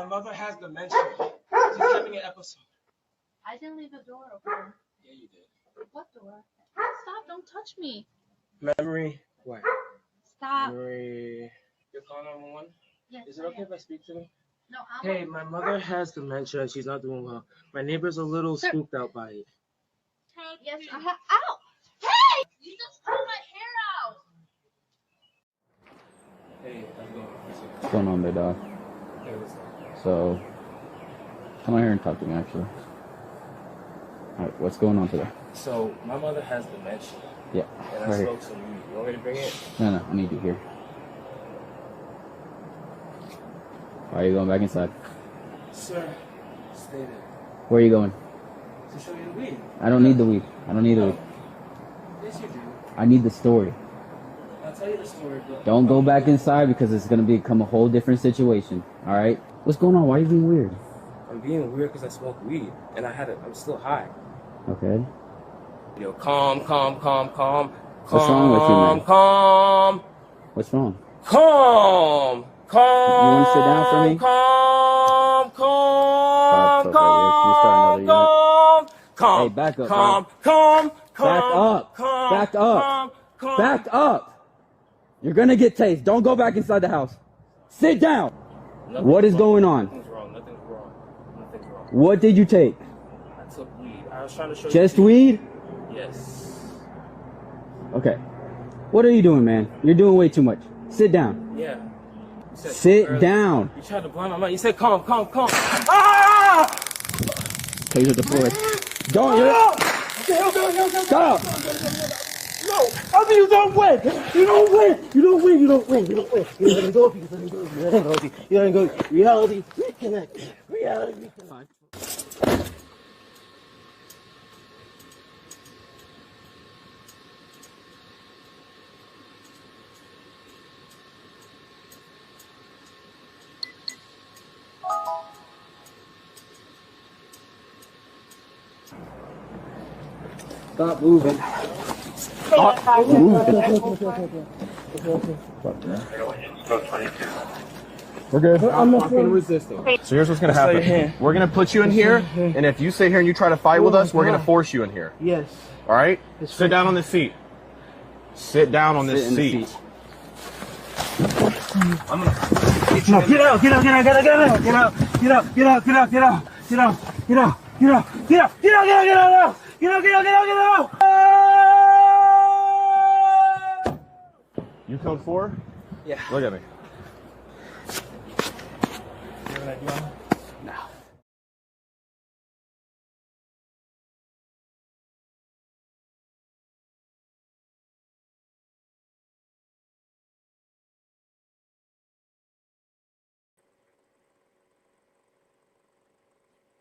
My mother has dementia. She's having an episode. I didn't leave the door open. Yeah, you did. What door? Stop, don't touch me. Memory. What? Stop. Memory. You're calling 911? Yes, Is it okay if I speak to them? No, Hey, my mother has dementia and she's not doing well. My neighbor's a little spooked out by it. Yes, ow! Hey! You just pulled my hair out! Hey, how's it going? What's going on there, dog? Hey, what's up? So, come out here and talk to me, actually. Alright, what's going on today? So, my mother has dementia. Yeah, And I right here. smoked some weed. You want me to bring it? No, I need you here. Why are you going back inside? Sir, stay there. Where are you going? To show you the weed. I don't need the weed. I don't need the weed. Yes, you do. I need the story. I'll tell you the story, but... Don't go back inside because it's going to become a whole different situation. Alright? What's going on? Why are you being weird? I'm being weird because I smoke weed. And I'm still high. Okay. Yo, calm. What's wrong with you, man? Calm. What's wrong? Calm. You want to sit down for me? Calm. Hey, back up, Calm. Back up. You're going to get tased. Don't go back inside the house. Sit down. What is going on? Nothing's wrong. What did you take? I took weed. I was trying to show you. Just weed? Yes. Okay. What are you doing, man? You're doing way too much. Sit down. Yeah. Sit down. You tried to blind my mind. You said calm. Ah! Taser deployed. Don't. Stop. No, I mean you don't win. You don't win. You don't go. Reality reconnect. Reality reconnect. Stop moving. We're good. I'm fucking resisting. So here's what's gonna happen. We're gonna put you in here, and if you sit here and you try to fight with us, we're gonna force you in here. Yes. All right? Sit down on this seat. Sit down on this seat. No, get out. You count 4? Yeah. Look at me. You have an idea? No.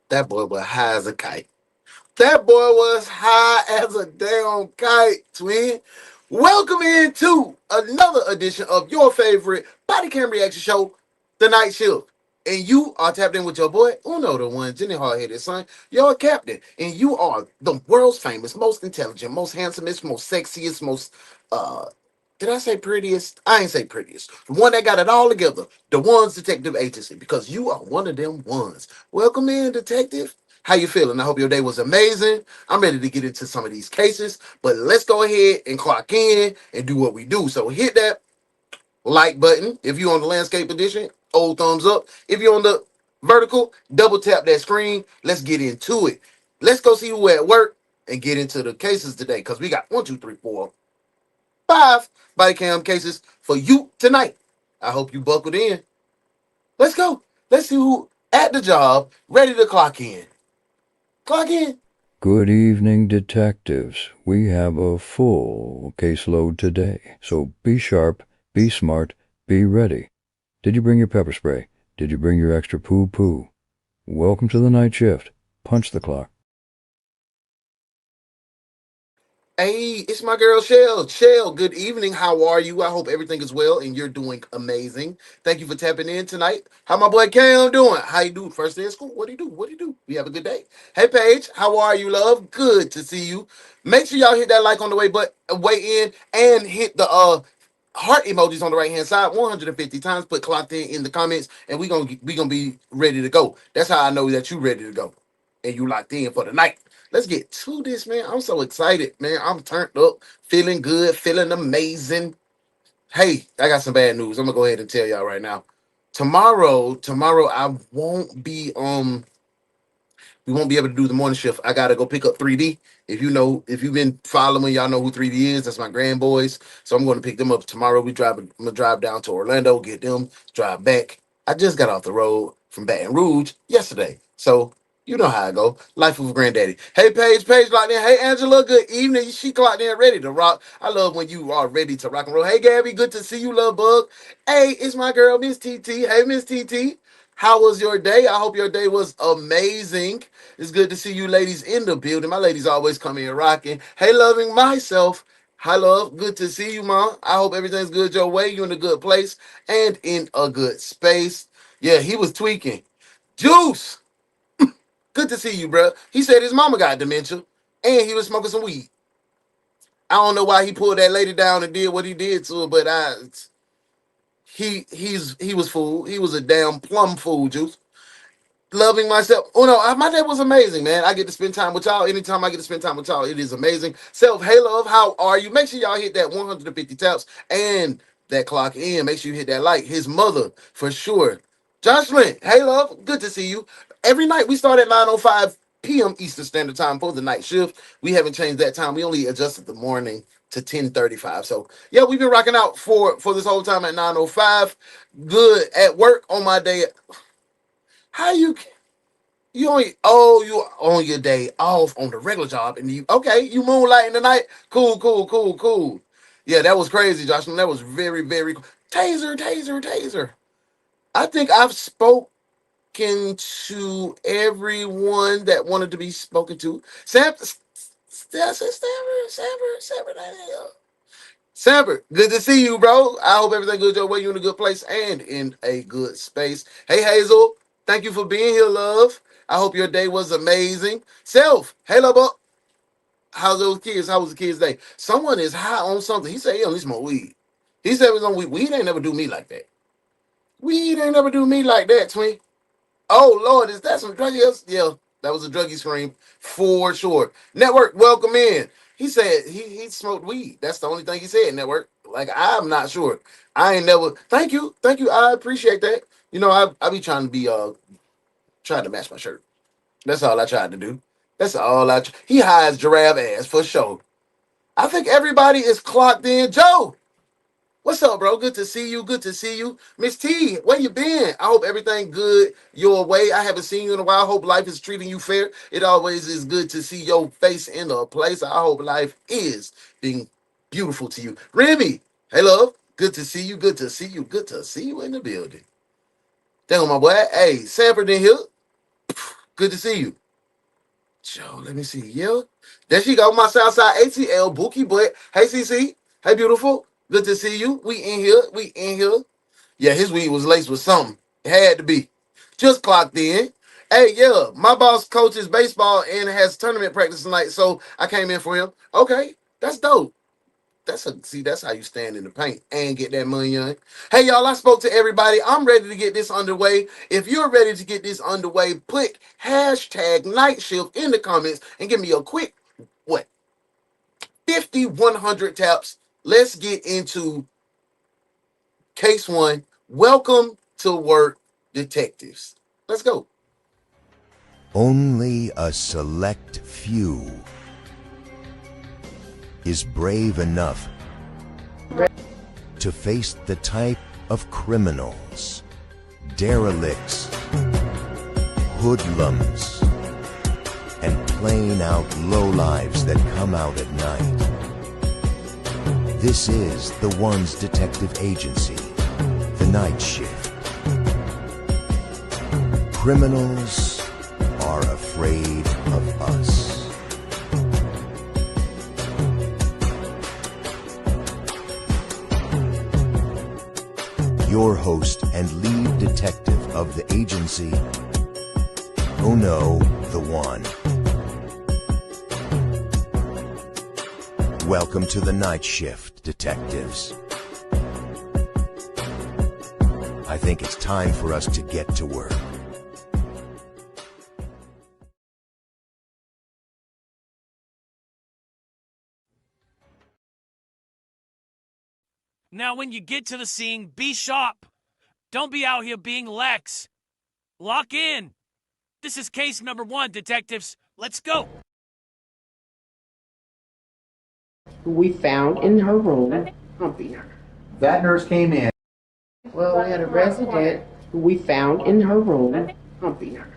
That boy was high as a kite. That boy was high as a damn kite, twin. Welcome into another edition of your favorite body cam reaction show, The Night Shift. And you are tapped in with your boy, Uno, the one, Jenny hard-headed son, your captain. And you are the world's famous, most intelligent, most handsomest, most sexiest, most, did I say prettiest? I ain't say prettiest. The one that got it all together. The Ones Detective Agency. Because you are one of them ones. Welcome in, detective. How you feeling? I hope your day was amazing. I'm ready to get into some of these cases. But let's go ahead and clock in and do what we do. So hit that like button if you're on the landscape edition. Old thumbs up. If you're on the vertical, double tap that screen. Let's get into it. Let's go see who at work and get into the cases today. Because we got 1, 2, 3, 4, 5 body cam cases for you tonight. I hope you buckled in. Let's go. Let's see who at the job ready to clock in. Clock in. Good evening, detectives. We have a full caseload today, so be sharp, be smart, be ready. Did you bring your pepper spray? Did you bring your extra poo-poo? Welcome to the night shift. Punch the clock. Hey, it's my girl Shell. Shell, good evening. How are you? I hope everything is well and you're doing amazing. Thank you for tapping in tonight. How my boy Cam doing? How you do? First day of school? What do you do? We have a good day. Hey Paige, how are you, love? Good to see you. Make sure y'all hit that like on the way in and hit the heart emojis on the right hand side 150 times. Put clocked in the comments, and we gonna be ready to go. That's how I know that you ready to go and you locked in for the night. Let's get to this, man. I'm so excited, man. I'm turned up, feeling good, feeling amazing. Hey, I got some bad news. I'm gonna go ahead and tell y'all right now. Tomorrow, I won't be we won't be able to do the morning shift. I gotta go pick up 3D. If you've been following, y'all know who 3D is. That's my grandboys. So I'm going to pick them up tomorrow. I'm gonna drive down to Orlando, get them, drive back. I just got off the road from Baton Rouge yesterday. So you know how I go. Life of a granddaddy. Hey, Paige locked in. Hey, Angela, good evening. She clocked in, ready to rock. I love when you are ready to rock and roll. Hey, Gabby, good to see you, love bug. Hey, it's my girl, Miss TT. Hey, Miss TT. How was your day? I hope your day was amazing. It's good to see you ladies in the building. My ladies always come in rocking. Hey, loving myself. Hi, love. Good to see you, Mom. I hope everything's good your way. You're in a good place and in a good space. Yeah, he was tweaking. Juice. Good to see you, bro. He said his mama got dementia and he was smoking some weed. I don't know why he pulled that lady down and did what he did to her, but he was fool. He was a damn plum fool, Juice. Loving myself. Oh no, my day was amazing, man. I get to spend time with y'all. Anytime I get to spend time with y'all, it is amazing. Self, hey love, how are you? Make sure y'all hit that 150 taps and that clock in. Make sure you hit that like. His mother, for sure. Jocelyn, hey love, good to see you. Every night we start at 9:05 p.m. Eastern Standard Time for the night shift. We haven't changed that time. We only adjusted the morning to 10:35. So yeah, we've been rocking out for this whole time at 9:05. Good at work on my day. How you you on your day off on the regular job and you moonlighting tonight? Cool. Yeah, that was crazy, Joshua. That was very, very cool. Taser. I think I've spoken to everyone that wanted to be spoken to. Samper, good to see you, bro. I hope everything good your way. You're in a good place and in a good space. Hey, Hazel, thank you for being here, love. I hope your day was amazing. Self, hey, love up. How's those kids? How was the kids' day? Someone is high on something. He said he only smoke weed. He said it was on weed. Weed ain't never do me like that. Weed ain't never do me like that, twin. Oh, Lord, is that some druggy? Yeah, that was a druggy scream for sure. Network, welcome in. He said he smoked weed. That's the only thing he said, Network. Like, I'm not sure. I ain't never. Thank you. I appreciate that. You know, I be trying to be trying to match my shirt. That's all I tried to do. That's all he hides giraffe ass for sure. I think everybody is clocked in. Joe, what's up, bro? Good to see you. Miss T, where you been? I hope everything good your way. I haven't seen you in a while. I hope life is treating you fair. It always is good to see your face in a place. I hope life is being beautiful to you. Remy, hey, love. Good to see you. Good to see you in the building. Thank you, my boy. Hey, Sanford in here. Good to see you. Joe, let me see. Yeah. There she go. My Southside ATL, Bookie Butt. Hey, CC. Hey, beautiful. Good to see you. We in here. Yeah, his weed was laced with something. It had to be. Just clocked in. Hey, yeah, my boss coaches baseball and has tournament practice tonight, so I came in for him. Okay, that's dope. That's how you stand in the paint and get that money on. Hey, y'all, I spoke to everybody. I'm ready to get this underway. If you're ready to get this underway, put hashtag night shift in the comments and give me a quick, 100 taps. Let's get into case one. Welcome to work, detectives. Let's go. Only a select few is brave enough to face the type of criminals, derelicts, hoodlums, and plain-out lowlives that come out at night. This is the One's detective agency, the Night Shift. Criminals are afraid of us. Your host and lead detective of the agency, oh no, the One. Welcome to the Night Shift, detectives. I think it's time for us to get to work. Now, when you get to the scene, be sharp. Don't be out here being Lex. Lock in. This is case number 1, detectives. Let's go. We found in her room humping her. That nurse came in. Well, we had a resident who we found in her room humping her.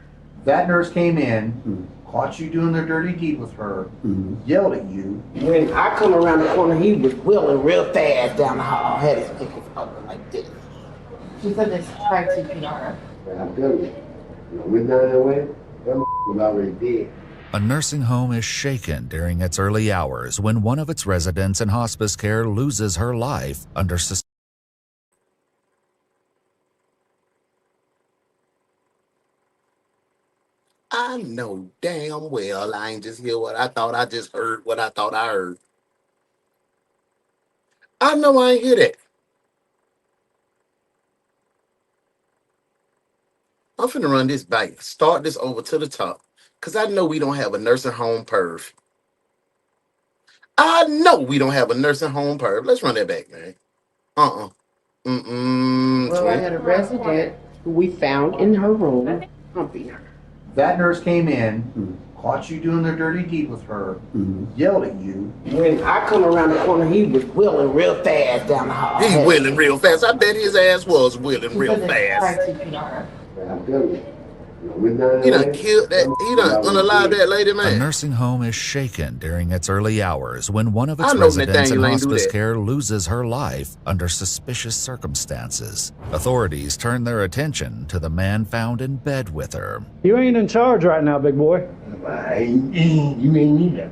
That nurse came in, caught you doing the dirty deed with her, yelled at you. When I come around the corner, he was wheeling real fast down the hall. Had his fingers open like this. She said this tried CPR. I'm telling you, went down that way, that was already dead. A nursing home is shaken during its early hours when one of its residents in hospice care loses her life under suspicion. I know damn well I ain't just hear what I thought I just heard, what I thought I heard. I know I ain't hear that. I'm finna run this back, start this over to the top, because I know we don't have a nursing home perv. I know we don't have a nursing home perv. Let's run that back, man. Well, I had a resident who we found in her room humping her. That nurse came in, caught you doing the dirty deed with her, yelled at you. When I come around the corner, he was wheeling real fast down the hall. He wheeling real fast. I bet his ass was wheeling real fast. I'm telling you, He done killed that. He done unalived that lady, A man. nursing home is shaken during its early hours when one of its I know residents in Nathaniel ain't do hospice that. care loses her life under suspicious circumstances. Authorities turn their attention to the man found in bed with her. You ain't in charge right now, big boy. You ain't either,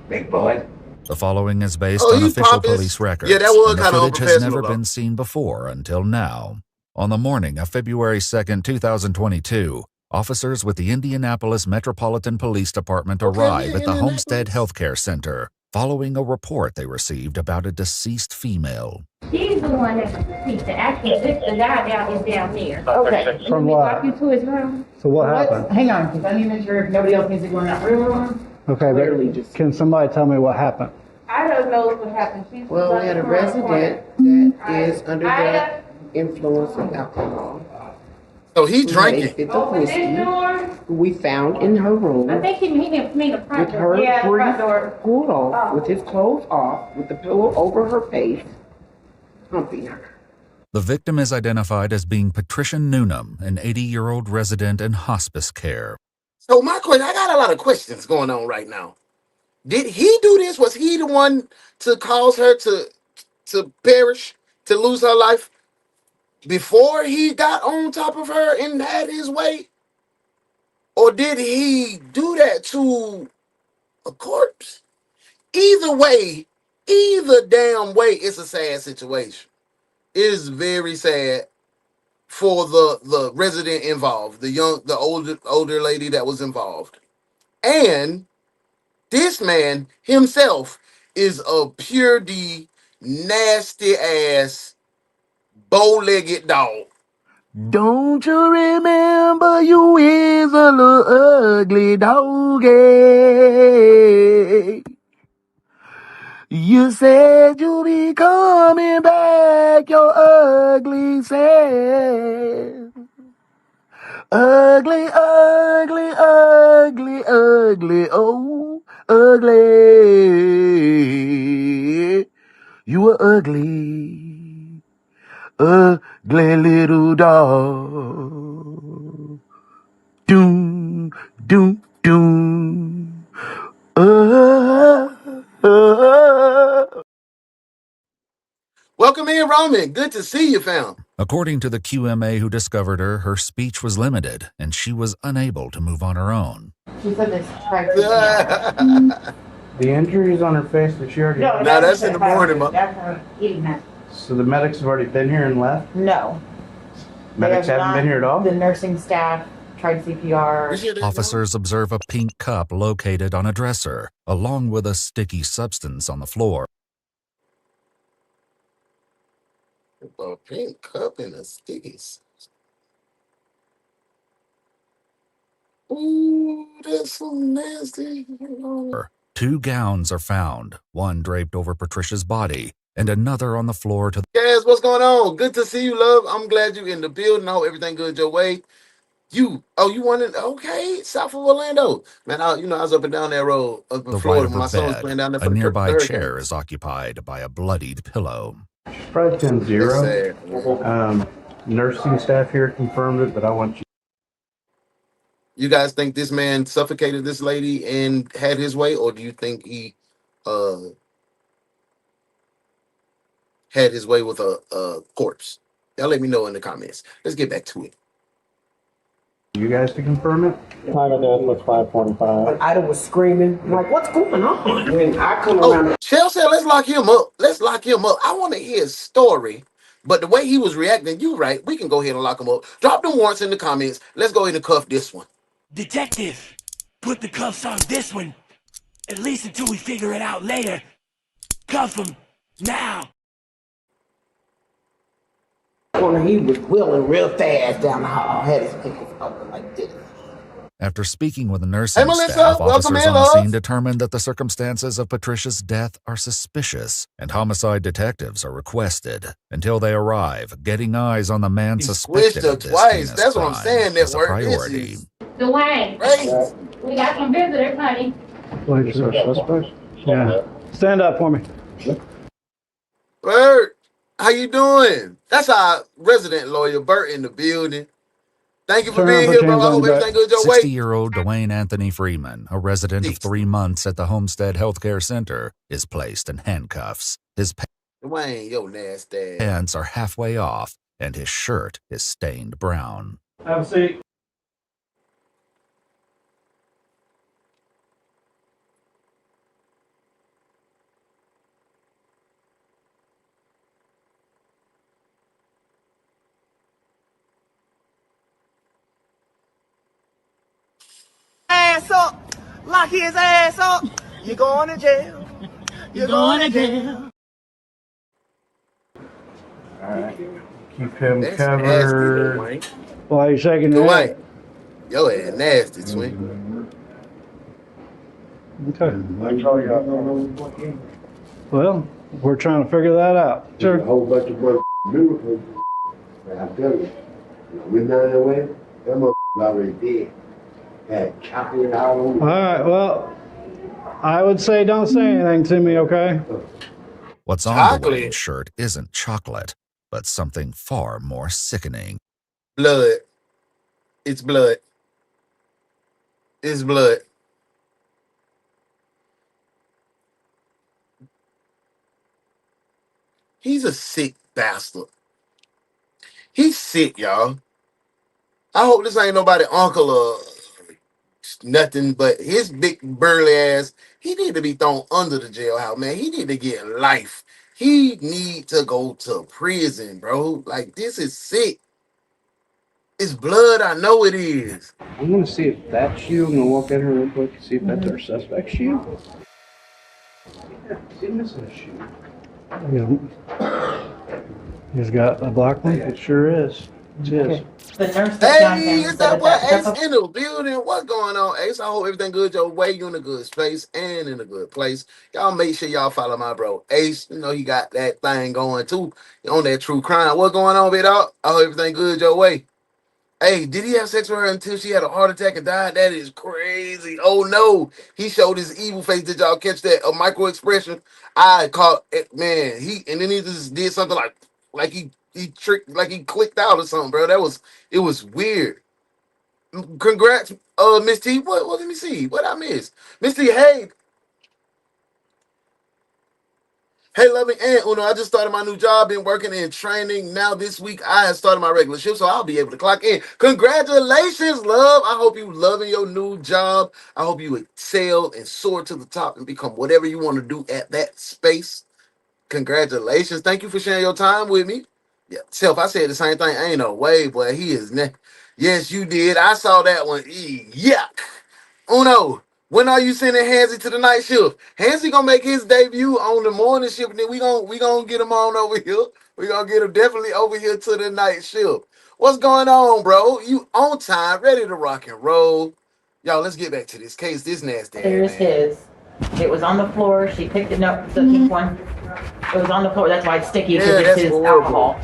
big boy. The following is based Oh, on he official popped his- police records. Yeah, that was and the kinda footage has unprofessional, never though. been seen before until now. On the morning of February 2nd, 2022, officers with the Indianapolis Metropolitan Police Department arrive at the Homestead Healthcare Center following a report they received about a deceased female. He's the one that's deceased. Actually, the guy down is down there. Okay. From what? Walk you to his room. So what happened? Hang on, because I need to make sure nobody else needs to go in that room. Okay, Literally but just- can somebody tell me what happened? I don't know what happened. She's Well, we had a resident that is under the influence of alcohol. So he Who had a drank fifth it. of whiskey, who we found in her room I think he didn't mean the front with her door. Yeah, the front brief door. pulled off, with his clothes off, with the pillow over her face, humping her. The victim is identified as being Patricia Noonan, an 80-year-old resident in hospice care. So my question, I got a lot of questions going on right now. Did he do this? Was he the one to cause her to perish, to lose her life before he got on top of her and had his way? Or did he do that to a corpse? Either way, either damn way, it's a sad situation. It is very sad for the resident involved, the older lady that was involved. And this man himself is a pure D, nasty ass, bow-legged dog. Don't you remember you is a little ugly doggy? You said you'll be coming back, your ugly self. Ugly, ugly, ugly, ugly, oh, ugly. You were ugly, ugly little dog. Doom, doom, doom. Welcome in, Roman. Good to see you, fam. According to the QMA who discovered her, her speech was limited and she was unable to move on her own. She said this tried The injuries on her face that she already No, that's in the morning, Mom. That's her eating that. So the medics have already been here and left? No. Medics They have haven't been here at all? The nursing staff tried CPR. Officers observe a pink cup located on a dresser, along with a sticky substance on the floor. A pink cup and a sticky. Ooh, that's so nasty. Two gowns are found, one draped over Patricia's body and another on the floor to Yes, what's going on? Good to see you, love. I'm glad you in the building. I hope everything good your way. You wanted okay, south of Orlando, man. I was up and down that road up in the right Florida of when her my son was playing bed. down there A for the nearby chair Hurricanes. is occupied by a bloodied pillow. Probably 10-0. That's sad. Nursing staff here confirmed it, but I want you. You guys think this man suffocated this lady and had his way, or do you think he uh had his way with a corpse? Y'all let me know in the comments. Let's get back to it. You guys to confirm it? Time of death was 5:45. Ida was screaming. I'm like, what's going on? When I come Oh, around, Shell said, let's lock him up. Let's lock him up. I want to hear his story. But the way he was reacting, you right. We can go ahead and lock him up. Drop them warrants in the comments. Let's go ahead and cuff this one. Detective, put the cuffs on this one. At least until we figure it out later. Cuff him, now. he was wheeling real fast down the hall. Had his ankles open like this. After speaking with the nursing Melissa, staff, welcome officers in, on the love. scene determined that the circumstances of Patricia's death are suspicious, and homicide detectives are requested. Until they arrive, getting eyes on the man suspected Squished her of this twice. heinous That's what I'm crime saying. is That a work. priority. Dwayne, Right. we got some visitors, honey. Wait, suspect? Yeah. Stand up for me. Bert, how you doing? That's our resident lawyer, Bert, in the building. Thank you for Turn around, being put here, your bro. hands I on hope your everything back. good your way. 60-year-old Dwayne Anthony Freeman, a resident of 3 months at the Homestead Healthcare Center, is placed in handcuffs. His Dwayne, yo nasty. pants are halfway off, and his shirt is stained brown. Have a seat. Ass up. Lock his ass up. You're going to jail. You're going to jail. All right. Keep him That's covered. nasty, Dwayne. Why are you shaking your Dwayne, head? yo ass nasty, twin. Okay. Well, we're trying to figure that out. Sure. A whole bunch of beautiful. I'm telling you, we're not that way. That motherfucker already dead. Had chocolate all over. All right, well, I would say don't say anything to me, okay? What's on Dwayne's shirt isn't chocolate, but something far more sickening. Blood. It's blood. It's blood. He's a sick bastard. He's sick, y'all. I hope this ain't nobody uncle or nothing, but his big burly ass, he need to be thrown under the jailhouse, man. He need to get life. He need to go to prison, bro. Like, this is sick. It's blood. I know it is. I'm gonna see if that's you. I'm gonna walk in here real quick and see if that's our suspect shoe. Yeah, see, this is a shoe. He's got a black one? It sure is. It is. The nurse Hey, is that what Ace in the building? What's going on, Ace? I hope everything good your way. You in a good space and in a good place. Y'all make sure y'all follow my bro Ace. You know he got that thing going too on that true crime. What's going on, big dog? I hope everything good your way. Hey, did he have sex with her until she had a heart attack and died? That is crazy. Oh no, he showed his evil face. Did y'all catch that? A micro expression. I caught it, man. And then he just did something like he tricked, like he clicked out or something, bro. It was weird. Congrats, Miss T. What? Let me see. What I missed, Miss T. Hey, loving Aunt Uno, I just started my new job, been working in training. Now this week I have started my regular shift, so I'll be able to clock in. Congratulations, love. I hope you loving your new job. I hope you excel and soar to the top and become whatever you want to do at that space. Congratulations. Thank you for sharing your time with me. Yeah, Self, I said the same thing. Ain't no way, boy. He is Yes, you did. I saw that one. Yuck. Uno. When are you sending Hansy to the night shift? Hansy gonna make his debut on the morning shift, and then we gonna get him on over here. We gonna get him definitely over here to the night shift. What's going on, bro? You on time, ready to rock and roll. Y'all, let's get back to this case. This nasty ass There's man. his. It was on the floor. She picked it up, the pink one. It was on the floor. That's why it's sticky, because it's his alcohol.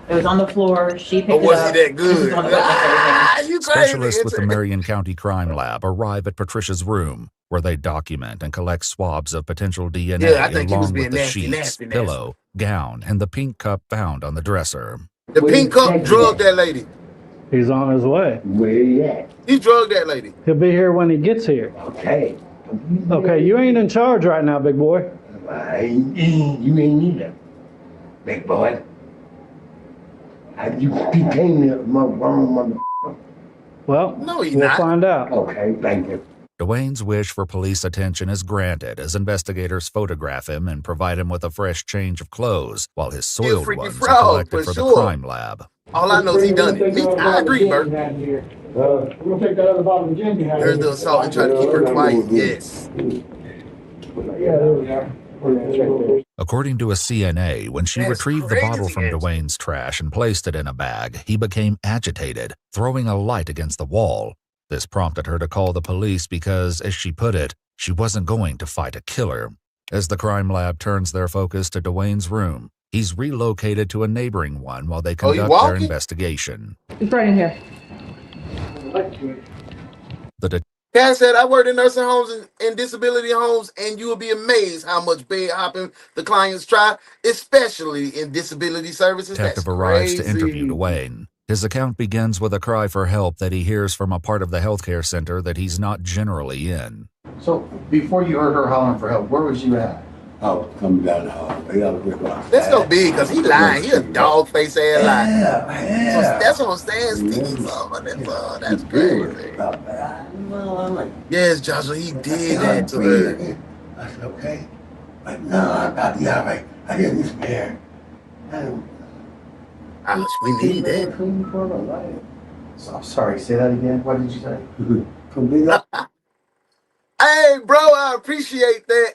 It was on the floor. She picked it up. Was he that good? This is on the witness, everything. You Specialists with the Marion County Crime Lab arrive at Patricia's room, where they document and collect swabs of potential DNA Yeah, I think he was along being with the nasty, sheets, nasty. pillow, gown, and the pink cup found on the dresser. The pink cup drugged that lady. He's on his way. Where he at? He drugged that lady. He'll be here when he gets here. Okay. Okay, you ain't in charge right now, big boy. You ain't either, big boy. You came here, mother. Well, no, he's we'll not. Find out. Okay, thank you. Dwayne's wish for police attention is granted as investigators photograph him and provide him with a fresh change of clothes, while his soiled ones are collected for the crime lab. All I know is he done it. I agree, Bert. We're gonna take that other bottle of gin you have. There's the assault and try to keep her quiet. Yes. Yeah, there we go. According to a CNA, when she retrieved the bottle from Dwayne's trash and placed it in a bag, he became agitated, throwing a light against the wall. This prompted her to call the police because, as she put it, she wasn't going to fight a killer. As the crime lab turns their focus to Dwayne's room, he's relocated to a neighboring one while they conduct their investigation. He's right in here. Kat said, I worked in nursing homes and disability homes, and you will be amazed how much bed hopping the clients try, especially in disability services. Detective arrives to interview Dwayne. His account begins with a cry for help that he hears from a part of the healthcare center that he's not generally in. So, before you heard her hollering for help, where was you at? I was coming down the hall. That's so big, because he lying. He a dog face ass lying. Yeah. So that's what I'm saying, Steve. That's crazy. Yes, Joshua, he did that to her. I said, okay. But no, I'll be all right. I get this pair. We need that. So, I'm sorry, say that again. What did you say? Hey, bro, I appreciate that.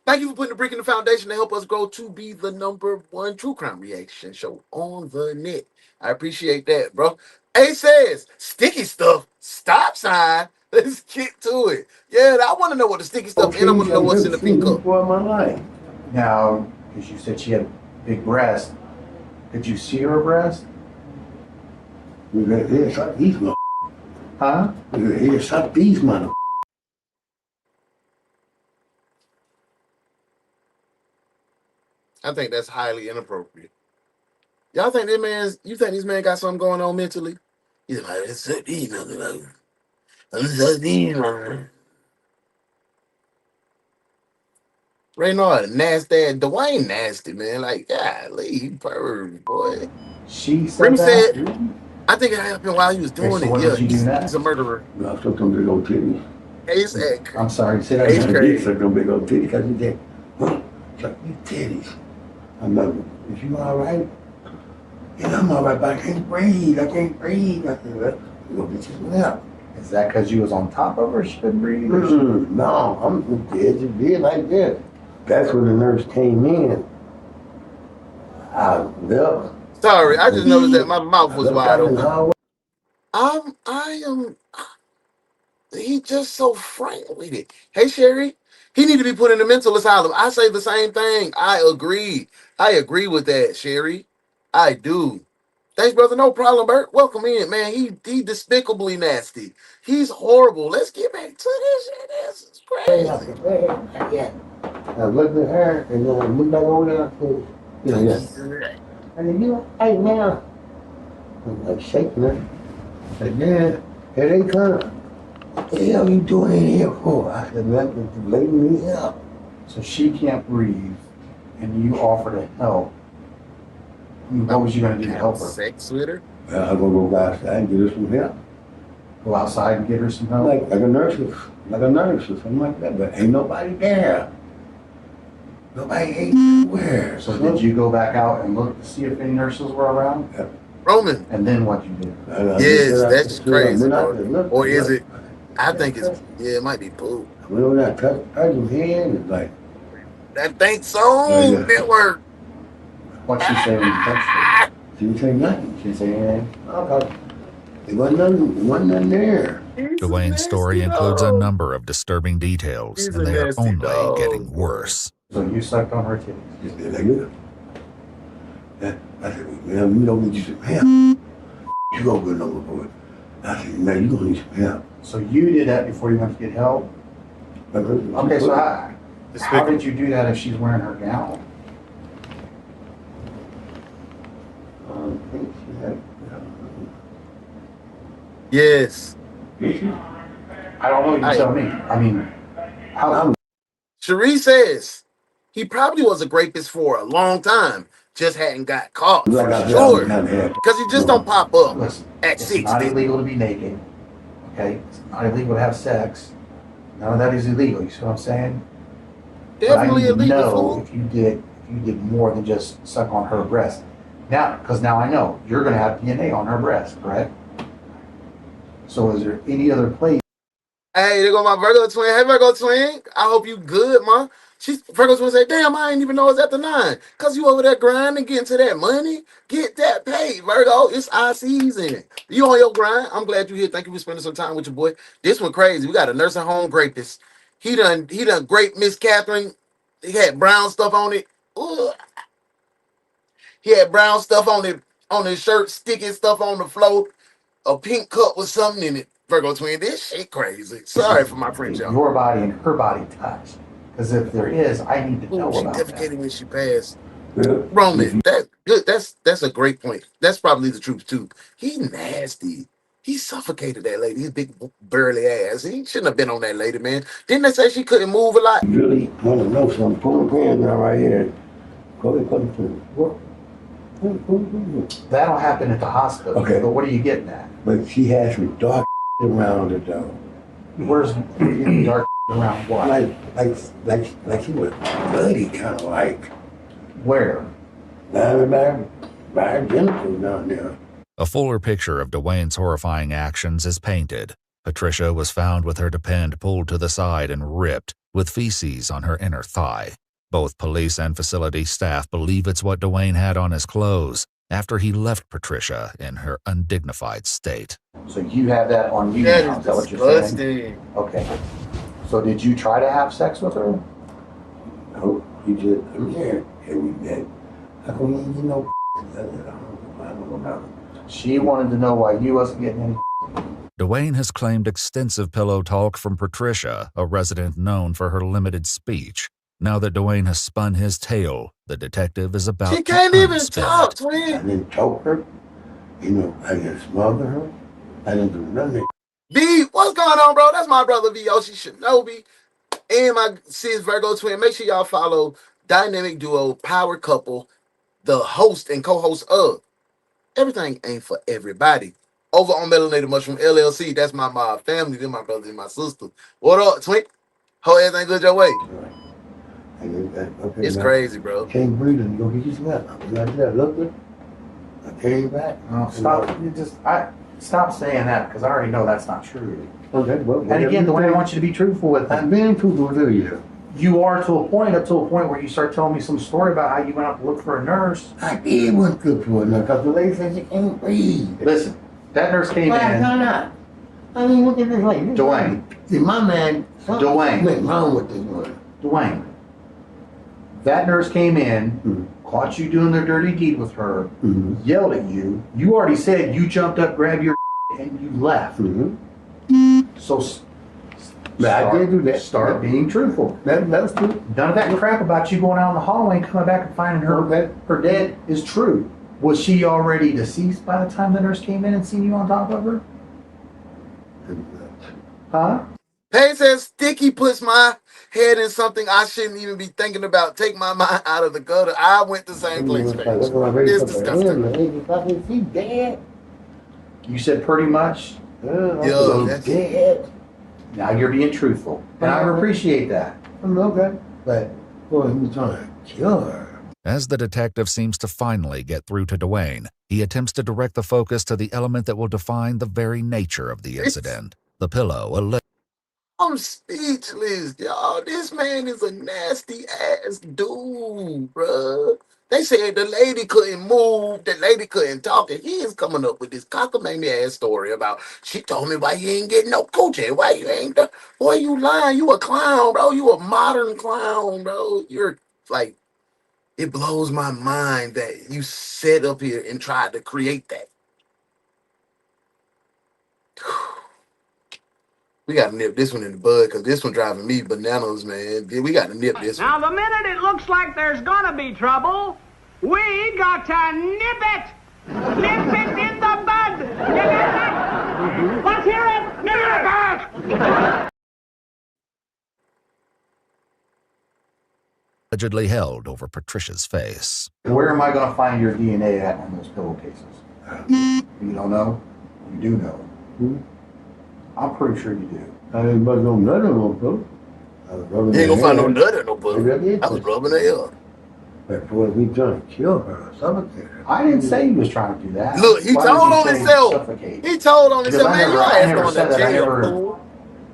Thank you for putting the brick in the foundation to help us grow to be the #1 true crime reaction show on the net. I appreciate that, bro. A says, sticky stuff, stop sign. Let's get to it. Yeah, I want to know what the sticky stuff and I want to know what's in the pink cup. Now, because you said she had big breasts, did you see her breast? Huh? Here's some these mother. I think that's highly inappropriate. Y'all think this man got something going on mentally? He's like, it's these motherfuckers. Raynard, nasty ass. Dwayne nasty, man. Like, golly, he perv, boy. She said I think it happened while he was doing it. Yeah, he's a murderer. I took them big old titties. I'm sorry, say that again. again. I took them big old titties because he said, suck these titties. I remember, is you all right? Yeah, I'm all right, but I can't breathe. I said, well, you gonna get you out. Is that because you was on top of her? She couldn't breathe? No, I'm dead. She did like this. That's when the nurse came in. Sorry, I just noticed that my mouth was wide open. He just so frank with it. Hey, Sherry, he need to be put in the mental asylum. I say the same thing. I agree with that, Sherry. I do. Thanks, brother. No problem, Bert. Welcome in, man. He despicably nasty. He's horrible. Let's get back to this shit. This is crazy. I looked at her and then I went back over there and I said, and then hey now. I'm like shaking her. And then here they come. What the hell you doing in here for? I said, nothing to lay me up. So she can't breathe and you offer to help. What was you going to do to help her? Sex with her? Well, I'm going to go outside and get her some help. Go outside and get her some help? Like a nurse or something like that, but ain't nobody there. Nobody ain't nowhere. So did you go back out and look to see if any nurses were around? Yeah. Roman. And then what you did? Yes, that's crazy. Or is it? I think it might be poop. I went over there, touched his hand, and like. That Think So network. What'd she say when you touched her? She didn't say nothing. She didn't say anything. Okay. There wasn't nothing there. Dwayne's story includes a number of disturbing details, and they are only getting worse. So you sucked on her titties? Just did like this. I said, man, you don't need some help. You go good number for it. I said, man, you gonna need some help. So you did that before you went to get help? Okay, so how did you do that if she's wearing her gown? I think she had, Yes. I don't know. You tell me. I mean, how? Cherie says he probably was a rapist for a long time, just hadn't got caught for sure. Because he just don't pop up at 60. It's not illegal to be naked. Okay, it's not illegal to have sex. None of that is illegal. You see what I'm saying? Definitely illegal. Know if you did more than just suck on her breast. Now, because now I know you're going to have DNA on her breast, correct? So is there any other place? Hey, there go my Virgo twin. Hey, Virgo twin. I hope you good, man. Virgo twin say, damn, I ain't even know it's at the 9. Because you over there grinding, getting to that money. Get that paid, Virgo. It's our season. You on your grind. I'm glad you're here. Thank you for spending some time with your boy. This one crazy. We got a nursing home rapist. He done grape Miss Catherine. He had brown stuff on it. Ugh. He had brown stuff on his shirt, sticky stuff on the floor. A pink cup with something in it. Virgo twin, this shit crazy. Sorry for my French, y'all. Your body and her body touch. Because if there is, I need to know about that. She defecated when she passed. Roman, that's a great point. That's probably the truth too. He nasty. He suffocated that lady. His big burly ass. He shouldn't have been on that lady, man. Didn't they say she couldn't move a lot? You really want to know something? Pull the pants down right here. Pull it. That'll happen at the hospital. Okay. But what are you getting at? But she has some dark around it though. Where's dark around what? Like she was bloody, kind of like. Where? Down by her genitals down there. A fuller picture of Dwayne's horrifying actions is painted. Patricia was found with her depend pulled to the side and ripped, with feces on her inner thigh. Both police and facility staff believe it's what Dwayne had on his clothes after he left Patricia in her undignified state. So you have that on you that now, is is that what you're saying? Okay. So did you try to have sex with her? No, he just, I'm here every day. How come you know? I don't know. She wanted to know why you wasn't getting any. Dwayne has claimed extensive pillow talk from Patricia, a resident known for her limited speech. Now that Dwayne has spun his tale, the detective is about She can't to even unspin talk, it. twin. I didn't choke her. You know, I didn't smother her. I didn't do nothing. B, what's going on, bro? That's my brother V. Yoshi Shinobi and my sis Virgo twin. Make sure y'all follow Dynamic Duo Power Couple, the host and co-host of Everything Ain't For Everybody. Over on Melanated Mushroom LLC. That's my family. They're my brother and my sister. What up, twin? Hope everything good your way. Okay, It's crazy, bro. Can't breathe and go get you some help. I like that. Look good. I came back. No, stop saying that because I already know that's not true. Okay, well, and again, the way I want you to be truthful with I'm being truthful with you. You are up to a point where you start telling me some story about how you went out to look for a nurse. I did want to look for a nurse because the lady said she can't breathe. Listen, that nurse came in. No. I mean, look at this lady. Dwayne. See, my man, Dwayne. went wrong with this one. Dwayne. That nurse came in, caught you doing the dirty deed with her, yelled at you. You already said you jumped up, grabbed your and you left. So I did do that. Start being truthful. That's true. None of that crap about you going out in the hallway and coming back and finding her dead is true. Was she already deceased by the time the nurse came in and seen you on top of her? Huh? Paige says Sticky puts my head in something I shouldn't even be thinking about. Take my mind out of the gutter. I went the same place, Paige. It's disgusting. She dead. You said pretty much? Yo, that's dead. Now you're being truthful. And I appreciate that. Okay. But, boy, he was trying to kill her. As the detective seems to finally get through to Dwayne, he attempts to direct the focus to the element that will define the very nature of the incident. The pillow, I'm speechless, y'all. This man is a nasty ass dude, bruh. They said the lady couldn't move, the lady couldn't talk, and he is coming up with this cockamamie ass story about she told me why you ain't getting no coochie, why you ain't boy, you lying, you a clown, bro, you a modern clown, bro. You're like, it blows my mind that you sat up here and tried to create that. We gotta nip this one in the bud because this one driving me bananas, man. We gotta nip this one. Now, the minute it looks like there's gonna be trouble, we got to nip it! Nip it in the bud! Nip it! Let's hear it! Nip it! Allegedly held over Patricia's face. Where am I going to find your DNA at on those pillowcases? You don't know? You do know. I'm pretty sure you do. I didn't bust no nut on no pillow. You ain't gonna find no nut in no pillow. I was rubbing her hair. But boy, we trying to kill her or something. I didn't say he was trying to do that. Look, he Why told did you on say himself. suffocate? He told on Because himself, man, your I ass never going said to that. I jail, never. fool.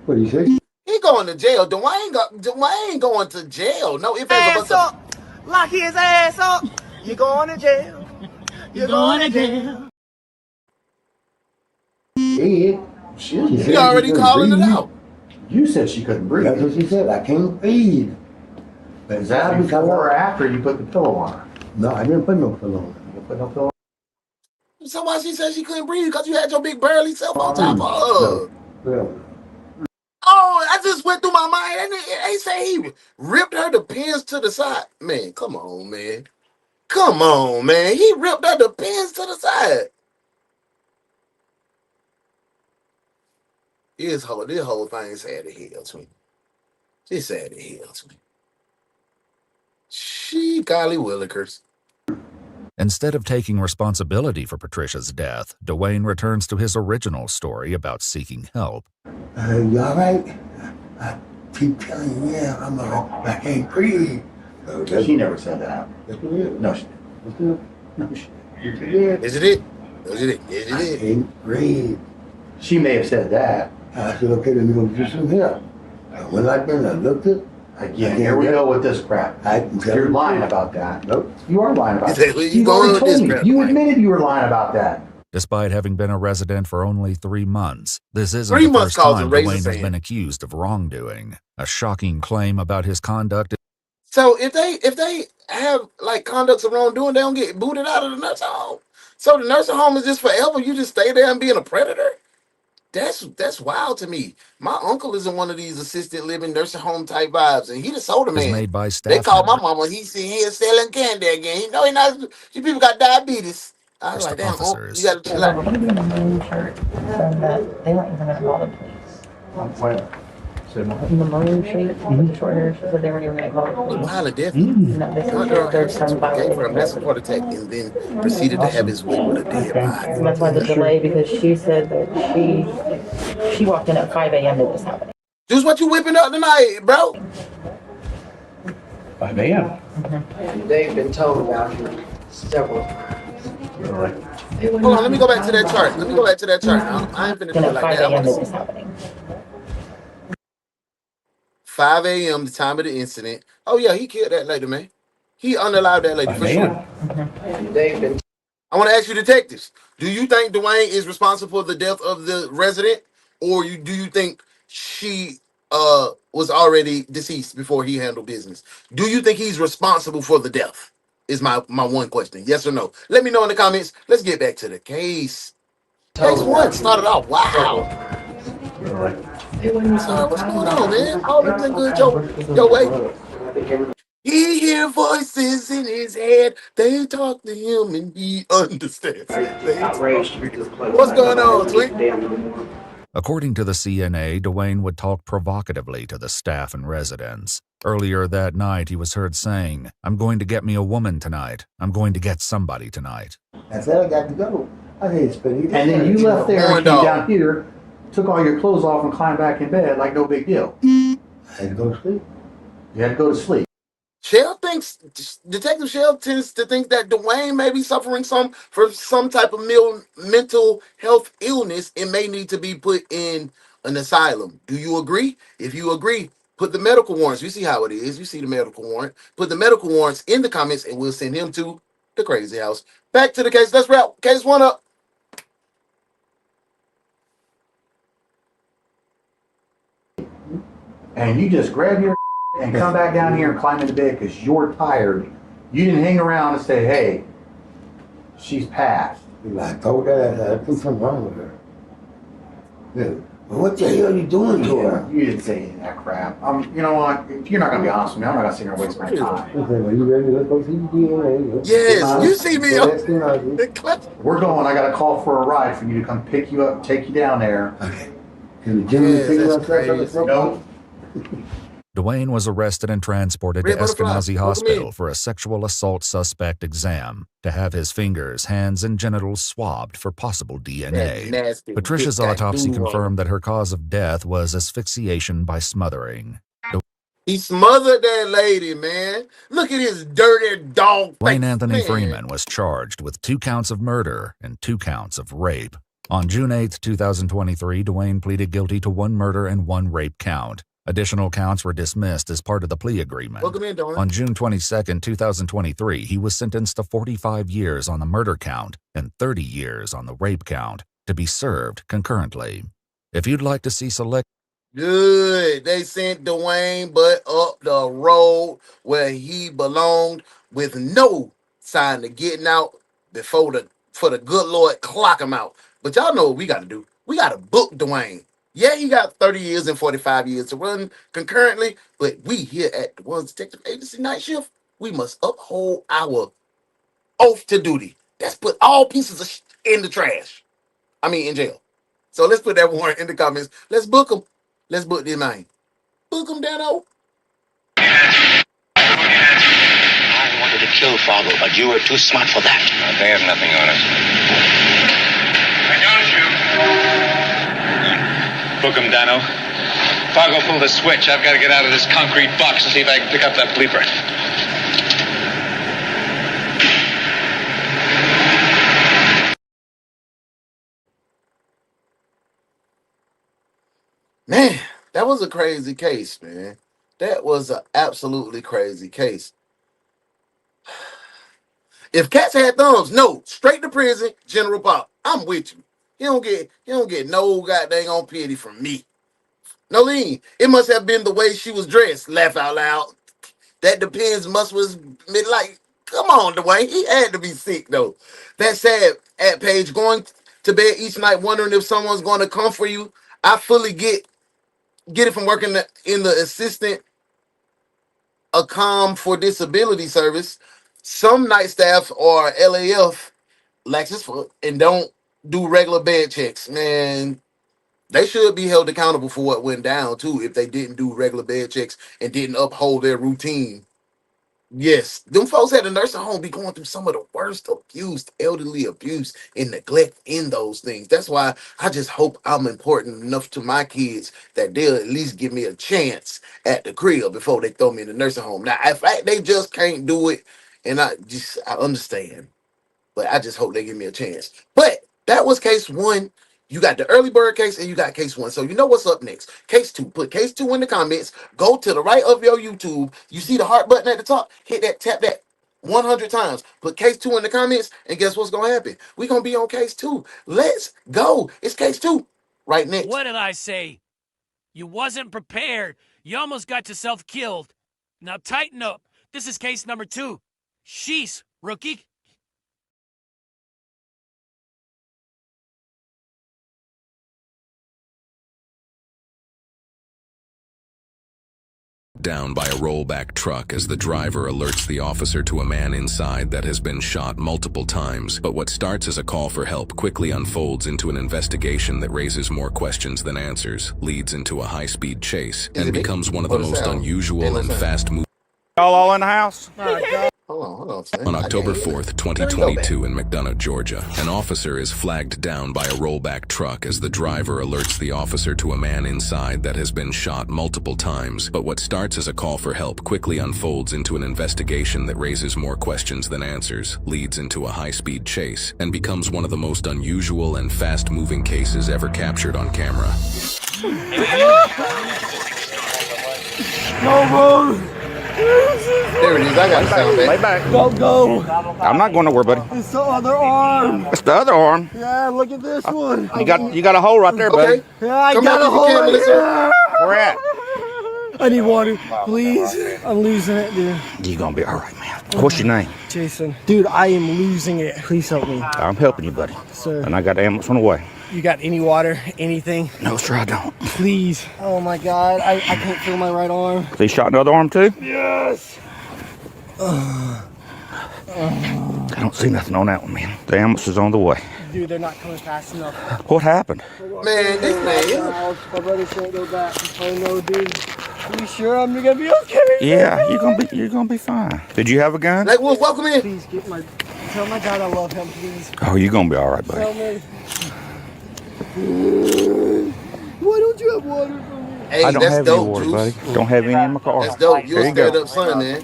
What do you say? He going to jail. Dwayne going to jail. No, if Ass up! Lock his ass up! You're going to jail! You're going to jail! Yeah. He already calling it out. You said she couldn't breathe. That's what she said. I can't breathe. But Is that before or after you put the pillow on her? No, I didn't put no pillow on. You didn't put no pillow So why she said she couldn't breathe? Because you had your big burly self on top of her. No. Oh, I just went through my mind. And they say he ripped her the pins to the side. Man, come on, man. Come on, man. He ripped her the pins to the side. This whole thing is sad to hell to me. It's sad to hell to me. She golly willikers. Instead of taking responsibility for Patricia's death, Dwayne returns to his original story about seeking help. You all right? I keep telling you, yeah, I'm all right. I can't breathe. She never said that. No, she didn't. No, she didn't. Is it it? Is it it? Is it I it? can't breathe. She may have said that. I said, okay, let me go do some help. I went like that and I looked it. Again, here we go with this crap. You're lying about that. Nope. You are lying about that. You already told me. You admitted you were lying about that. Despite having been a resident for only 3 months, this isn't 3 the months first time causing Dwayne has racist been accused of wrongdoing. A shocking claim about his conduct. So if they have like conducts of wrongdoing, they don't get booted out of the nursing home. So the nursing home is just forever. You just stay there and being a predator. That's wild to me. My uncle is in one of these assisted living nursing home type vibes, and he the soda man. Made by staff They call my members. mama. He's here selling candy again. You know he not. You people got diabetes. I was like, damn, uncle, you got to chill out. They weren't even going to call the police. Where? In the maroon shirt with the short hair, she said they weren't even going to call the police. Violent death. No, they said there's some Gave her a violation. massive heart attack and then proceeded to have his way with a dead body. And that's why the delay, because she said that she walked in at 5 a.m. to this happening. Just what you whipping up tonight, bro? 5 a.m. They've been told about you several times. Hold on, let me go back to that chart. Let me go back to that chart. I ain't finna do it like that. I wanna see. 5 a.m. the time of the incident. Oh yeah, he killed that lady, man. He unalived that lady for sure. I want to ask you, detectives, do you think Dwayne is responsible for the death of the resident, or do you think she was already deceased before he handled business? Do you think he's responsible for the death? Is my one question. Yes or no? Let me know in the comments. Let's get back to the case. Case 1 started off. Wow. So what's going on, man? All everything good, Joe. Wait. He hear voices in his head. They talk to him and he understands. What's going on, Twink? According to the CNA, Dwayne would talk provocatively to the staff and residents. Earlier that night, he was heard saying, "I'm going to get me a woman tonight. I'm going to get somebody tonight." I said I got to go. I hate spending. And then you left there and came down here, took all your clothes off and climbed back in bed like no big deal. I had to go to sleep. You had to go to sleep. Detective Shell tends to think that Dwayne may be suffering from some type of mental health illness and may need to be put in an asylum. Do you agree? If you agree, Put the medical warrants. You see how it is. You see the medical warrant. Put the medical warrants in the comments, and we'll send him to the crazy house. Back to the case. Let's wrap case 1 up. And you just grab your and come back down here and climb into bed because you're tired. You didn't hang around and say, hey, she's passed. I told her that there's something wrong with her. Yeah. Well, what the hell are you doing to her? You didn't say any of that crap. You know what? If you're not going to be honest with me, I'm not going to sit here and waste my time. Okay, well, you ready? Let's go see the DNA. Yes, you see me. We're going. I got a call for a ride for you to come pick you up, take you down there. Okay. Can the gentleman pick you up? No. Dwayne was arrested and transported to Eskenazi Hospital for a sexual assault suspect exam to have his fingers, hands, and genitals swabbed for possible DNA. Patricia's autopsy confirmed that her cause of death was asphyxiation by smothering. He smothered that lady, man. Look at his dirty dog face. Dwayne Anthony Freeman was charged with 2 counts of murder and 2 counts of rape. On June 8, 2023, Dwayne pleaded guilty to 1 murder and 1 rape count. Additional counts were dismissed as part of the plea agreement. Welcome in, Dwayne. On June 22, 2023, he was sentenced to 45 years on the murder count and 30 years on the rape count to be served concurrently. If you'd like to see select... Good. They sent Dwayne butt up the road where he belonged with no sign of getting out for the good Lord clock him out. But y'all know what we got to do. We got to book Dwayne. Yeah, he got 30 years and 45 years to run concurrently, but we here at the Ones Detective Agency Night Shift, we must uphold our oath to duty. That's put all pieces of in the trash. I mean, in jail. So let's put that warrant in the comments. Let's book him. Let's book this man. Book him, Dano. I wanted to kill Fargo, but you were too smart for that. They have nothing on us. I don't you. Book him, Dano. Fargo, pull the switch. I've got to get out of this concrete box and see if I can pick up that bleeper. Man, that was a crazy case, man. That was an absolutely crazy case. If cats had thumbs, no, straight to prison, General Pop. I'm with you. You don't get no goddamn on pity from me. Nolene, it must have been the way she was dressed. Laugh out loud. That depends. Was like, come on, Dwayne. He had to be sick though. That sad at Page going to bed each night wondering if someone's going to come for you. I fully get it from working in the assistant accom for disability service. Some night staff or LAF lax as fuck and don't do regular bed checks. Man, they should be held accountable for what went down too if they didn't do regular bed checks and didn't uphold their routine. Yes, them folks at the nursing home be going through some of the worst abuse, elderly abuse and neglect in those things. That's why I just hope I'm important enough to my kids that they'll at least give me a chance at the crib before they throw me in the nursing home. Now, if they just can't do it, and I understand, but I just hope they give me a chance. But that was case 1. You got the early bird case and you got case 1. So you know what's up next. Case 2. Put case 2 in the comments. Go to the right of your YouTube. You see the heart button at the top. Hit that, tap that 100 times. Put case 2 in the comments. And guess what's going to happen? We're going to be on case 2. Let's go. It's case 2 right next. What did I say? You wasn't prepared. You almost got yourself killed. Now tighten up. This is case number 2. Sheesh, rookie. Down by a rollback truck as the driver alerts the officer to a man inside that has been shot multiple times. But what starts as a call for help quickly unfolds into an investigation that raises more questions than answers, leads into a high-speed chase, and becomes one of the most unusual and fast-moving... Y'all all in the house? Hold on. On October 4th, 2022 in McDonough, Georgia, an officer is flagged down by a rollback truck as the driver alerts the officer to a man inside that has been shot multiple times. But what starts as a call for help quickly unfolds into an investigation that raises more questions than answers, leads into a high-speed chase, and becomes one of the most unusual and fast-moving cases ever captured on camera. No, bro. There it is. I got the sound back. Lay back. Go. I'm not going nowhere, buddy. It's the other arm. It's the other arm. Yeah, look at this one. You got a hole right there, buddy. Okay. Yeah, I Come got on, a if you hole can, right Melissa. here. Where at? I need water, please. I'm losing it, dude. You gonna be all right, man. What's your name? Jason. Dude, I am losing it. Please help me. I'm helping you, buddy. Sir. And I got the ambulance on the way. You got any water? Anything? No, sir, I don't. Please. Oh my God, I can't feel my right arm. So you shot another arm too? Yes. I don't see nothing on that one, man. The ambulance is on the way. Dude, they're not coming fast enough. What happened? Man, this man. My brother can't go back. Oh no, dude. Are you sure I'm gonna be okay? Yeah, you're gonna be fine. Did you have a gun? Like, well, welcome in. Please tell my dad I love him, please. Oh, you're gonna be all right, Tell buddy. me. Why don't you have water for me? Hey, I don't that's have dope, any water, Juice. buddy. Don't have any in my car. That's dope. You're There a you go. straight up son, man.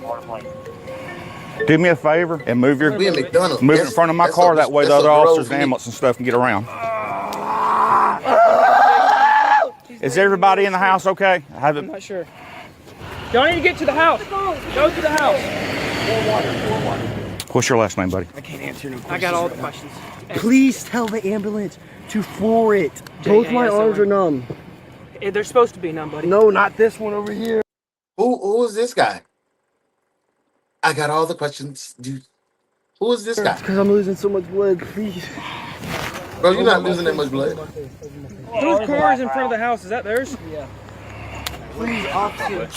Do me a favor and move your We in McDonald's. move in That's- front of my that's car. up- That way the that's other up the road officers for and me. ambulance and stuff can get around. Is everybody in the house okay? I haven't. I'm not sure. Y'all need to get to the house. Go to the house. What's your last name, buddy? I can't answer no questions. I got all the questions. Please tell the ambulance to floor it. Both my arms are numb. They're supposed to be numb, buddy. No, not this one over here. Who is this guy? I got all the questions, dude. Who is this guy? Because I'm losing so much blood, please. Bro, you're not losing that much blood. Whose car is in front of the house? Is that theirs? Yeah. Please, officer.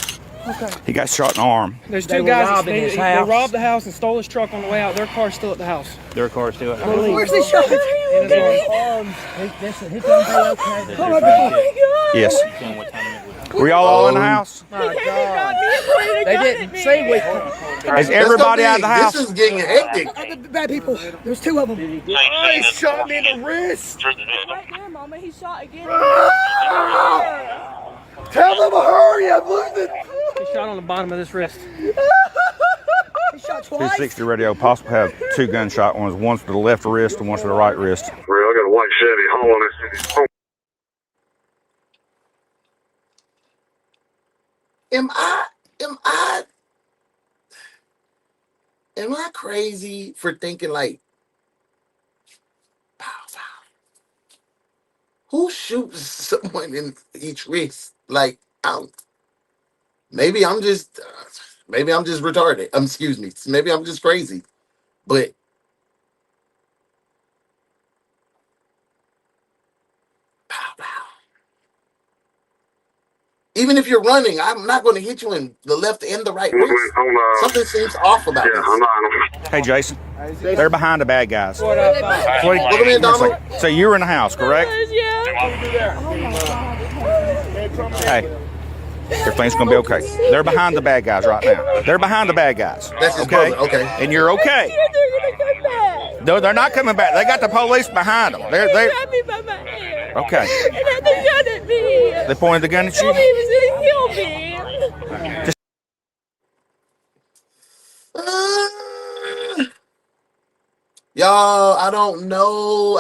Okay. He got shot in the arm. There's They two were guys that robbing his they house. robbed the house and stole his truck on the way out. Their car's still at the house. Their car's still. Where's the shot? In his arm. His arms are okay. Oh my God. Yes. Were y'all all in the house? My God. They didn't say wait. Is everybody out of the house? This is getting hectic. Bad people. There's two of them. He shot me in the wrist. Right there, Mama. He shot again. Tell them to hurry. I'm losing. He shot on the bottom of this wrist. He shot twice. 260 radio. Possible have two gunshot ones. One's for the left wrist and one's for the right wrist. I got a white Chevy hauling it. Am I crazy for thinking like, pow, pow. Who shoots someone in each wrist? Like, maybe I'm just retarded. Excuse me. Maybe I'm just crazy. But pow, pow. Even if you're running, I'm not going to hit you in the left and the right wrist. Something seems off about this. Hey, Jason. They're behind the bad guys. What up? Welcome in, Donald. So you were in the house, correct? Hey, everything's gonna be okay. They're behind the bad guys right now. They're behind the bad guys. That's his okay. brother. Okay. And you're okay. They're gonna come back. No, they're not coming back. They got the police behind them. They grabbed me by my hair. Okay. And had the gun at me. They pointed the gun at Told me you. he was gonna kill me. Just Y'all, I don't know.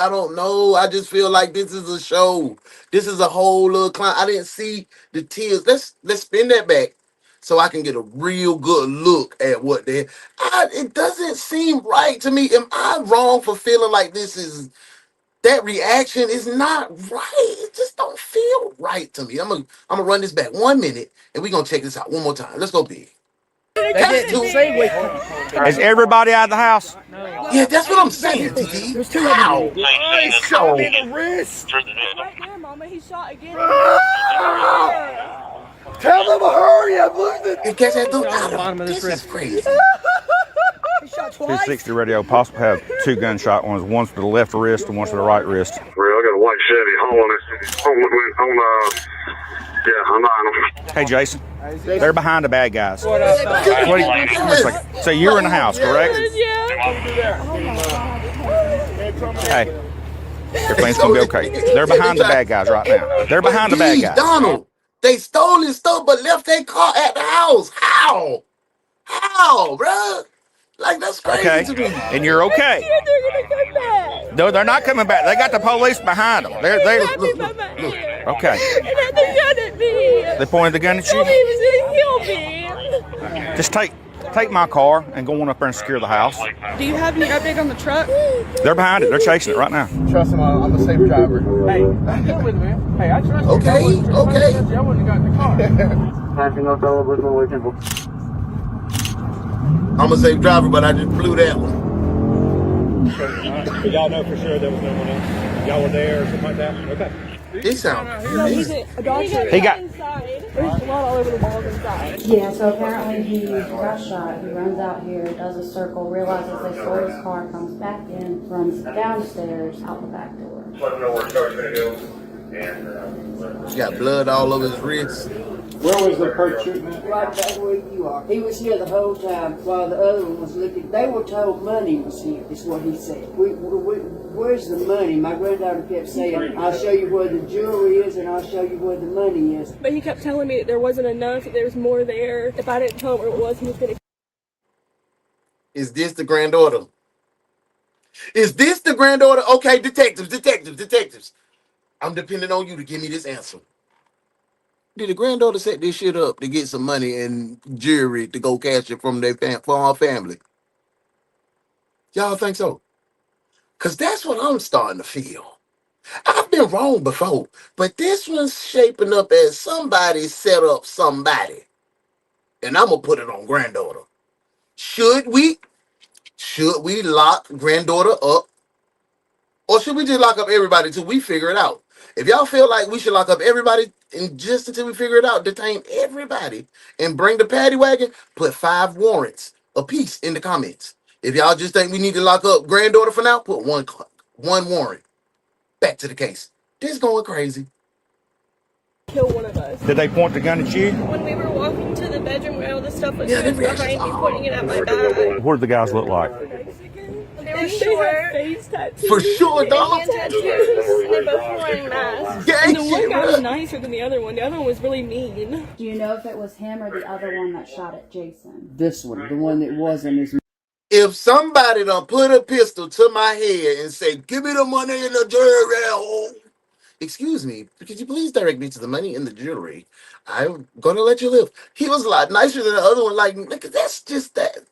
I just feel like this is a show. This is a whole little clown. I didn't see the tears. Let's spin that back so I can get a real good look at what they. It doesn't seem right to me. Am I wrong for feeling like this is that reaction is not right? It just don't feel right to me. I'm gonna run this back 1 minute and we're gonna check this out one more time. Let's go big. They didn't say wait. is everybody out of the house? Yeah, that's what I'm saying, TT. There's two of them. He shot me in the wrist. Right there, Mama. He shot again. Tell them to hurry. I'm losing. It gets at the bottom of this This is crazy. He shot twice. 260 radio. Possible have two gunshot ones. One's for the left wrist and one's for the right wrist. I got a white Chevy hauling it. I'm not. Hey, Jason. They're behind the bad guys. What up? Come here a second. So you were in the house, correct? Hey, everything's gonna be okay. They're behind the bad guys right now. They're behind the bad guys. Donald, they stole his stuff but left their car at the house. How? How, bruh? Like, that's crazy Okay, to me. and you're okay. They're gonna come back. No, they're not coming back. They got the police behind them. They Grabbed me by my hair. okay. And had the gun at me. They pointed the gun at Told me you. he was gonna kill me. Just take my car and go on up there and secure the house. Do you have any update on the truck? They're behind it. They're chasing it right now. Trust him, I'm a safe driver. Hey, I'm good with it, man. Hey, I trust you. Okay. I wouldn't have got in the car. I'm a safe driver, but I just blew that one. But y'all know for sure there was no one else. Y'all were there or something like that? Okay. He sounds No, he's a doctor. He got inside. There's blood all over the walls inside. Yeah, so apparently he got shot. He runs out here, does a circle, realizes they stole his car, comes back in, runs downstairs, out the back door. He got blood all over his wrists. Where was the perp shooting at? Right back where you are. He was here the whole time while the other one was looking. They were told money was here, is what he said. Where's the money? My granddaughter kept saying, I'll show you where the jewelry is and I'll show you where the money is. But he kept telling me that there wasn't enough, that there was more there. If I didn't tell him where it was, he was going to... Is this the granddaughter? Is this the granddaughter? Okay, detectives. I'm depending on you to give me this answer. Did the granddaughter set this shit up to get some money and jewelry to go cash it from from our family? Y'all think so? Because that's what I'm starting to feel. I've been wrong before, but this one's shaping up as somebody set up somebody. And I'm going to put it on granddaughter. Should we lock granddaughter up? Or should we just lock up everybody until we figure it out? If y'all feel like we should lock up everybody and just until we figure it out, detain everybody and bring the paddy wagon, put 5 warrants apiece in the comments. If y'all just think we need to lock up granddaughter for now, put one warrant. Back to the case. This going crazy. Kill one of us. Did they point the gun at you? When we were walking to the bedroom where all the stuff was, behind me, pointing it at my back. What did the guys look like? They were short. Face tattoos. For sure, dog. Tattoos. And they both were wearing masks. And the one guy was nicer than the other one. The other one was really mean. Do you know if it was him or the other one that shot at Jason? This one, the one that wasn't his. If somebody done put a pistol to my head and say, give me the money in the jewelry, excuse me, could you please direct me to the money in the jewelry? I'm gonna let you live. He was a lot nicer than the other one. Like, nigga, that's just that.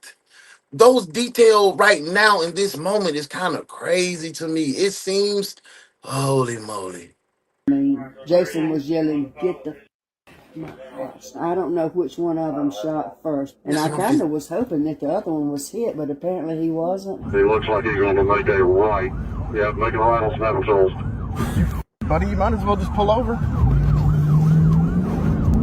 Those details right now in this moment is kind of crazy to me. It seems, holy moly. Jason was yelling, get the my house. I don't know which one of them shot first. And I kind of was hoping that the other one was hit, but apparently he wasn't. He looks like he's going to make a right. Yeah, make a right on Snapple Souls. Buddy, you might as well just pull over.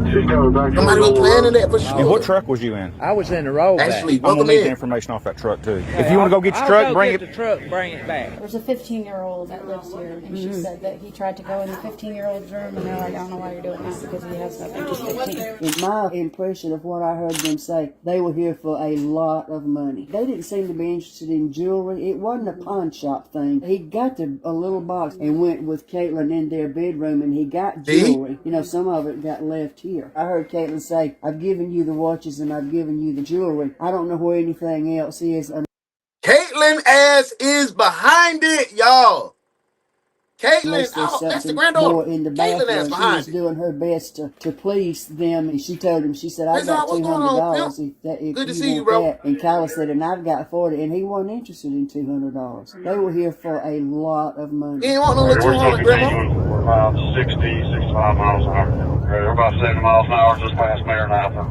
Somebody was planning that for sure. And what truck was you in? I was in the rollback. Actually, I'm gonna need the information off that truck too. If you want to go get your truck, bring it. The truck, bring it back. There's a 15-year-old that lives here, and she said that he tried to go in the 15-year-old's room, and they're like, I don't know why you're doing that because he has nothing. Just 15. In my impression of what I heard them say, they were here for a lot of money. They didn't seem to be interested in jewelry. It wasn't a pawn shop thing. He got a little box and went with Caitlin in their bedroom, and he got jewelry. You know, some of it got left here. I heard Caitlin say, I've given you the watches and I've given you the jewelry. I don't know where anything else is. Caitlin ass is behind it, y'all. Caitlin, that's the granddaughter. In the Caitlin ass bathroom, she behind was it. doing her best to please them, and she told him, she said, I got What's going on, $200 if Good to you see you, want bro. that. And Kyla said, and I've got 40, and he wasn't interested in $200. They were here for a lot of money. You ain't want no little 200, grandma. We're about 60, 65 miles an hour. We're about 70 miles an hour just past Maranatha.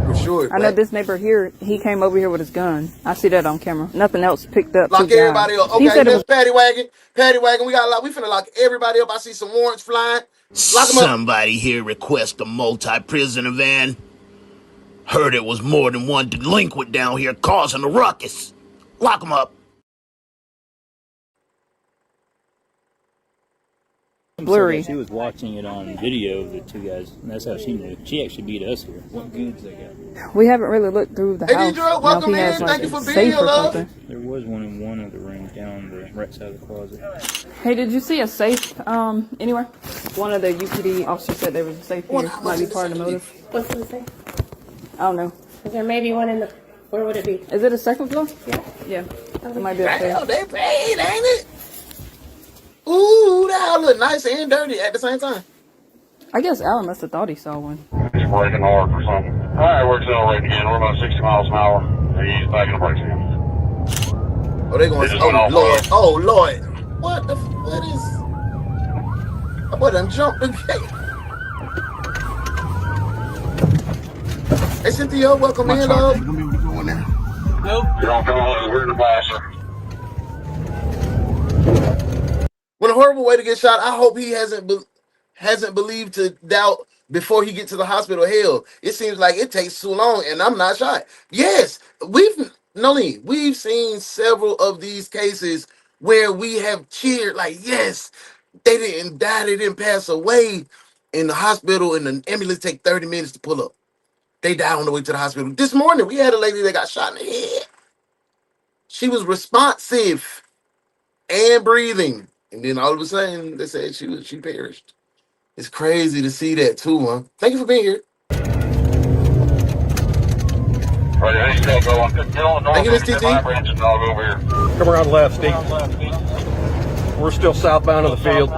For sure. I know this neighbor here, he came over here with his gun. I see that on camera. Nothing else picked up. Lock everybody up. He Okay, said it that's was paddy wagon. Paddy wagon. We finna lock everybody up. I see some warrants flying. Lock them up. Somebody here request a multi-prisoner van. Heard it was more than one delinquent down here causing a ruckus. Lock them up. blurry. She was watching it on video of the two guys, and that's how she knew. She actually beat us here. What goods they got? We haven't really looked through the house. Welcome in. Thank you for being here, love. There was one in one of the rooms down the right side of the closet. Hey, did you see a safe anywhere? One of the UPD officers said there was a safe here. Might be part of the motive. What's in the safe? I don't know. Is there maybe one in the... Where would it be? Is it a second floor? Yeah. Yeah. It might be upstairs. Damn, they paid, ain't it? Ooh, that house look nice and dirty at the same time. I guess Alan must have thought he saw one. He's braking hard or something. All right, we're accelerating again. We're about 60 miles an hour. He's backing the brakes again. Oh, they going. Oh Lord. Oh Lord. What the? What is? That boy done jumped the gate. Hey Cynthia, welcome in, love. Nope. You don't come on. We're in the passer. What a horrible way to get shot. I hope he hasn't believed to doubt before he get to the hospital. Hell, it seems like it takes too long, and I'm not shot. Yes, we've seen several of these cases where we have cheered like, yes, they didn't die, they didn't pass away in the hospital, and the ambulance take 30 minutes to pull up. They died on the way to the hospital. This morning, we had a lady that got shot in the head. She was responsive and breathing. And then all of a sudden, they said she perished. It's crazy to see that too, huh? Thank you for being here. Thank you, Miss TT. Come around left, Steve. We're still southbound of the field.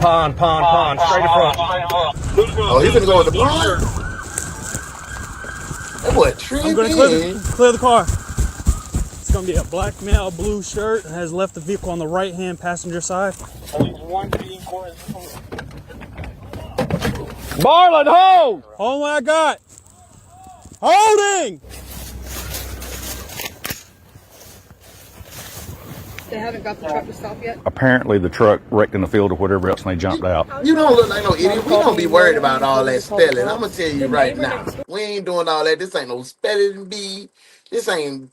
Pond, straight in front. Oh, he's gonna go with the pond. That boy tripping. I'm gonna clear the car. It's gonna be a black male, blue shirt, and has left the vehicle on the right-hand passenger side. Marlon, hold! Hold what I got. Holding! They haven't got the truck to stop yet? Apparently the truck wrecked in the field or whatever else and they jumped out. You don't look like no idiot. We don't be worried about all that spelling. I'm gonna tell you right now. We ain't doing all that. This ain't no spelling bee. This ain't.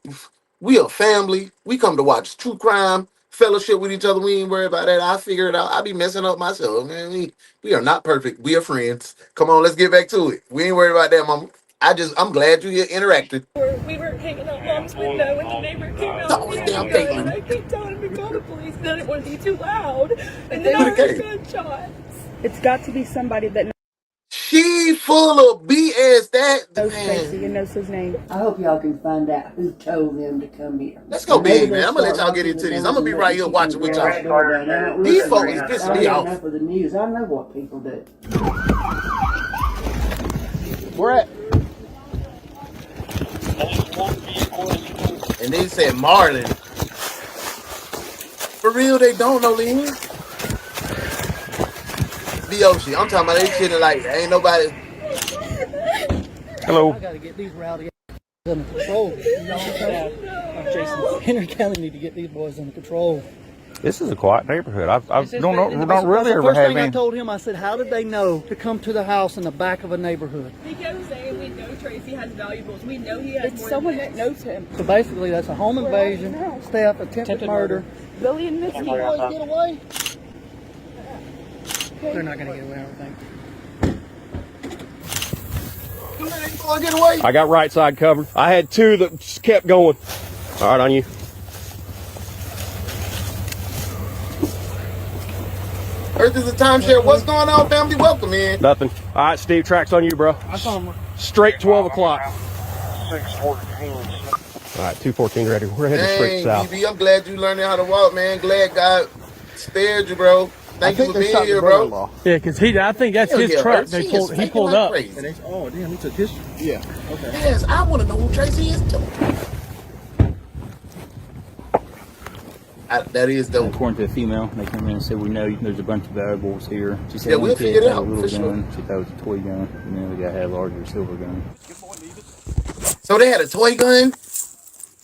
We a family. We come to watch true crime, fellowship with each other. We ain't worried about that. I figure it out. I be messing up myself, man. We are not perfect. We are friends. Come on, let's get back to it. We ain't worried about that, mama. I'm glad you here interacted. We were hanging out Mom's window and the neighbor came out. That was damn and I keep telling him to call the police. I didn't want to be too loud. And then I heard gunshots. It's got to be somebody that She full of BS. That knows Tracy and knows his name. I hope y'all can find out who told them to come here. Let's go big, man. I'm gonna let y'all get into this. I'm gonna be right here watching with y'all. These folks is pissing me off. Enough of the news. I know what people do. Where at? And they said Marlon. For real, they don't know Lynn. B.O.C. I'm talking about they shit like ain't nobody. Hello. I gotta get these rowdy under control. Jason, Henry County need to get these boys under control. This is a quiet neighborhood. I don't really ever first have thing any. I told him, I said, how did they know to come to the house in the back of a neighborhood? Because saying we know Tracy has valuables. We know he has more someone than that knows him. So basically, that's a home invasion, theft, attempted murder. Billy and Missy. Boys get away. They're not going to get away, I don't think. Get away. I got right side covered. I had two that just kept going. All right, on you. Earth is a timeshare. What's going on, family? Welcome in. Nothing. All right, Steve, track's on you, bro. Straight 12 o'clock. 614. All right, 214 ready. We're heading straight south. BB, I'm glad you learning how to walk, man. Glad God spared you, bro. Thank you for being here, bro. Yeah, because I think that's his truck. He pulled up. Crazy. Oh, damn, he took his. Yeah. Okay. Yes, I want to know who Tracy is too. That is dope. According to a female, they came in and said, we know there's a bunch of valuables here. She said we'll one kid figure it had a out, little for gun. sure. She thought it was a toy gun. And then the guy had a larger silver gun. So they had a toy gun?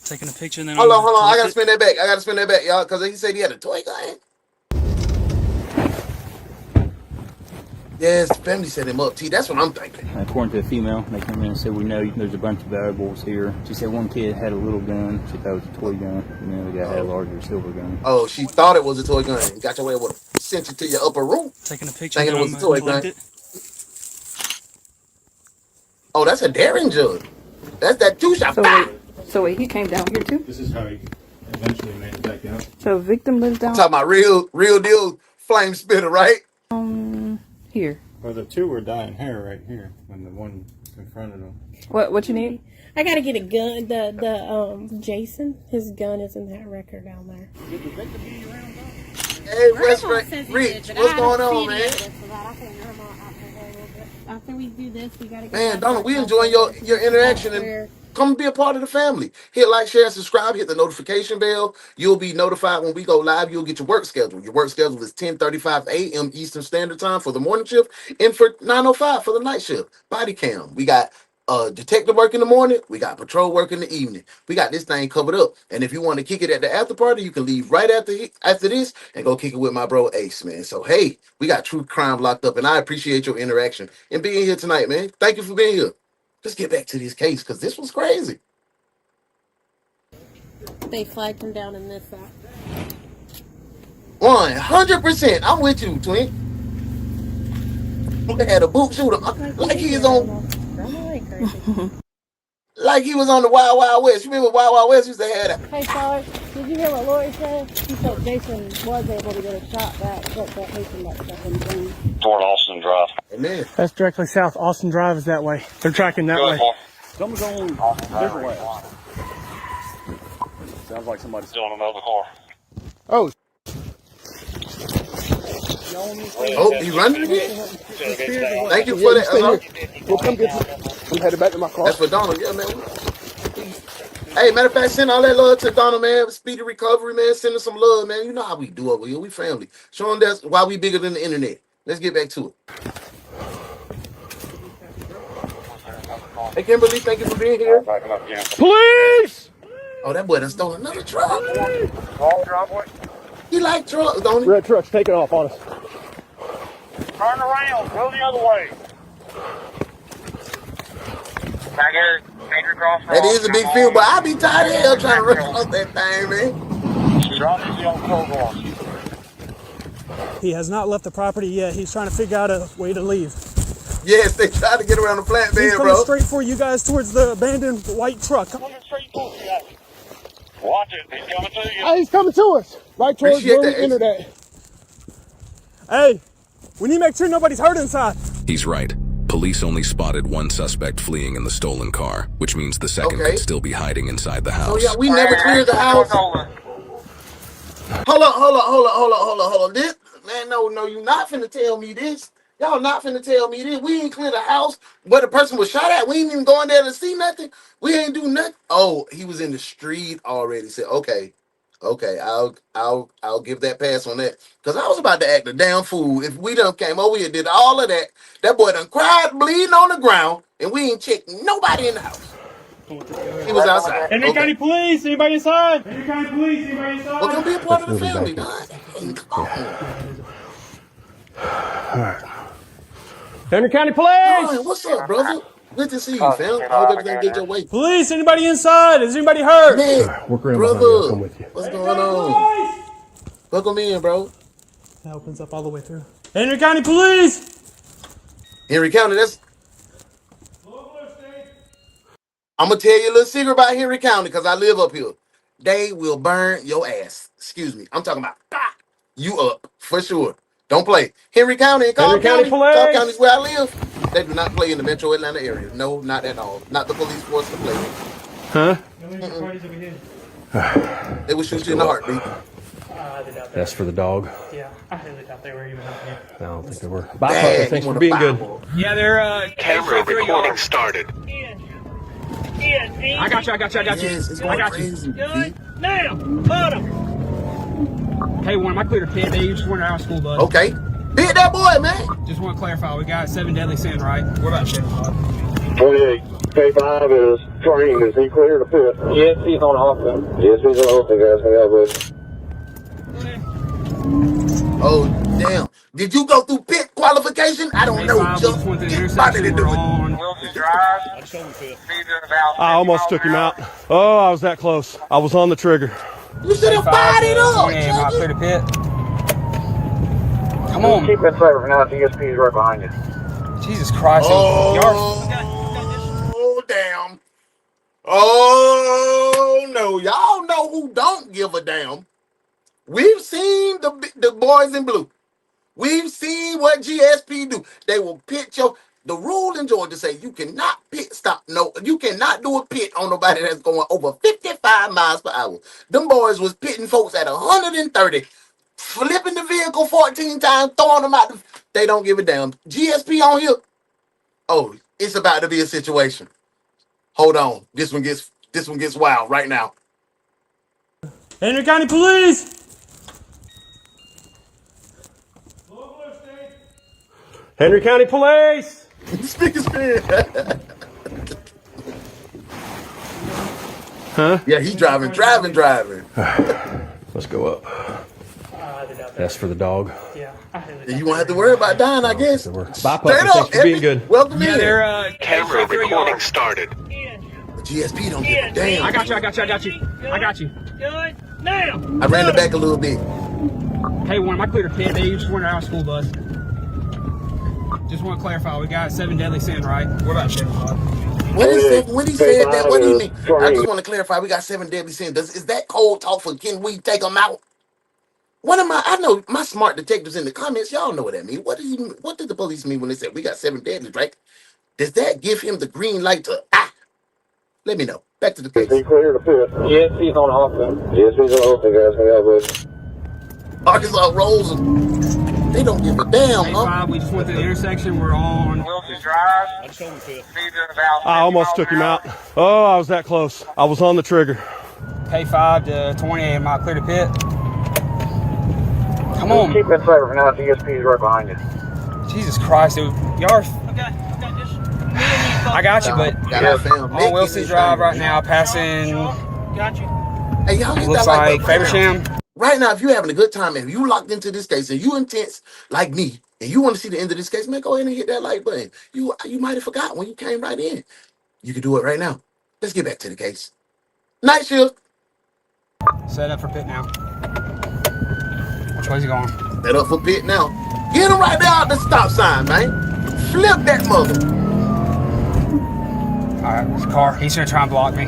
Taking a picture and then Hold on. I gotta spin that back. Y'all, because he said he had a toy gun. Yes, family set him up. T, that's what I'm thinking. According to a female, they came in and said, we know there's a bunch of valuables here. She said one kid had a little gun. She thought it was a toy gun. And then the guy had a larger silver gun. Oh, she thought it was a toy gun. Got your way with it. Sent you to your upper room. Taking a picture. Thinking it was a toy gun. Oh, that's a Derringer. That's that two-shot. So wait, he came down here too? This is how he eventually made it back up. So victim lives down. I'm talking about real deal flame spitter, right? Here. Well, the two were dying here, right here, when the one confronted him. What you need? I gotta get a gun. The Jason, his gun is in that record down there. Hey, West Rich, what's going on, man? After we do this, we gotta go. Man, Donald, we enjoying your interaction and come be a part of the family. Hit like, share, and subscribe. Hit the notification bell. You'll be notified when we go live. You'll get your work schedule. Your work schedule is 10:35 a.m. Eastern Standard Time for the morning shift and for 9:05 for the night shift. Body cam. We got detective work in the morning. We got patrol work in the evening. We got this thing covered up. And if you want to kick it at the after party, you can leave right after this and go kick it with my bro Ace, man. So hey, we got true crime locked up, and I appreciate your interaction and being here tonight, man. Thank you for being here. Let's get back to this case because this was crazy. They flagged him down in this 100%. I'm with you, twin. They had a boot shooter like he is on. Like he was on the Wild Wild West. You remember Wild Wild West used to have that? Hey, sorry. Did you hear what Lori said? She said Jason was able to get a shot back, but that Jason got stuck in the thing. Toward Austin Drive. Amen. That's directly south. Austin Drive is that way. They're tracking that way. Someone's on different way. Sounds like somebody's still in another car. Oh. Oh, he running again? Thank you for that. We'll come get you. I'm headed back to my car. That's for Donald. Yeah, man. Hey, matter of fact, send all that love to Donald, man. Speedy recovery, man. Send us some love, man. You know how we do over here. We family. Show them that's why we bigger than the internet. Let's get back to it. Hey, Kimberly, thank you for being here. Police! Oh, that boy done stole another truck. He like trucks, don't he? Red truck's taking off on us. Turn around. Go the other way. Can I get a major cross? That is a big field, but I be tired of hell trying to run across that thing, man. He has not left the property yet. He's trying to figure out a way to leave. Yes, they tried to get around the flatbed, He's coming bro. straight for you guys towards the abandoned white truck. Coming straight for you guys. Watch it. He's coming to you. Hey, he's coming to us. Right towards where we entered at. Hey, we need to make sure nobody's hurt inside. He's right. Police only spotted one suspect fleeing in the stolen car, which means the second could still be hiding inside the house. Oh yeah, we never cleared the house. Hold on. This man, no, you're not finna tell me this. Y'all not finna tell me this. We ain't clear the house where the person was shot at. We ain't even going there to see nothing. We ain't do nothing. Oh, he was in the street already. Said, okay, I'll give that pass on that. Cause I was about to act a damn fool if we done came over here, did all of that. That boy done cried, bleeding on the ground, and we ain't checked nobody in the house. He was outside. Henry County Police, anybody inside? Henry County Police, anybody inside? Well, come be a part of the family, God. Come on. All right. Henry County Police! Oh, what's up, brother? Good to see you, fam. I hope everything get your way. Police, anybody inside? Is anybody hurt? Man, Work around brother, behind you. I'll come with you. what's going on? Welcome in, bro. That opens up all the way through. Henry County Police! Henry County, that's... I'm going to tell you a little secret about Henry County because I live up here. They will burn your ass. Excuse me. I'm talking about you up for sure. Don't play. Henry County and Cobb County. Cobb County is where I live. They do not play in the metro Atlanta area. No, not at all. Not the police force to play with. Huh? They will shoot you in the heartbeat. That's for the dog. Yeah, I highly doubt they were even up here. I don't think they were. Bye, Papa. Thanks for being good. Yeah, they're Camera recording started. I got you. Yes, it's going crazy. Now, bottom. Hey, one, I cleared a pit. They just went out of school, bud. Okay. Hit that boy, man. Just want to clarify, we got 7 deadly sin, right? We're about to 28. K5 is trained. Is he clear to pit? Yes, he's on offense. Yes, he's on offense, guys. Oh, damn. Did you go through pit qualification? I don't know. Just get body to do it. I almost took him out. Oh, I was that close. I was on the trigger. You should have bodied up. clear to pit. Come on. Keep that safe for now. DSP is right behind you. Jesus Christ. Oh, damn. Oh, no. Y'all know who don't give a damn. We've seen the boys in blue. We've seen what GSP do. They will pit your... The rule in Georgia say you cannot pit stop. No, you cannot do a pit on nobody that's going over 55 miles per hour. Them boys was pitting folks at 130. flipping the vehicle 14 times, throwing them out. They don't give a damn. GSP on here. Oh, it's about to be a situation. Hold on. This one gets wild right now. Henry County Police! Henry County Police! Speak his spirit. Huh? Yeah, he's driving. Let's go up. That's for the dog. You won't have to worry about dying, I guess. Bye, Straight puppy. up, Thanks for being good. welcome in. Camera recording started. GSP don't give a damn. I got you. Good. Now. I ran it back a little bit. Hey, one, my clear to pit. They just went out school bus. Just want to clarify, we got 7 deadly sin, right? What about 7? When he said that, what do you mean? I just want to clarify, we got 7 deadly sins. Is that cold talk for can we take them out? I know my smart detectives in the comments, y'all know what that means. What did the police mean when they said we got 7 deadly, right? Does that give him the green light to Let me know. Back to the case. Is he clear to pit? Yes, he's on Austin. Yes, he's on Austin, guys. We have this. Arkansas rolls them. They don't give a damn, huh? We just went to the intersection. We're on Wilson Drive. I almost took him out. Oh, I was that close. I was on the trigger. K5 to 28 mile clear to pit. Come on. Keep that safe for now. GSP is right behind you. Jesus Christ, dude. Y'all are... I got you, but on Wilson Drive right now, passing. Got you. Hey, y'all get looks that like Faversham. Right now, if you're having a good time and you locked into this case and you intense like me and you want to see the end of this case, man, go ahead and hit that like button. You might have forgot when you came right in. You can do it right now. Let's get back to the case. Night shift. Set up for pit now. Which way's he going? Set up for pit now. Get him right there at the stop sign, man. Flip that mother. Alright, there's a car. He's gonna try and block me.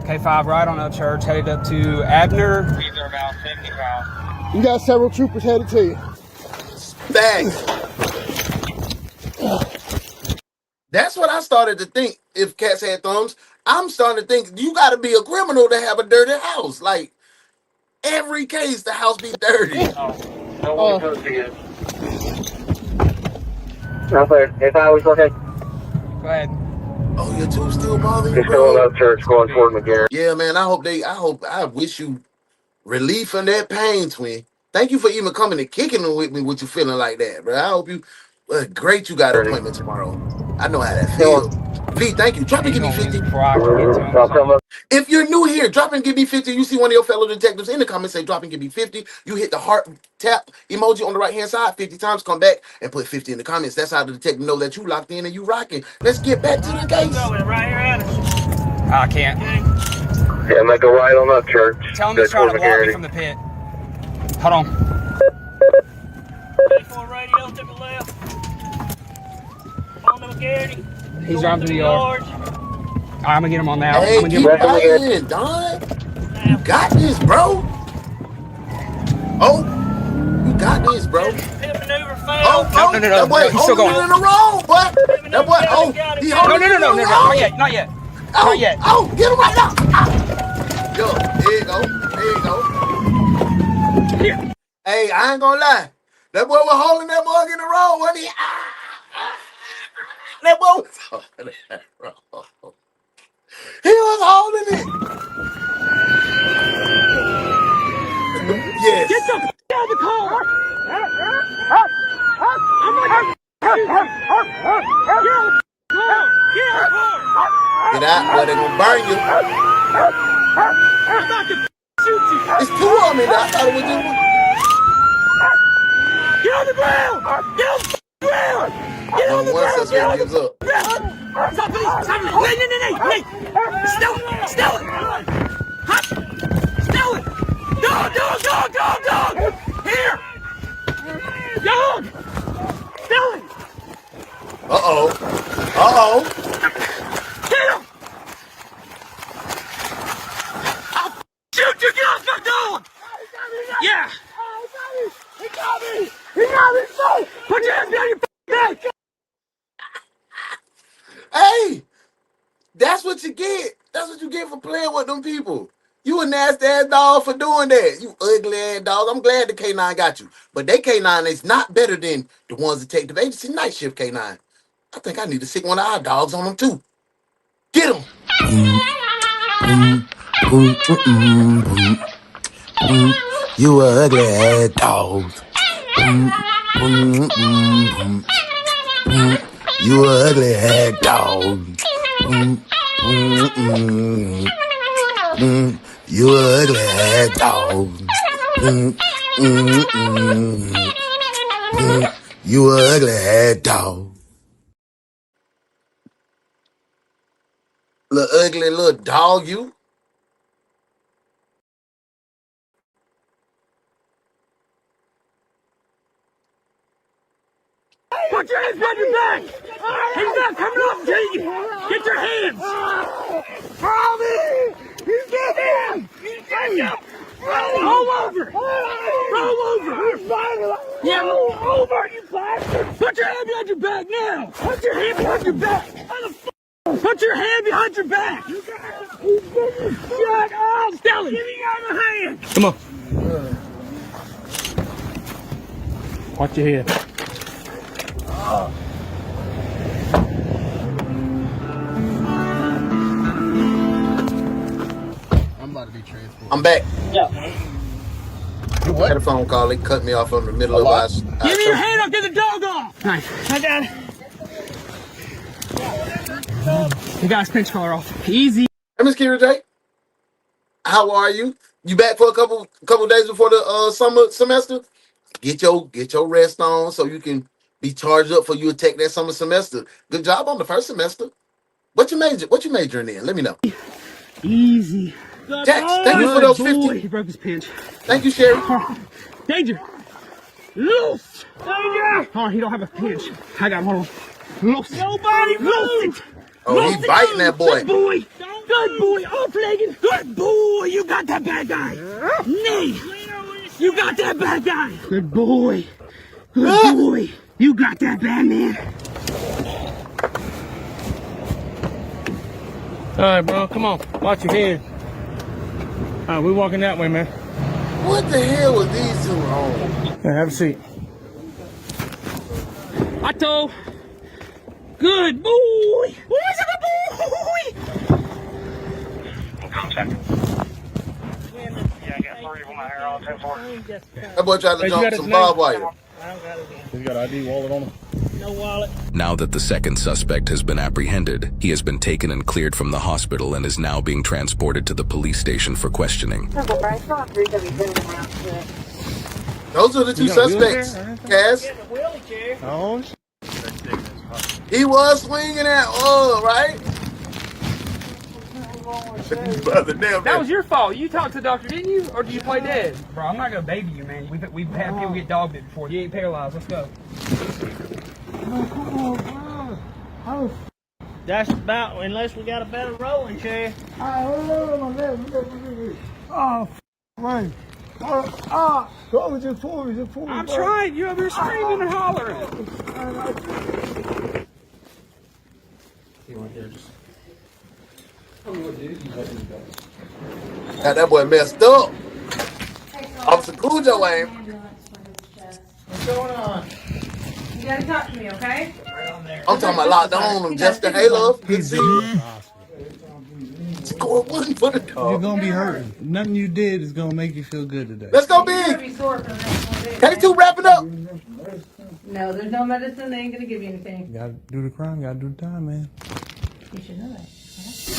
K5 right on Upchurch, headed up to Abner. These are about 55. You got several troopers headed to you. Thanks. That's what I started to think. If cats had thumbs, I'm starting to think you got to be a criminal to have a dirty house. Like every case, the house be dirty. No one comes to you. No, sir. If I was okay. Go ahead. Oh, your tube still bothering you, Just going up church, going toward McGarrett. Yeah, man. I wish you relief from that pain, twin. Thank you for even coming and kicking it with me with you feeling like that, bro. I hope you. Great, you got an appointment tomorrow. I know how that feels. V, thank you. Drop and give me 50. If you're new here, drop and give me 50. You see one of your fellow detectives in the comments say drop and give me 50. You hit the heart tap emoji on the right hand side 50 times. Come back and put 50 in the comments. That's how the detective know that you locked in and you rocking. Let's get back to the case. Right here at us. I can't. Yeah, make a right on up church. Tell him he's trying to block me from the pit. Hold on. 24 radio to the left. On the McGarrity. He's driving to the yard. I'm gonna get him on now. Hey, I'm gonna keep fighting, Don. You got this, bro. Oh, you got this, bro. Pit maneuver failed. Oh, no. That boy He's still holding going. it in the wrong, boy. That boy, he holding it in the wrong. Not yet, not yet. Oh, Not yet. Oh, get him right now. Yo, there you go. Here. Hey, I ain't gonna lie. That boy was holding that mug in the wrong, wasn't he? That boy was holding it wrong. He was holding it. Yes. Get the f out of the car! I'm like, Get out, boy, they gonna burn you. I'm about to shoot you! It's 2 of them in there. I thought it was just one. Get on the ground! Get on the ground! Get on the ground! Suspect gives up. Stop it! Stop it! Hey! Stow it! Stow it! Hop! Stow it! Dog! Here! Dog! Stow it! Uh-oh. Get him! I'll shoot you! Get off my dog! Yeah! He got me! Put your hands behind your back! Hey, that's what you get. That's what you get for playing with them people. You a nasty ass dog for doing that. You ugly ass dog. I'm glad the K9 got you. But that K9 is not better than the ones that take the agency night shift K9. I think I need to stick one of our dogs on them too. Get him. You a ugly ass dog. You a ugly ass dog. You a ugly ass dog. You a ugly ass dog. Little ugly little dog, you. Put your hands behind your back! He's not coming up to you! Get your hands! Follow me! He's getting him! He's getting him! Roll over! Roll over! Yeah, roll over, you bastard! Put your hand behind your back now! Put your hand behind your back! Put your hand behind your back! Shut up! Stelly! Give me your hand! Come on. Watch your head. I'm about to be transported. I'm back. Yeah. You what? Had a phone call. They cut me off in the middle of us. Give me your hand up, get the dog off! Nice. I got it. You got his pinch collar off. Easy. Hey, Miss Kira J. How are you? You back for a couple days before the summer semester? Get your rest on so you can be charged up for you to take that summer semester. Good job on the first semester. What you majoring in? Let me know. Easy. Jax, thank you for those 50. He broke his pinch. Thank you, Sherry. Danger. Loose. Danger. Oh, he don't have a pinch. I got him. Hold on. Loose. Nobody loose it. Oh, he's biting that boy. Good boy. Good boy. Off legging. Good boy. You got that bad guy. Knee. You got that bad guy. Good boy. Good boy. You got that bad man. All right, bro. Come on. Watch your head. All right, we're walking that way, man. What the hell was these two on? Yeah, have a seat. Otto. Good boy. Where's the boy? Contact. Yeah, I got 3 on my hair on 10-4. That boy tried to jump some barbed wire. He's got ID wallet on him. No wallet. Now that the second suspect has been apprehended, he has been taken and cleared from the hospital and is now being transported to the police station for questioning. Those are the two suspects, Cass. He was swinging at right? That was your fault. You talked to the doctor, didn't you? Or did you play dead? Bro, I'm not gonna baby you, man. We've had people get dog bit before. You ain't paralyzed. Let's go. That's about, unless we got a better rolling chair. Oh, man. What was it for? Was it for? I'm trying. You over here screaming and hollering. Got that boy messed up. Officer Cujo ain't. What's going on? You gotta talk to me, okay? I'm talking about locked on him. Jessica Halo. Good to see you. Score 1 for the dog. You're gonna be hurting. Nothing you did is gonna make you feel good today. Let's go, Big. K2 wrap it up. No, there's no medicine. They ain't gonna give you anything. You gotta do the crime, gotta do the time, man. You should know that.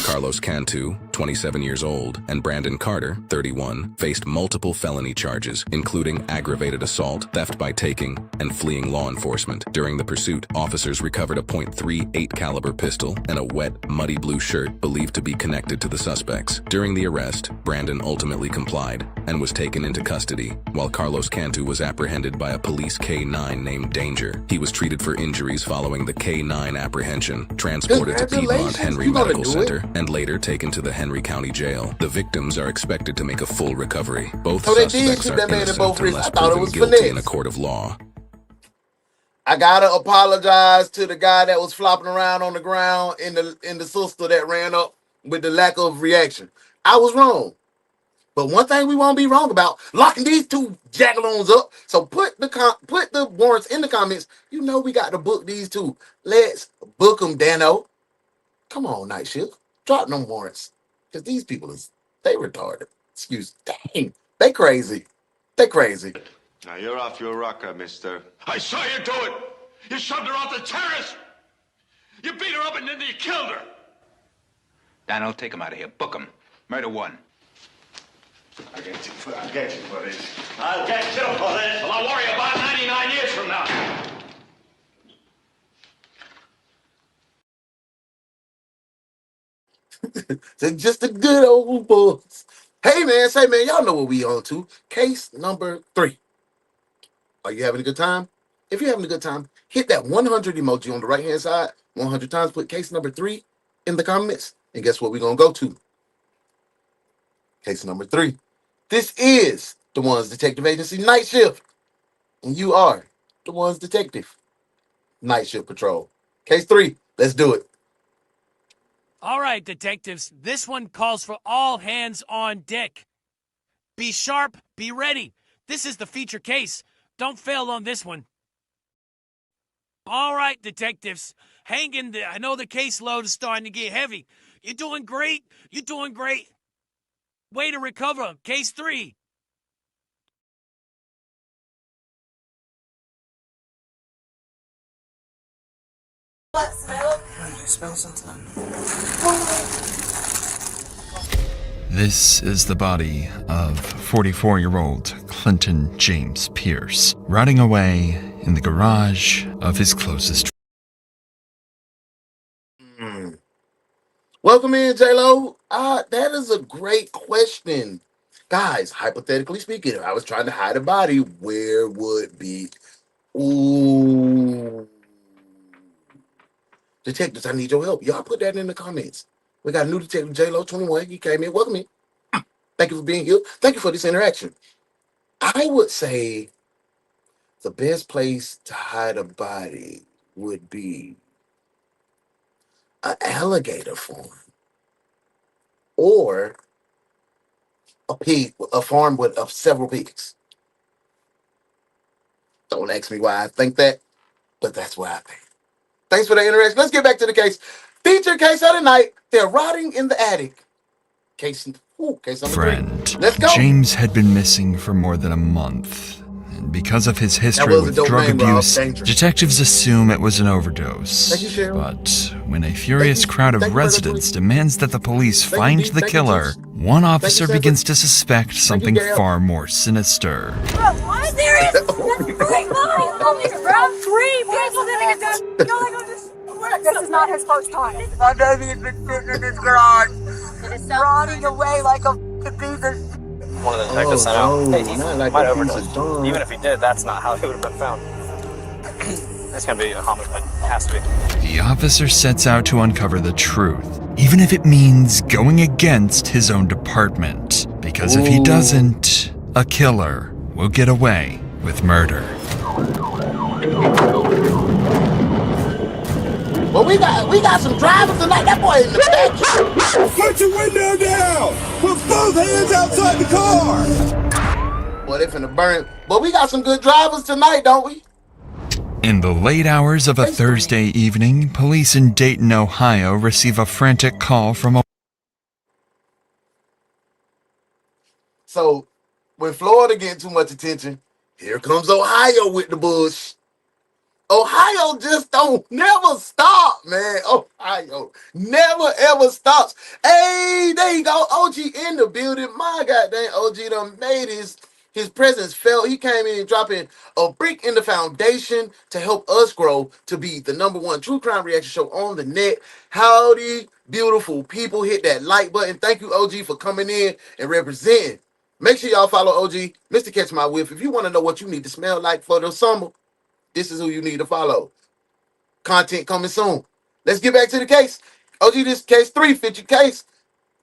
Carlos Cantu, 27 years old, and Brandon Carter, 31, faced multiple felony charges, including aggravated assault, theft by taking, and fleeing law enforcement. During the pursuit, officers recovered a .38 caliber pistol and a wet, muddy blue shirt believed to be connected to the suspects. During the arrest, Brandon ultimately complied and was taken into custody, while Carlos Cantu was apprehended by a police K9 named Danger. He was treated for injuries following the K9 apprehension, transported to Piedmont Henry Medical Center, and later taken to the Henry County Jail. The victims are expected to make a full recovery. Both suspects are innocent unless proven guilty in a court of law. I gotta apologize to the guy that was flopping around on the ground and the sister that ran up with the lack of reaction. I was wrong. But one thing we won't be wrong about, locking these two jagaloons up. So put the warrants in the comments. You know we got to book these two. Let's book them, Dano. Come on, Night Shift. Drop them warrants. Because these people, they retarded. Excuse me. Dang. They crazy. They crazy. Now you're off your rocker, mister. I saw you do it. You shoved her off the terrace. You beat her up and then you killed her. Dano, take him out of here. Book him. Murder one. I'll get you for this. I'll get you for this. Well, I'll worry about 99 years from now. They're just a good old boys. Hey, man, say, man, y'all know what we on to. Case number 3. Are you having a good time? If you're having a good time, hit that 100 emoji on the right-hand side 100 times. Put case number 3 in the comments. And guess what we're going to go to? Case number 3. This is the One's Detective Agency Night Shift. And you are the One's Detective Night Shift Patrol. Case 3. Let's do it. All right, detectives. This one calls for all hands on deck. Be sharp. Be ready. This is the feature case. Don't fail on this one. All right, detectives. Hang in there. I know the caseload is starting to get heavy. You're doing great. You're doing great. Way to recover. Case 3. Smell something. This is the body of 44-year-old Clinton James Pierce, rotting away in the garage of his closest. Welcome in, J-Lo. That is a great question. Guys, hypothetically speaking, if I was trying to hide a body, where would be... Ooh. Detectives, I need your help. Y'all put that in the comments. We got a new detective, J-Lo 21. He came in. Welcome in. Thank you for being here. Thank you for this interaction. I would say the best place to hide a body would be an alligator farm or a farm with several pigs. Don't ask me why I think that, but that's what I think. Thanks for the interaction. Let's get back to the case. Feature case of the night. They're rotting in the attic. Case number 3. Let's go. James had been missing for more than a month. And because of his history with drug abuse, detectives assume it was an overdose. But when a furious crowd of residents demands that the police find the killer, one officer begins to suspect something far more sinister. Why is there round 3 people didn't get done? This is not his first time. My baby has been sitting in his garage, rotting away like a piece of. One of the detectives sent out, hey, he might overdose. Even if he did, that's not how he would have been found. It's gonna be a homicide. It has to be. The officer sets out to uncover the truth, even if it means going against his own department. Because if he doesn't, a killer will get away with murder. Well, we got some drivers tonight. That boy in the back. Put your window down. Put both hands outside the car. Well, they finna burn. But we got some good drivers tonight, don't we? In the late hours of a Thursday evening, police in Dayton, Ohio receive a frantic call from a... So, when Florida getting too much attention, here comes Ohio with the bush. Ohio just don't never stop, man. Ohio never ever stops. Hey, there you go. OG in the building. My goddamn OG done made his presence felt. He came in dropping a brick in the foundation to help us grow to be the #1 true crime reaction show on the net. Howdy, beautiful people. Hit that like button. Thank you, OG, for coming in and representing. Make sure y'all follow OG, Mr. Catch My Whiff. If you want to know what you need to smell like for the summer, this is who you need to follow. Content coming soon. Let's get back to the case. OG, this case 3, feature case.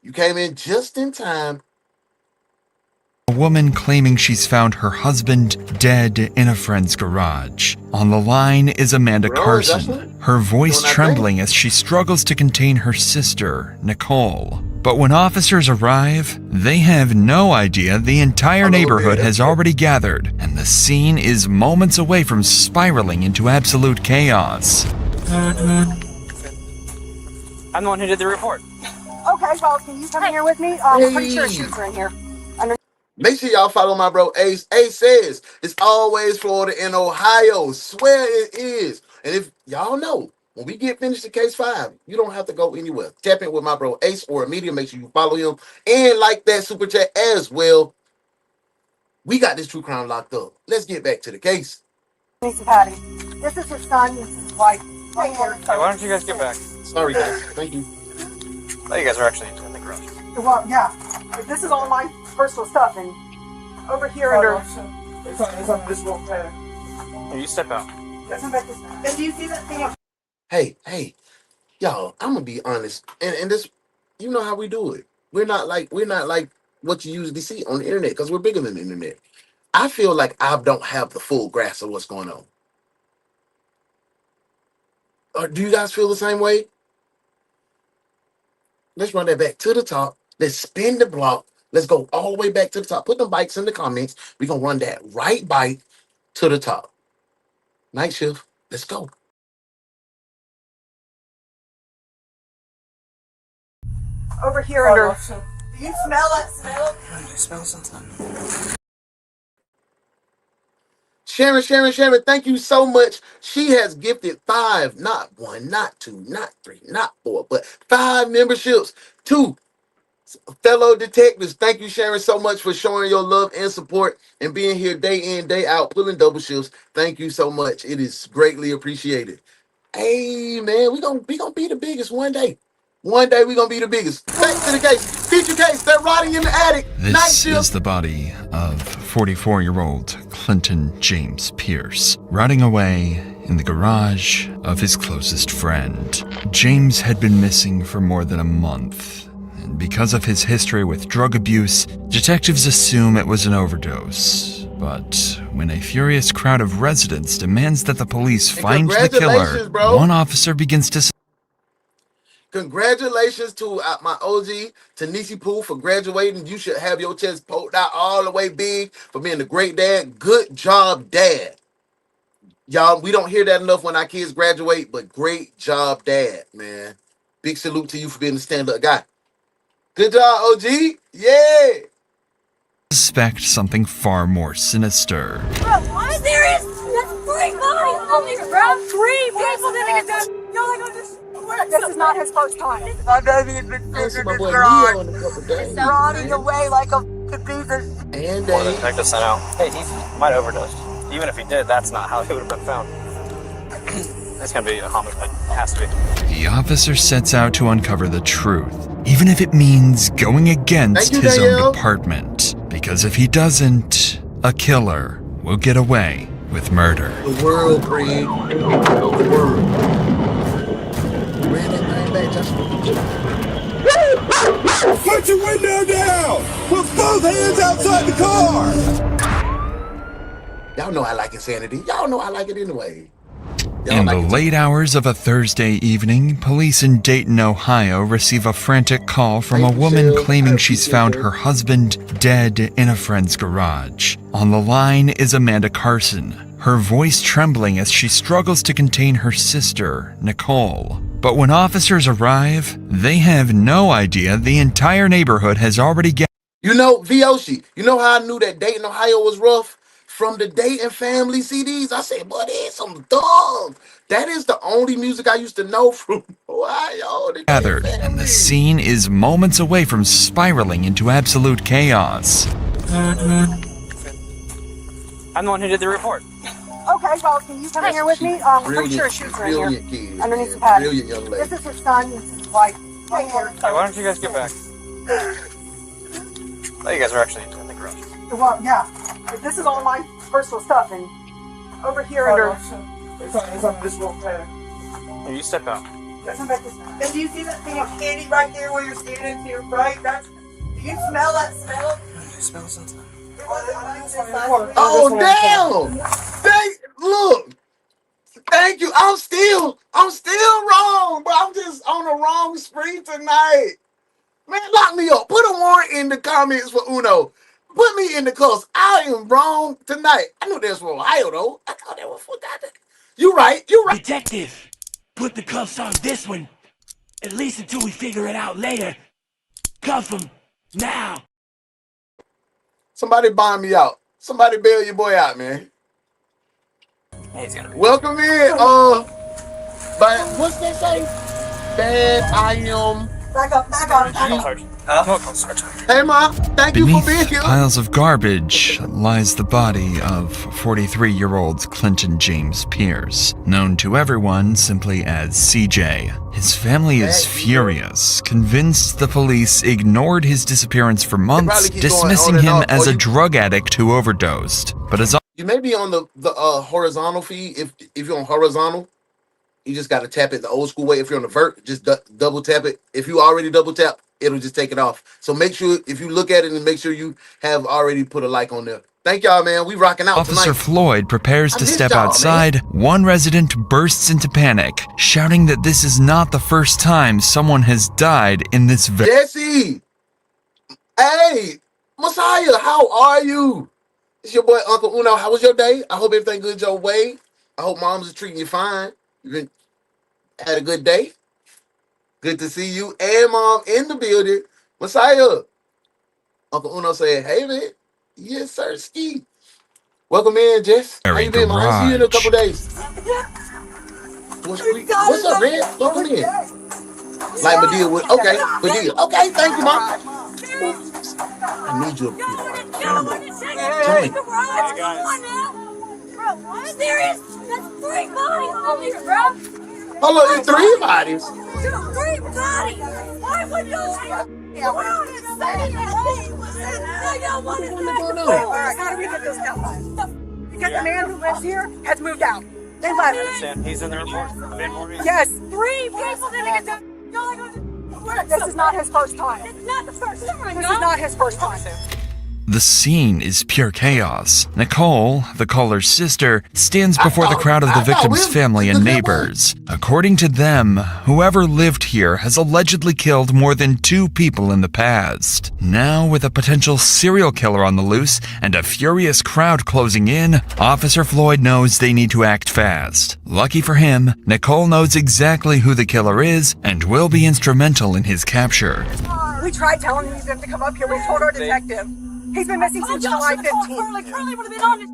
You came in just in time. A woman claiming she's found her husband dead in a friend's garage. On the line is Amanda Carson, her voice trembling as she struggles to contain her sister, Nicole. But when officers arrive, they have no idea the entire neighborhood has already gathered, and the scene is moments away from spiraling into absolute chaos. I'm the one who did the report. Okay, well, can you come here with me? I'm pretty sure shoes are in here. Make sure y'all follow my bro Ace. Ace says it's always Florida and Ohio. Swear it is. And if y'all know, when we get finished in case 5, you don't have to go anywhere. Tap in with my bro Ace or Media. Make sure you follow him and like that super chat as well. We got this true crime locked up. Let's get back to the case. Patty, this is his son. This is his wife. Right here. Hey, why don't you guys get back? Sorry, guys. Thank you. I thought you guys were actually in the garage. Well, yeah. This is all my personal stuff, and over here under. It's on this little pad. You step out. And do you see that thing? Hey, y'all, I'm gonna be honest. And this, you know how we do it. We're not like what you usually see on the internet, because we're bigger than the internet. I feel like I don't have the full grasp of what's going on. Do you guys feel the same way? Let's run that back to the top. Let's spin the block. Let's go all the way back to the top. Put them bikes in the comments. We're going to run that right bike to the top. Night shift. Let's go. Over here under. Do you smell that smell? I smell something. Sharon, thank you so much. She has gifted 5, not 1, not 2, not 3, not 4, but 5 memberships to fellow detectives. Thank you, Sharon, so much for showing your love and support and being here day in, day out, pulling double shifts. Thank you so much. It is greatly appreciated. Hey, man, we gonna be the biggest one day. One day we're gonna be the biggest. Back to the case. Feature case. They're rotting in the attic. This is the body of 44-year-old Clinton James Pierce, rotting away in the garage of his closest friend. James had been missing for more than a month, and because of his history with drug abuse, detectives assume it was an overdose. But when a furious crowd of residents demands that the police find the killer, one officer begins to... Congratulations to my OG, Tanisi Pooh, for graduating. You should have your chest poked out all the way big for being a great dad. Good job, Dad. Y'all, we don't hear that enough when our kids graduate, but great job, Dad, man. Big salute to you for being a stand-up guy. Good job, OG. Yeah. Suspect something far more sinister. What? Serious? That's 3 bodies. Holy crap. 3 people didn't get done. This is not his first time. My baby's been sitting in this garage. It's rotting away like a piece of... And one of the detectives sent out. Hey, he might have overdosed. Even if he did, that's not how he would have been found. It's gonna be a homicide. It has to be. The officer sets out to uncover the truth, even if it means going against his own department. Because if he doesn't, a killer will get away with murder. The world, Craig. The world. Put your window down! Put both hands outside the car! Y'all know I like insanity. Y'all know I like it anyway. In the late hours of a Thursday evening, police in Dayton, Ohio receive a frantic call from a woman claiming she's found her husband dead in a friend's garage. On the line is Amanda Carson, her voice trembling as she struggles to contain her sister, Nicole. But when officers arrive, they have no idea the entire neighborhood has already gathered. You know, Vyoshi, you know how I knew that Dayton, Ohio was rough? From the Dayton Family CDs. I said, boy, there's some dogs. That is the only music I used to know from Ohio. Gathered, and the scene is moments away from spiraling into absolute chaos. I'm the one who did the report. Okay, well, can you come here with me? I'm pretty sure shoes are in here. Kid, underneath the pad. Brilliant young lady. This is his son. This is his wife. Right here. Hey, why don't you guys get back? I thought you guys were actually in the garage. Well, yeah. This is all my personal stuff, and over here under. It's on this little pad. Here, you step out. And do you see that thing of candy right there where you're standing to your right? Do you smell that smell? I smell something. Oh, damn! Look! Thank you. I'm still wrong, but I'm just on the wrong spree tonight. Man, lock me up. Put a warrant in the comments for Uno. Put me in the cuffs. I am wrong tonight. I knew this was Ohio, though. I thought that was for that. You right. You right. Detective, put the cuffs on this one. At least until we figure it out later. Cuff him now. Somebody bond me out. Somebody bail your boy out, man. Welcome in. But what's that say? Bad I am. Back up. Hey, Ma. Thank you for being Beneath here. piles of garbage lies the body of 43-year-old Clinton James Pierce, known to everyone simply as CJ. His family is furious, convinced the police ignored his disappearance for months, dismissing him as a drug addict who overdosed. But as you may be on the horizontal feed. If you're on horizontal, you just got to tap it the old school way. If you're on the vert, just double tap it. If you already double tap, it'll just take it off. So make sure, if you look at it, and make sure you have already put a like on there. Thank y'all, man. We rocking out Officer tonight. Floyd prepares to step outside, one resident bursts into panic, shouting that this is not the first time someone has died in this Jesse! Hey! Messiah, how are you? It's your boy, Uncle Uno. How was your day? I hope everything good your way. I hope moms are treating you fine. You had a good day. Good to see you and Mom in the building. Messiah. Uncle Uno said, hey, man. Yes, sir, ski. Welcome in, Jess. How you been, man? I'll see you in a couple days. What's up, man? Welcome in. Like Medea would. Okay, Medea. Okay, thank you, Mom. I need you up here. Serious? That's 3 bodies over here, bro. Hold on, it's 3 bodies. 3 bodies. Why would you? Yeah, what are you saying? Alright, how do we get this down? Because the man who lives here has moved out. They left. He's in the report. Yes, 3 people didn't get done. This is not his first time. It's not the first time. This is not his first time. The scene is pure chaos. Nicole, the caller's sister, stands before the crowd of the victim's family and neighbors. According to them, whoever lived here has allegedly killed more than 2 people in the past. Now, with a potential serial killer on the loose and a furious crowd closing in, Officer Floyd knows they need to act fast. Lucky for him, Nicole knows exactly who the killer is and will be instrumental in his capture. We tried telling them to come up here. We told our detective. He's been missing since July 15th. Curly would have been on this.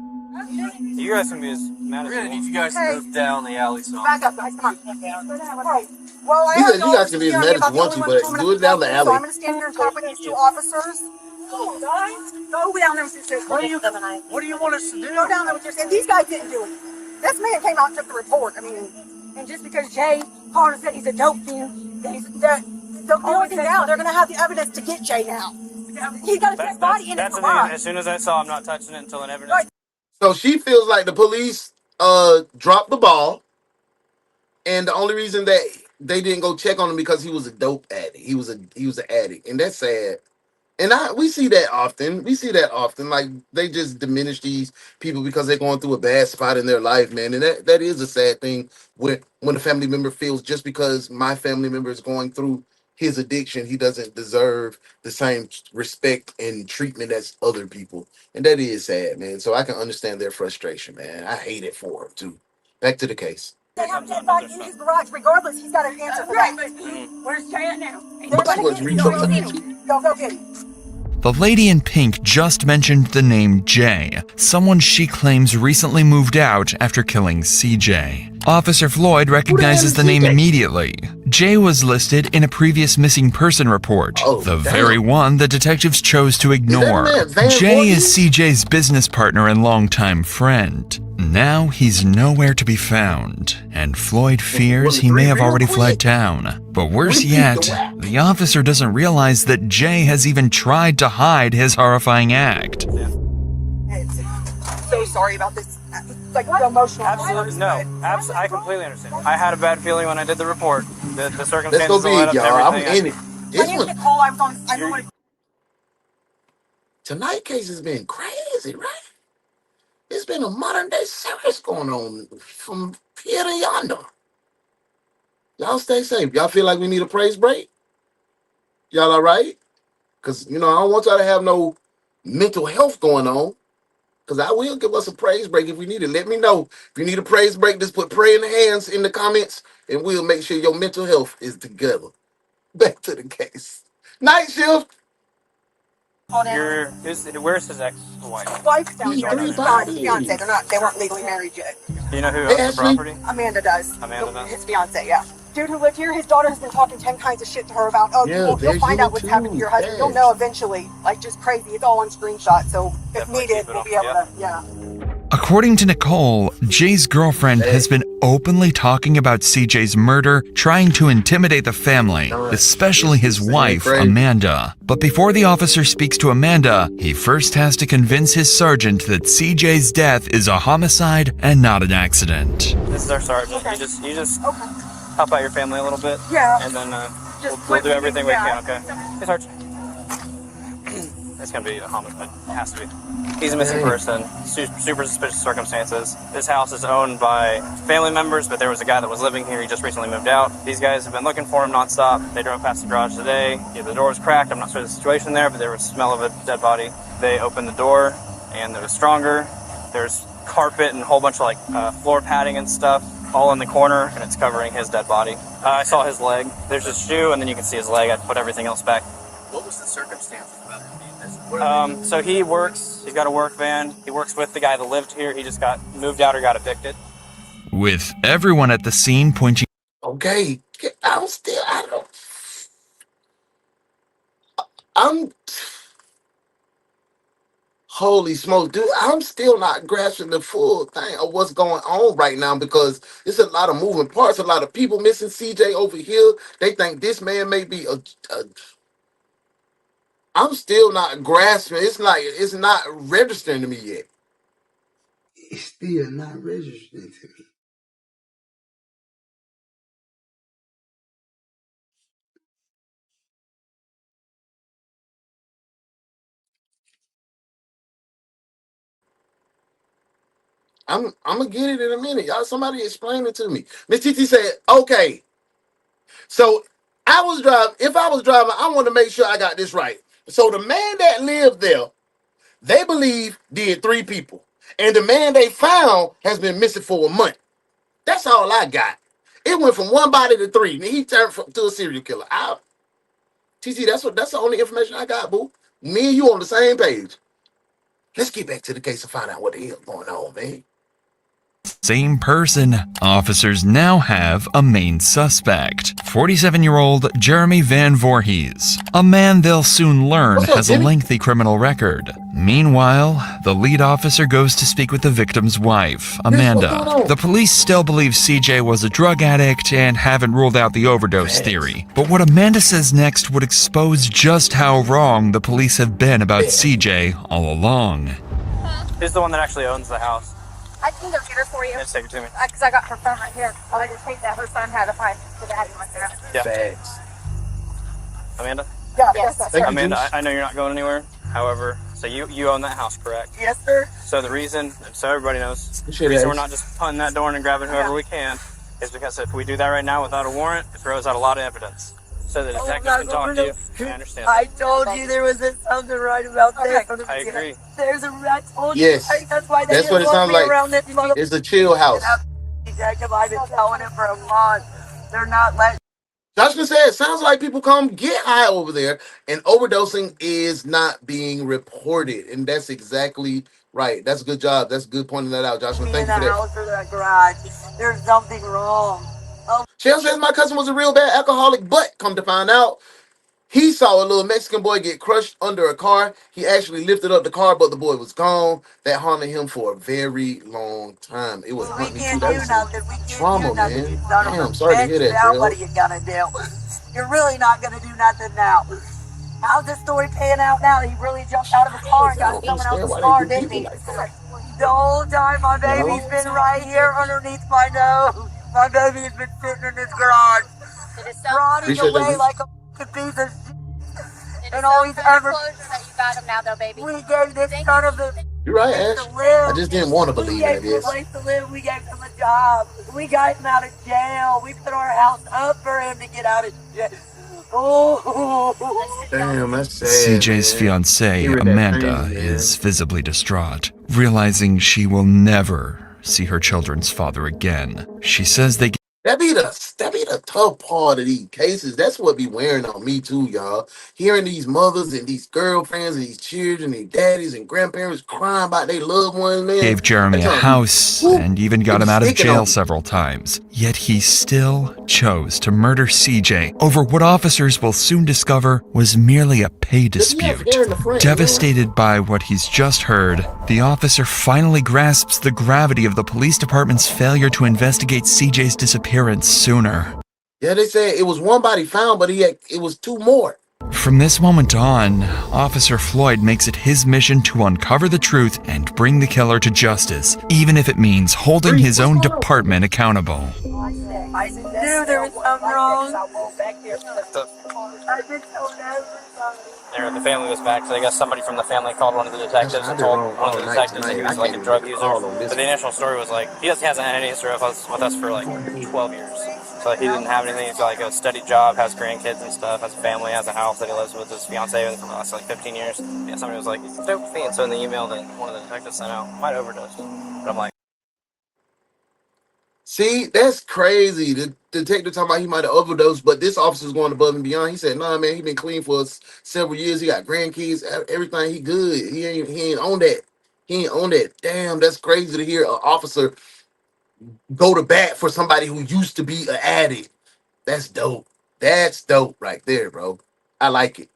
You guys can be as mad as you want. Need you guys to move down the alley some. Back up, guys. Come on. Right. Well, He said you guys can be as mad as you want to, but do it down the So alley. I'm going to stand here and talk with these 2 officers. Go down there with your sister. What do you want us to do? Go down there with your sister. These guys didn't do it. This man came out and took the report. I mean, and just because Jay called and said he's a dope fiend, the only thing now, they're going to have the evidence to get Jay now. He got his body in his garage. As soon as I saw, I'm not touching it until an evidence. So she feels like the police dropped the ball, and the only reason that they didn't go check on him because he was a dope addict. He was an addict, and that's sad. And we see that often. Like they just diminish these people because they're going through a bad spot in their life, man. And that is a sad thing when a family member feels just because my family member is going through his addiction, he doesn't deserve the same respect and treatment as other people. And that is sad, man. So I can understand their frustration, man. I hate it for him too. Back to the case. They have a dead body in his garage. Regardless, he's got an answer for that. Where's Jay at now? Go get him. The lady in pink just mentioned the name Jay, someone she claims recently moved out after killing CJ. Officer Floyd recognizes the name immediately. Jay was listed in a previous missing person report, the very one the detectives chose to ignore. Jay is CJ's business partner and longtime friend. Now he's nowhere to be found, and Floyd fears he may have already fled town. But worse yet, the officer doesn't realize that Jay has even tried to hide his horrifying act. So sorry about this. Like emotional. Absolutely no. I completely understand. I had a bad feeling when I did the report. The circumstances. Let's go big, y'all. I'm in it. My name's Nicole. I was on. Tonight case has been crazy, right? It's been a modern day series going on from here to yonder. Y'all stay safe. Y'all feel like we need a praise break? Y'all all right? Because, you know, I don't want y'all to have no mental health going on. Because I will give us a praise break if we need it. Let me know. If you need a praise break, just put pray in the hands in the comments, and we'll make sure your mental health is together. Back to the case. Night shift. Where's his ex-wife? Wife's down He's here. three Fiance. bodies. They weren't legally married yet. Do you know who Hey, owns the Ashley. property? Amanda does. Amanda does? His fiance, yeah. Dude who lived here, his daughter has been talking 10 kinds of shit to her about, you'll find out what's happened to your husband. You'll know eventually. Like, just crazy. It's all on screenshot. So if Definitely needed, we'll be able to, yeah. According to Nicole, Jay's girlfriend has been openly talking about CJ's murder, trying to intimidate the family, especially his wife, Amanda. But before the officer speaks to Amanda, he first has to convince his sergeant that CJ's death is a homicide and not an accident. This is our sergeant. Okay. You just help out your family a little bit. Yeah. And then we'll do everything we can, okay? Hey, Sergeant. It's gonna be a homicide. It has to be. He's a missing person. Super suspicious circumstances. This house is owned by family members, but there was a guy that was living here. He just recently moved out. These guys have been looking for him nonstop. They drove past the garage today. Yeah, the door was cracked. I'm not sure the situation there, but there was a smell of a dead body. They opened the door, and it was stronger. There's carpet and a whole bunch of like floor padding and stuff all in the corner, and it's covering his dead body. I saw his leg. There's his shoe, and then you can see his leg. I put everything else back. What was the circumstances about him being missing? So he works, he's got a work van. He works with the guy that lived here. He just got moved out or got evicted. With everyone at the scene pointing. Okay, I'm holy smokes, dude, I'm still not grasping the full thing of what's going on right now because there's a lot of moving parts, a lot of people missing CJ over here. They think this man may be I'm still not grasping. It's not registering to me yet. It's still not registering to me. I'm gonna get it in a minute. Y'all, somebody explain it to me. Miss TT said, okay. So I was driving. If I was driving, I want to make sure I got this right. So the man that lived there, they believe did 3 people. And the man they found has been missing for a month. That's all I got. It went from 1 body to 3. And he turned to a serial killer. TT, that's the only information I got, boo. Me and you on the same page. Let's get back to the case and find out what the hell's going on, man. Same person, officers now have a main suspect, 47-year-old Jeremy Van Voorhees, a man they'll soon learn has a lengthy criminal record. Meanwhile, the lead officer goes to speak with the victim's wife, Amanda. The police still believe CJ was a drug addict and haven't ruled out the overdose theory. But what Amanda says next would expose just how wrong the police have been about CJ all along. Who's the one that actually owns the house? I can go get her for you. Yeah, take it to me. Because I got her phone right here. I just hate that her son had to find the daddy right there. Yeah. Thanks. Amanda? Yeah, yes. Amanda, I know you're not going anywhere. However, so you own that house, correct? Yes, sir. So the reason, so everybody knows, the reason we're not just punting that door and grabbing whoever we can is because if we do that right now without a warrant, it throws out a lot of evidence. So the detective can talk to you. I understand. I told you there was something right about this. I agree. There's a rat. Yes. That's why That's what it sounds like. It's a chill house. Detective, I've been telling him for a month. They're not letting. Joshua said, it sounds like people come get high over there, and overdosing is not being reported. And that's exactly right. That's a good job. That's good pointing that out, Joshua. Thank you for that. House or that garage. There's something wrong. Shell says my cousin was a real bad alcoholic, but come to find out, he saw a little Mexican boy get crushed under a car. He actually lifted up the car, but the boy was gone. That haunted him for a very long time. It was hunting me too. That's trauma, man. Damn, sorry to hear that, now what are you gonna do? You're really not gonna do nothing now. How's this story paying out now? He really jumped out of the car and got someone else's car, didn't he? The whole time my baby's been right here underneath my nose. My baby has been sitting in this garage, rotting away like a piece of shit. And all he's ever... that you got him now, though, baby. We gave this son of a... You're right, Ash. I just didn't want to believe that, We gave him a place to live. We gave him a job. We got him out of jail. We put our house up for him to get out of jail. Damn, that's sad, CJ's fiancée, He read that Amanda, pain, man. is visibly distraught, realizing she will never see her children's father again. She says they That be the tough part of these cases. That's what be wearing on me too, y'all. Hearing these mothers and these girlfriends and these children and daddies and grandparents crying about their loved ones, man. gave Jeremy a That house and even got him out of sticking jail on me. several times. Yet he still chose to murder CJ over what officers will soon discover was merely a pay dispute. Devastated by what he's just heard, the officer finally grasps the gravity of the police department's failure to investigate CJ's disappearance sooner. Yeah, they said it was one body found, but it was two more. From this moment on, Officer Floyd makes it his mission to uncover the truth and bring the killer to justice, even if it means holding his own department accountable. I knew there was something wrong. The family was back, so I guess somebody from the family called one of the detectives and told one of the detectives that he was like a drug user. But the initial story was like, he hasn't had any history with us for like 12 years. So he didn't have anything. He's got like a steady job, has grandkids and stuff, has a family, has a house that he lives with his fiancée for the last like 15 years. Yeah, somebody was like, he's dope with me. And so in the email that one of the detectives sent out, might overdose. But I'm like, See, that's crazy. The detective talking about he might have overdosed, but this officer's going above and beyond. He said, "Nah, man, he been clean for several years. He got grandkids, everything. He good. He ain't on that. He ain't on that. Damn, that's crazy to hear an officer go to bat for somebody who used to be an addict. That's dope. That's dope right there, bro. I like it.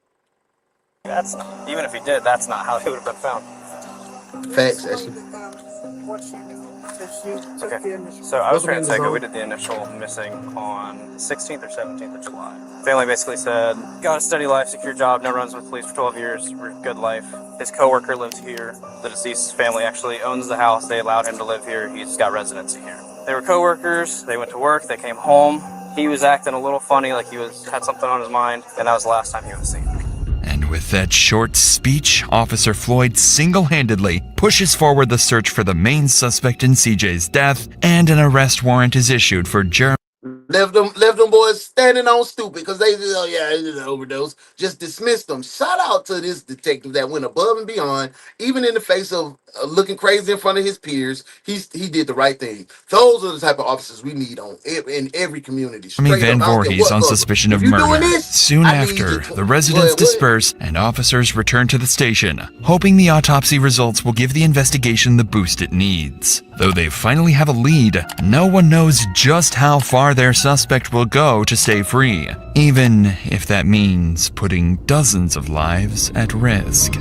that's not, even if he did, that's not how he would have been found. Facts, actually. Okay, so I was trying to say, we did the initial missing on 16th or 17th of July. Family basically said, got a steady life, secure job, no runs with police for 12 years, good life. His coworker lives here. The deceased family actually owns the house. They allowed him to live here. He's got residency here. They were coworkers. They went to work. They came home. He was acting a little funny, like he had something on his mind, and that was the last time he was seen. And with that short speech, Officer Floyd single-handedly pushes forward the search for the main suspect in CJ's death, and an arrest warrant is issued for Jeremy. Left them boys standing on stupid because they just, oh yeah, it is an overdose. Just dismissed them. Shout out to this detective that went above and beyond, even in the face of looking crazy in front of his peers. He did the right thing. Those are the type of officers we need in every community. Jeremy Van Voorhees on suspicion of murder. Soon after, the residents disperse and officers return to the station, hoping the autopsy results will give the investigation the boost it needs. Though they finally have a lead, no one knows just how far their suspect will go to stay free, even if that means putting dozens of lives at risk.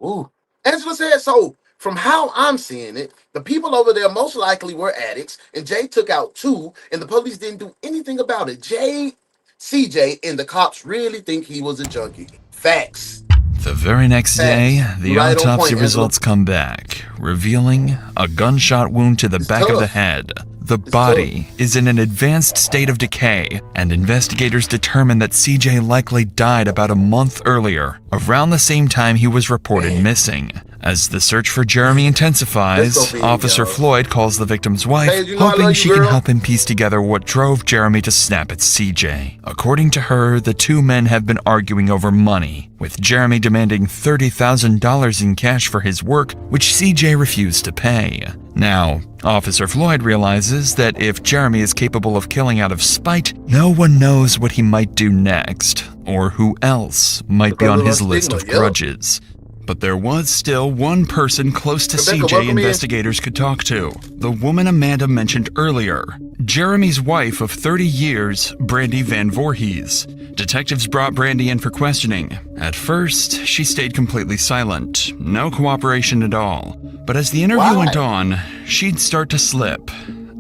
Ooh. Angela said, so from how I'm seeing it, the people over there most likely were addicts, and Jay took out 2, and the police didn't do anything about it. CJ and the cops really think he was a junkie. Facts. The very next day, the autopsy results come back, revealing a gunshot wound to the back of the head. The body is in an advanced state of decay, and investigators determine that CJ likely died about a month earlier, around the same time he was reported missing. As the search for Jeremy intensifies, Officer Floyd calls the victim's wife, hoping she can help him piece together what drove Jeremy to snap at CJ. According to her, the two men have been arguing over money, with Jeremy demanding $30,000 in cash for his work, which CJ refused to pay. Now, Officer Floyd realizes that if Jeremy is capable of killing out of spite, no one knows what he might do next, or who else might be on his list of grudges. But there was still one person close to CJ investigators could talk to, the woman Amanda mentioned earlier, Jeremy's wife of 30 years, Brandy Van Voorhees. Detectives brought Brandy in for questioning. At first, she stayed completely silent, no cooperation at all. But as the interview went on, she'd start to slip,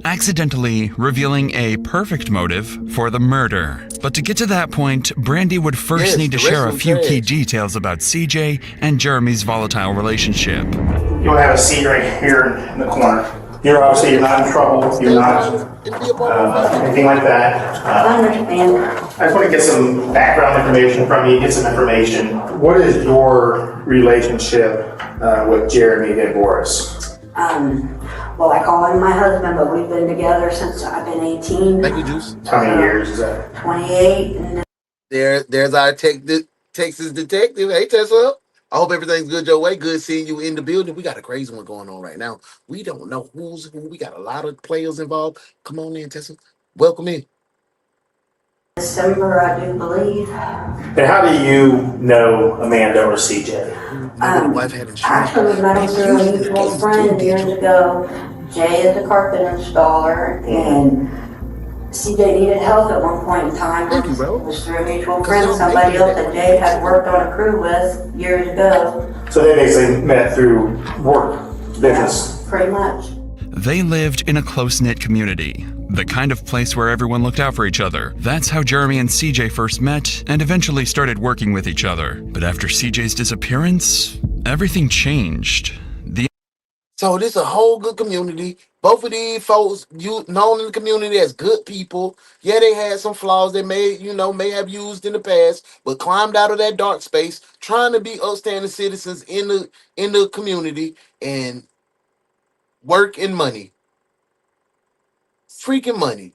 accidentally revealing a perfect motive for the murder. But to get to that point, Brandy would first need to share a few key details about CJ and Jeremy's volatile relationship. You'll have a seat right here in the corner. You're obviously not in trouble. You're not anything like that. I just want to get some background information from you, get some information. What is your relationship with Jeremy Van Voorhees? Well, I call him my husband, but we've been together since I've been 18. Thank you, Juice. How many years is that? 28. And There's our Texas detective. Hey, Tessa. I hope everything's good your way. Good seeing you in the building. We got a crazy one going on right now. We don't know who's who. We got a lot of players involved. Come on in, Tessa. Welcome in. December, I do believe. And how do you know Amanda or CJ? Actually, met him through a mutual friend years ago. Jay is a carpet installer, and CJ needed help at one point in time. It was through a mutual friend, somebody else that Jay had worked on a crew with years ago. So they basically met through work business. Yeah, pretty much. They lived in a close-knit community, the kind of place where everyone looked out for each other. That's how Jeremy and CJ first met and eventually started working with each other. But after CJ's disappearance, everything changed. So this is a whole good community. Both of these folks known in the community as good people. Yeah, they had some flaws they may have used in the past, but climbed out of that dark space, trying to be upstanding citizens in the community and work and money. Freaking money.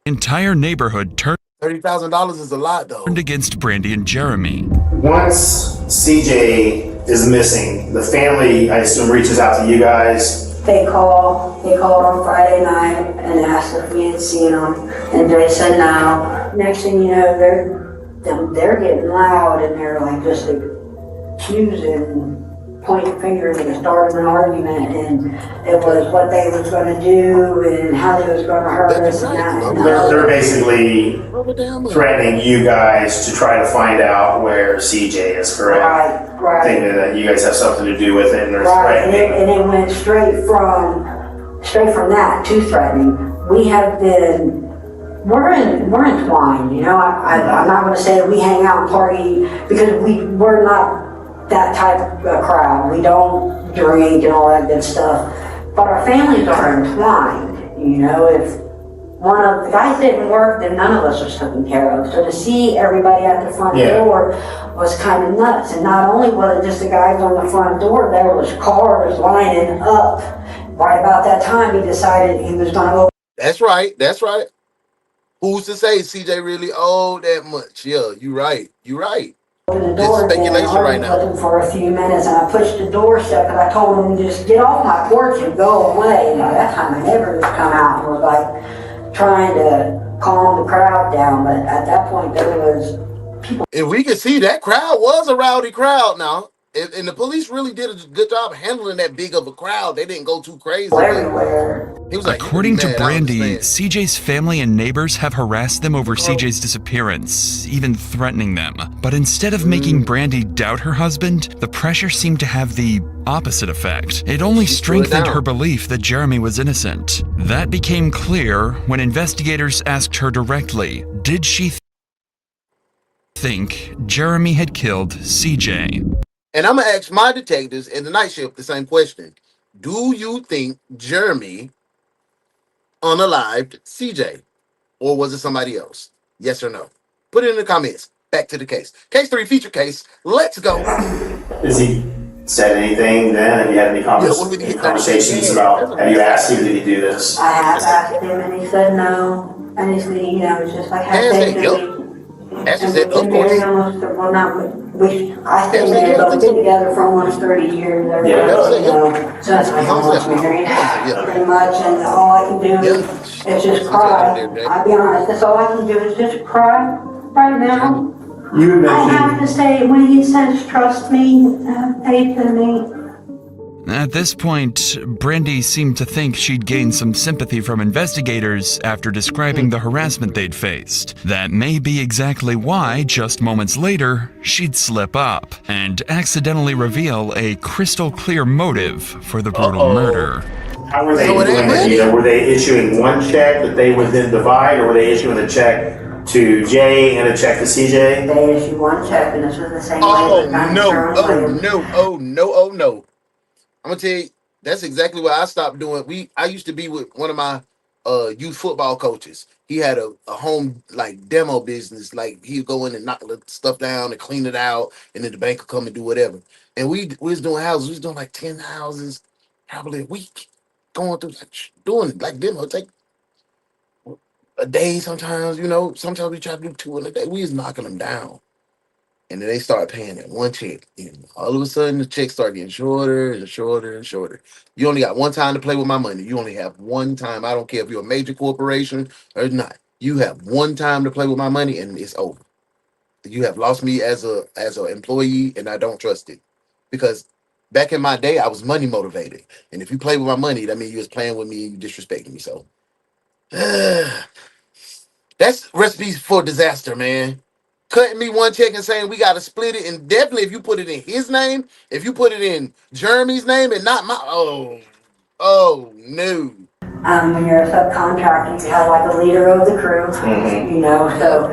Entire neighborhood turned $30,000 is a lot though. Against Brandy and Jeremy. Once CJ is missing, the family, I assume, reaches out to you guys. They called on Friday night and asked if we had seen them, and they said no. Next thing you know, they're getting loud and they're like just accusing, pointing fingers and starting an argument, and it was what they was going to do and how they was going to hurt us and that. They're basically threatening you guys to try to find out where CJ is, correct? Right. Thinking that you guys have something to do with it, and they're threatening. And it went straight from that to threatening. We're entwined, you know. I'm not going to say that we hang out and party because we're not that type of crowd. We don't drink and all that good stuff. But our families are entwined, you know. If one of the guys didn't work, then none of us was taken care of. So to see everybody at the front door was kind of nuts. And not only was it just the guys on the front door, there was cars lining up. Right about that time, he decided he was going to go. That's right. Who's to say CJ really owed that much? Yeah, you're right. Open the door again, I was looking for a few minutes, and I pushed the door shut because I told him to just get off my porch and go away. And by that time, my neighbors come out and was like trying to calm the crowd down. But at that point, there was people. And we can see that crowd was a rowdy crowd now. And the police really did a good job handling that big of a crowd. They didn't go too crazy. Everywhere. According to Brandy, CJ's family and neighbors have harassed them over CJ's disappearance, even threatening them. But instead of making Brandy doubt her husband, the pressure seemed to have the opposite effect. It only strengthened her belief that Jeremy was innocent. That became clear when investigators asked her directly, did she think Jeremy had killed CJ? And I'm going to ask my detectives in the night shift the same question. Do you think Jeremy unalived CJ? Or was it somebody else? Yes or no? Put it in the comments. Back to the case. Case 3, feature case. Let's go. Has he said anything then? Have you had any conversations about, have you asked him, did he do this? I have asked him, and he said no. And he said, you know, it's just like how they do. As I said, of course. I think they've been together for almost 30 years. So that's like almost married, pretty much. And all I can do is just cry. I'll be honest, that's all I can do is just cry right now. I have to say, when he says, trust me, have faith in me. At this point, Brandy seemed to think she'd gained some sympathy from investigators after describing the harassment they'd faced. That may be exactly why, just moments later, she'd slip up and accidentally reveal a crystal clear motive for the brutal murder. How were they doing it? Were they issuing one check that they would then divide, or were they issuing a check to Jay and a check to CJ? They issued one check, and this was the same way. Oh no. I'm gonna tell you, that's exactly what I stopped doing. I used to be with one of my youth football coaches. He had a home like demo business. Like he'd go in and knock the stuff down and clean it out, and then the bank would come and do whatever. And we was doing houses. We was doing like 10 houses probably a week, going through doing like demo. a day sometimes, you know. Sometimes we try to do 2 in a day. We was knocking them down. And then they start paying that one check. And all of a sudden, the checks start getting shorter and shorter and shorter. You only got one time to play with my money. You only have one time. I don't care if you're a major corporation or not. You have one time to play with my money, and it's over. You have lost me as a employee, and I don't trust it. Because back in my day, I was money motivated. And if you play with my money, that means you was playing with me and you disrespecting me. So that's recipes for disaster, man. Cutting me one check and saying we got to split it, and definitely if you put it in his name, if you put it in Jeremy's name and not my, no. When you're a subcontractor, you have like a leader of the crew, you know, so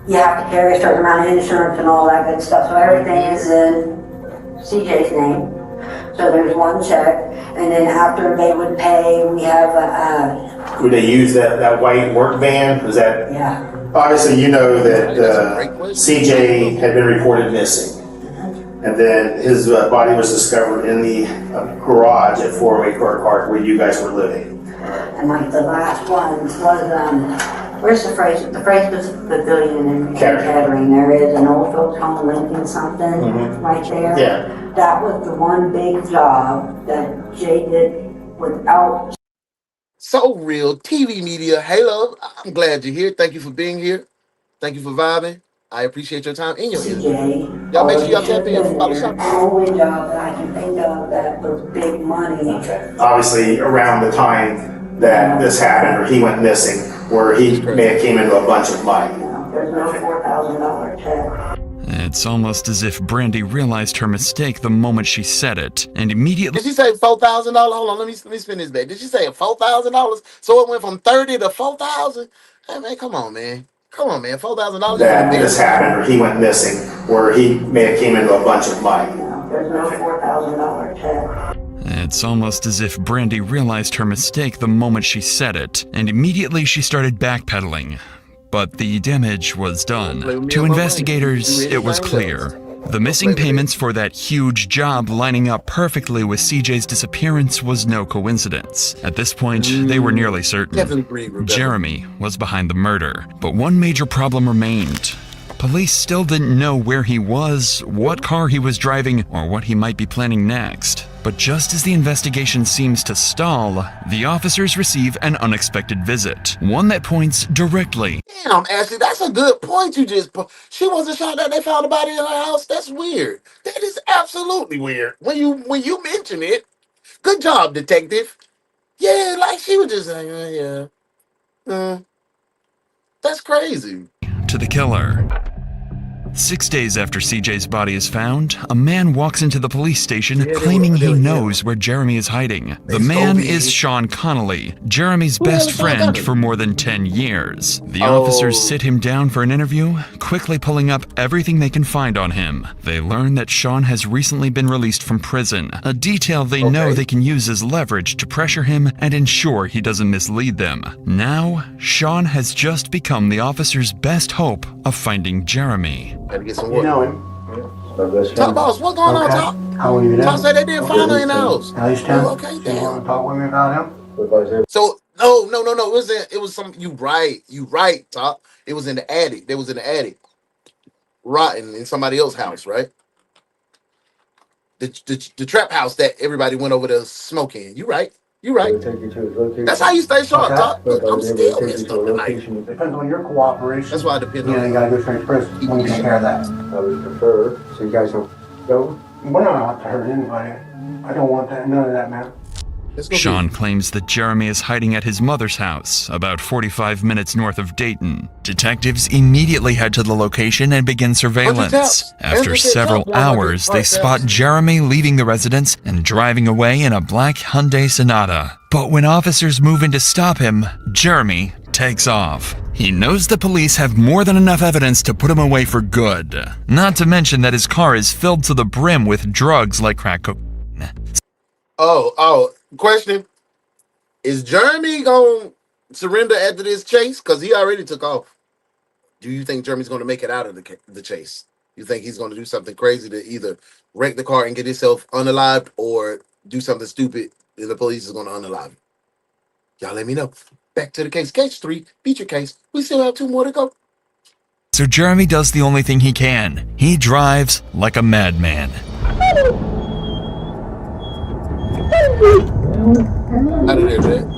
you have to carry a certain amount of insurance and all that good stuff. So everything is in CJ's name. So there's one check, and then after they would pay, we have Would they use that white work van? Was that? Yeah. Obviously, you know that CJ had been reported missing. And then his body was discovered in the garage at 408 Car Park where you guys were living. And like the last one was, where's the phrase? The phrase was pavilion in Kettering. There is an old folks home, Lincoln something, right there. Yeah. That was the one big job that Jay did without. So real TV media. Hey, love. I'm glad you're here. Thank you for being here. Thank you for vibing. I appreciate your time and your energy. Y'all make sure y'all tap in for Body Shop. The only job that I can think of that was big money. Okay. Obviously, around the time that this happened, or he went missing, where he may have came into a bunch of money. There's no $4,000 check. It's almost as if Brandy realized her mistake the moment she said it, and immediately... Did she say $4,000? Hold on, let me spin this back. Did she say $4,000? So it went from 30 to 4,000? Hey, man, come on, man. Come on, man. $4,000. That this happened, or he went missing, where he may have came into a bunch of money. There's no $4,000 check. It's almost as if Brandy realized her mistake the moment she said it, and immediately she started backpedaling. But the damage was done. To investigators, it was clear. The missing payments for that huge job lining up perfectly with CJ's disappearance was no coincidence. At this point, they were nearly certain Jeremy was behind the murder. But one major problem remained. Police still didn't know where he was, what car he was driving, or what he might be planning next. But just as the investigation seems to stall, the officers receive an unexpected visit. One that points directly. Damn, Ashley, that's a good point you just put. She wasn't shot that they found a body in her house. That's weird. That is absolutely weird. When you mention it, good job, detective. Yeah, like she was just like, that's crazy. To the killer. 6 days after CJ's body is found, a man walks into the police station claiming he knows where Jeremy is hiding. The man is Sean Connolly, Jeremy's best friend for more than 10 years. The officers sit him down for an interview, quickly pulling up everything they can find on him. They learn that Sean has recently been released from prison, a detail they know they can use as leverage to pressure him and ensure he doesn't mislead them. Now, Sean has just become the officers' best hope of finding Jeremy. Gotta get some You work. know him. Top boss, what's going on, Top? How are you now? Top said they didn't find her in the house. Nice town. Okay, You damn. want to talk with me about him? So no. It was some. You right, Top. It was in the attic. They was in the attic, rotting in somebody else's house, right? The trap house that everybody went over to smoke in. You right. That's how you stay sharp, Top. I'm still messed up tonight. Depends on your cooperation. That's why I depend You on know, you you. gotta go straight to prison. We can take care of that. I would prefer, so you guys don't go. We're not out to hurt anybody. I don't want that, none of that, man. Sean claims that Jeremy is hiding at his mother's house, about 45 minutes north of Dayton. Detectives immediately head to the location and begin surveillance. After several hours, they spot Jeremy leaving the residence and driving away in a black Hyundai Sonata. But when officers move in to stop him, Jeremy takes off. He knows the police have more than enough evidence to put him away for good. Not to mention that his car is filled to the brim with drugs like crack cocaine. Question. Is Jeremy gonna surrender after this chase? Because he already took off. Do you think Jeremy's gonna make it out of the chase? You think he's gonna do something crazy to either wreck the car and get himself unalived or do something stupid and the police is gonna unalive him? Y'all let me know. back to the case. Case 3, feature case. We still have 2 more to go. So Jeremy does the only thing he can. He drives like a madman. Out of there, man.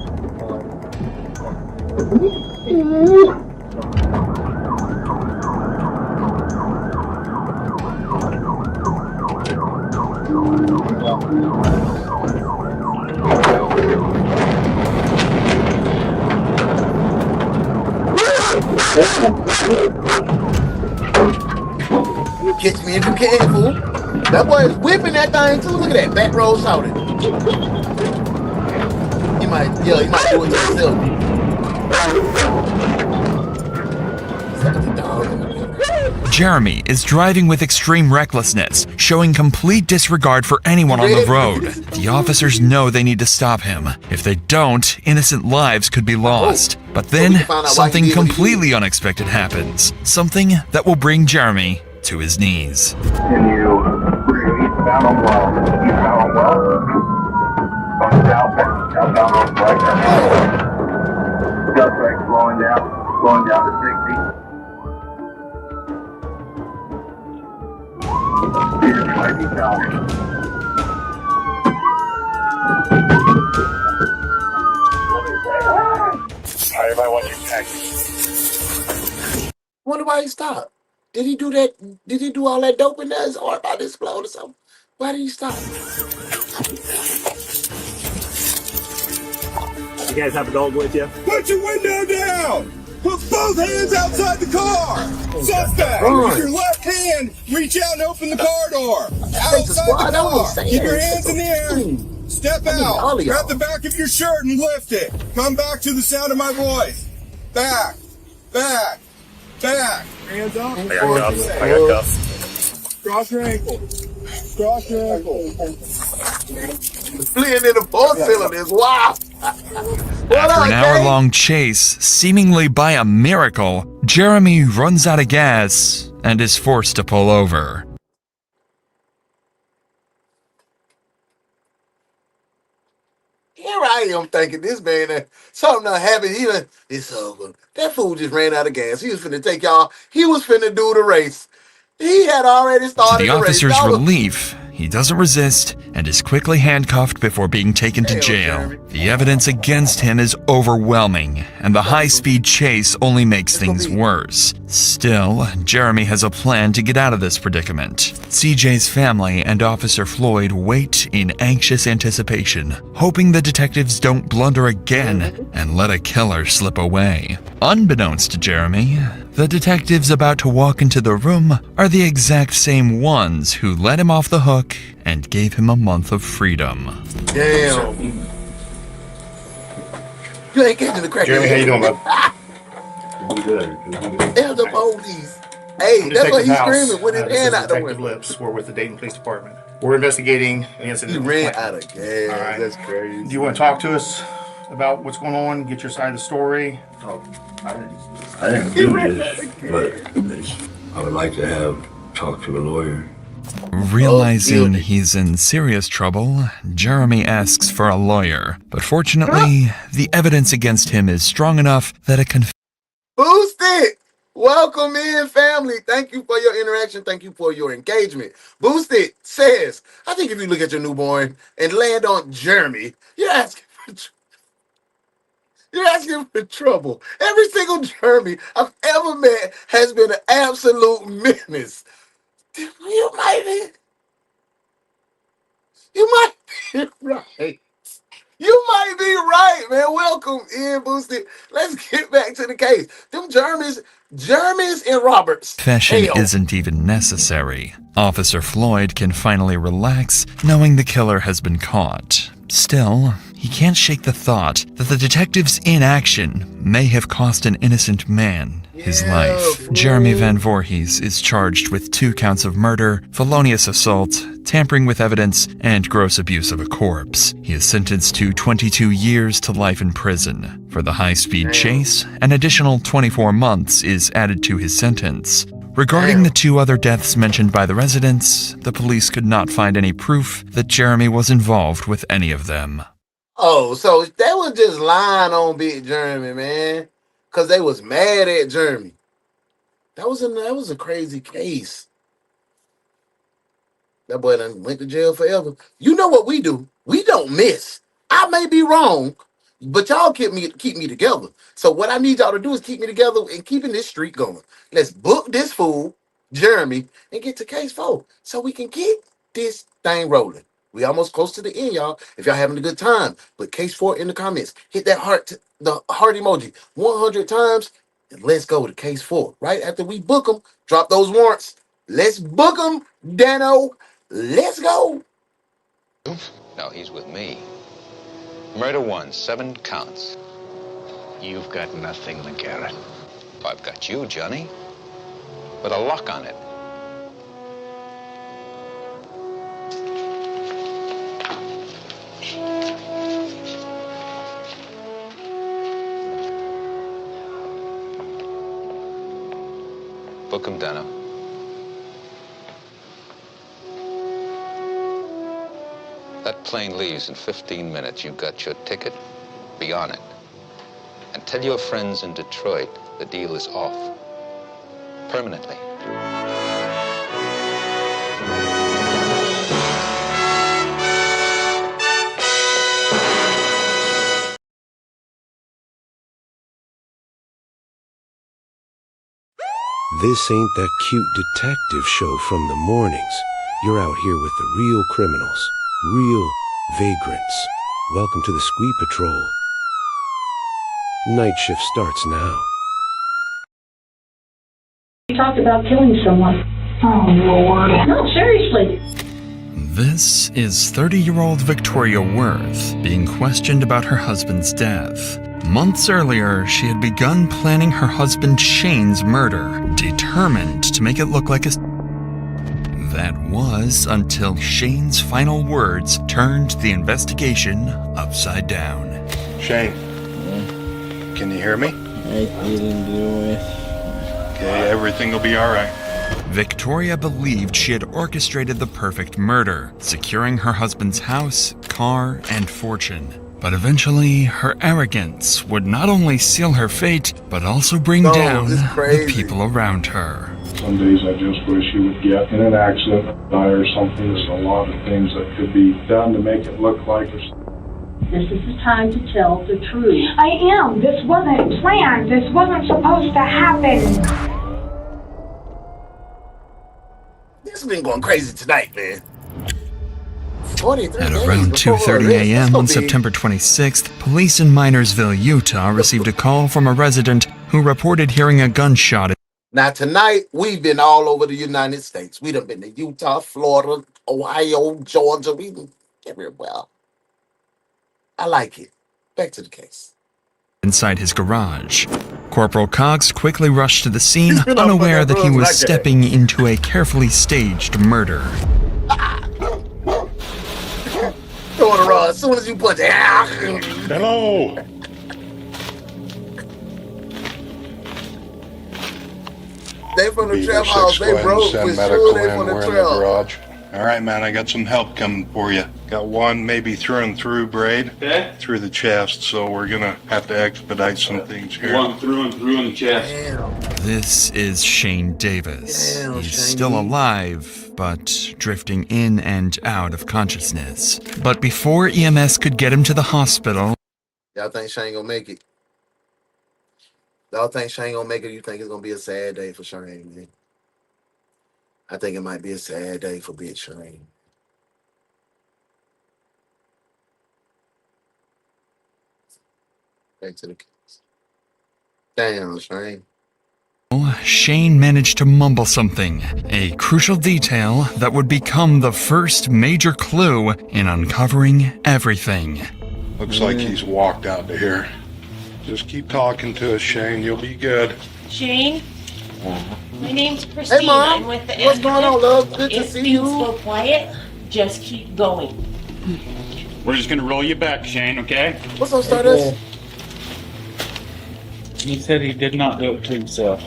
Catch me if you can, fool. That boy is whipping that thing too. Look at that back row shouting. He might do it to himself. Jeremy is driving with extreme recklessness, showing complete disregard for anyone on the road. The officers know they need to stop him. If they don't, innocent lives could be lost. But then, something completely unexpected happens. Something that will bring Jeremy to his knees. Can you bring eastbound on well? Eastbound on well? Going southbound on right now. Suspect slowing down to 60. You might be stopping. Everybody want your taxi. Wonder why he stopped. Did he do that? Did he do all that dope in there? Or about to explode or something? Why did he stop? You guys have a dog with you? Put your window down! Put both hands outside the car! Suspect! With your left hand, reach out and open the car door! Outside the car! Keep your hands in the air! Step out! Grab the back of your shirt and lift it! Come back to the sound of my voice! Back! Back! Back! Hands up! I got cuffs. Cross your ankles! Cross your ankles! Fleeing in the 4-cylinder is wow! After an hour-long chase, seemingly by a miracle, Jeremy runs out of gas and is forced to pull over. Here I am thinking this man, something done happened. It's over. That fool just ran out of gas. He was finna take y'all. He was finna do the race. He had already started To the officer's race. relief, he doesn't resist and is quickly handcuffed before being taken to jail. The evidence against him is overwhelming, and the high-speed chase only makes things worse. Still, Jeremy has a plan to get out of this predicament. CJ's family and Officer Floyd wait in anxious anticipation, hoping the detectives don't blunder again and let a killer slip away. Unbeknownst to Jeremy, the detectives about to walk into the room are the exact same ones who let him off the hook and gave him a month of freedom. Damn. You ain't catching the crack. Jeremy, how you doing, bud? There's the police. Hey, that's what he's screaming with his hand out the window. Lips. We're with the Dayton Police Department. We're investigating an incident. He ran out of gas. All right. That's crazy. Do you want to talk to us about what's going on? Get your side of the story. I didn't do this, but I would like to talk to a lawyer. Realizing he's in serious trouble, Jeremy asks for a lawyer. But fortunately, the evidence against him is strong enough that it can... Boost it! Welcome in, family. Thank you for your interaction. Thank you for your engagement. Boost it says, I think if you look at your newborn and land on Jeremy, you're asking for trouble. Every single Jeremy I've ever met has been an absolute menace. You might be right. You might be right, man. Welcome in, Boosted. Let's get back to the case. Them Jeremys and Roberts. Confession isn't even necessary. Officer Floyd can finally relax, knowing the killer has been caught. Still, he can't shake the thought that the detective's inaction may have cost an innocent man his life. Jeremy Van Voorhees is charged with 2 counts of murder, felonious assault, tampering with evidence, and gross abuse of a corpse. He is sentenced to 22 years to life in prison. For the high-speed chase, an additional 24 months is added to his sentence. Regarding the 2 other deaths mentioned by the residents, the police could not find any proof that Jeremy was involved with any of them. Oh, so they was just lying on Big Jeremy, man, because they was mad at Jeremy. That was a crazy case. That boy done went to jail forever. You know what we do? We don't miss. I may be wrong, but y'all keep me together. So what I need y'all to do is keep me together and keeping this streak going. Let's book this fool, Jeremy, and get to case 4 so we can get this thing rolling. We almost close to the end, y'all. If y'all having a good time, put case 4 in the comments. Hit that the heart emoji 100 times, and let's go to case 4. Right after we book them, drop those warrants. Let's book them, Dano. Let's go. No, he's with me. Murder 1, 7 counts. You've got nothing, McGarrett. I've got you, Johnny, with a lock on it. Book him, Dano. That plane leaves in 15 minutes. You've got your ticket. Be on it. And tell your friends in Detroit the deal is off. Permanently. This ain't that cute detective show from the mornings. You're out here with the real criminals, real vagrants. Welcome to the Squee Patrol. Night shift starts now. You talked about killing someone. Oh, Lord. No, seriously. This is 30-year-old Victoria Worth being questioned about her husband's death. Months earlier, she had begun planning her husband Shane's murder, determined to make it look like a... That was until Shane's final words turned the investigation upside down. Shane, can you hear me? I didn't do it. Okay, everything will be all right. Victoria believed she had orchestrated the perfect murder, securing her husband's house, car, and fortune. But eventually, her arrogance would not only seal her fate, but also bring down the people around her. Some days I just wish you would get in an accident, die or something. There's a lot of things that could be done to make it look like there's... This is the time to tell the truth. I am. This wasn't planned. This wasn't supposed to happen. This has been going crazy tonight, man. At around 2:30 a.m. on September 26th, police in Minersville, Utah received a call from a resident who reported hearing a gunshot. Now, tonight, we've been all over the United States. We done been to Utah, Florida, Ohio, Georgia. We've been everywhere. I like it. Back to the case. Inside his garage. Corporal Cox quickly rushed to the scene, unaware that he was stepping into a carefully staged murder. Throw it around as soon as you punch it. Hello. They from the trap Beaver house. 6, They go ahead and broke. send For medical sure they in. from the We're in the trap. garage. All right, man, I got some help coming for you. Got one maybe through and through braid through the chest, so we're gonna have to expedite some things here. One through and through in the chest. This is Shane Davis. He's still alive, but drifting in and out of consciousness. But before EMS could get him to the hospital... Y'all think Shane gonna make it? Y'all think Shane gonna make it? You think it's gonna be a sad day for Shane, man? I think it might be a sad day for Big Shane. Back to the case. Damn, Shane. Shane managed to mumble something, a crucial detail that would become the first major clue in uncovering everything. Looks like he's walked out to here. Just keep talking to us, Shane. You'll be good. Shane? My name's Christine. Hey, Mom. I'm with the What's going on, love? Good to if see things you. go quiet, just keep going. We're just gonna roll you back, Shane, okay? What's up, Stardust? He said he did not do it to himself.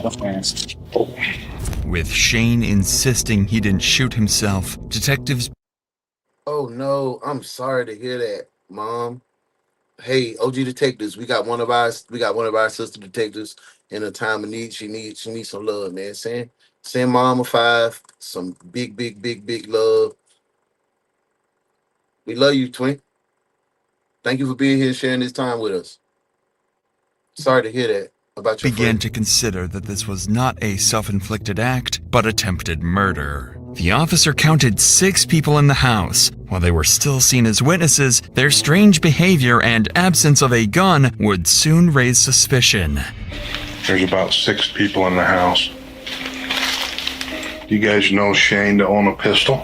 With Shane insisting he didn't shoot himself, detectives... Oh, no. I'm sorry to hear that, Mom. Hey, OG detectives, we got one of our sister detectives in a time of need. She needs some love, man. Send mom a 5, some big love. We love you, twin. Thank you for being here and sharing this time with us. Sorry to hear that about your began friend. to consider that this was not a self-inflicted act, but attempted murder. The officer counted 6 people in the house. While they were still seen as witnesses, their strange behavior and absence of a gun would soon raise suspicion. There's about 6 people in the house. You guys know Shane to own a pistol?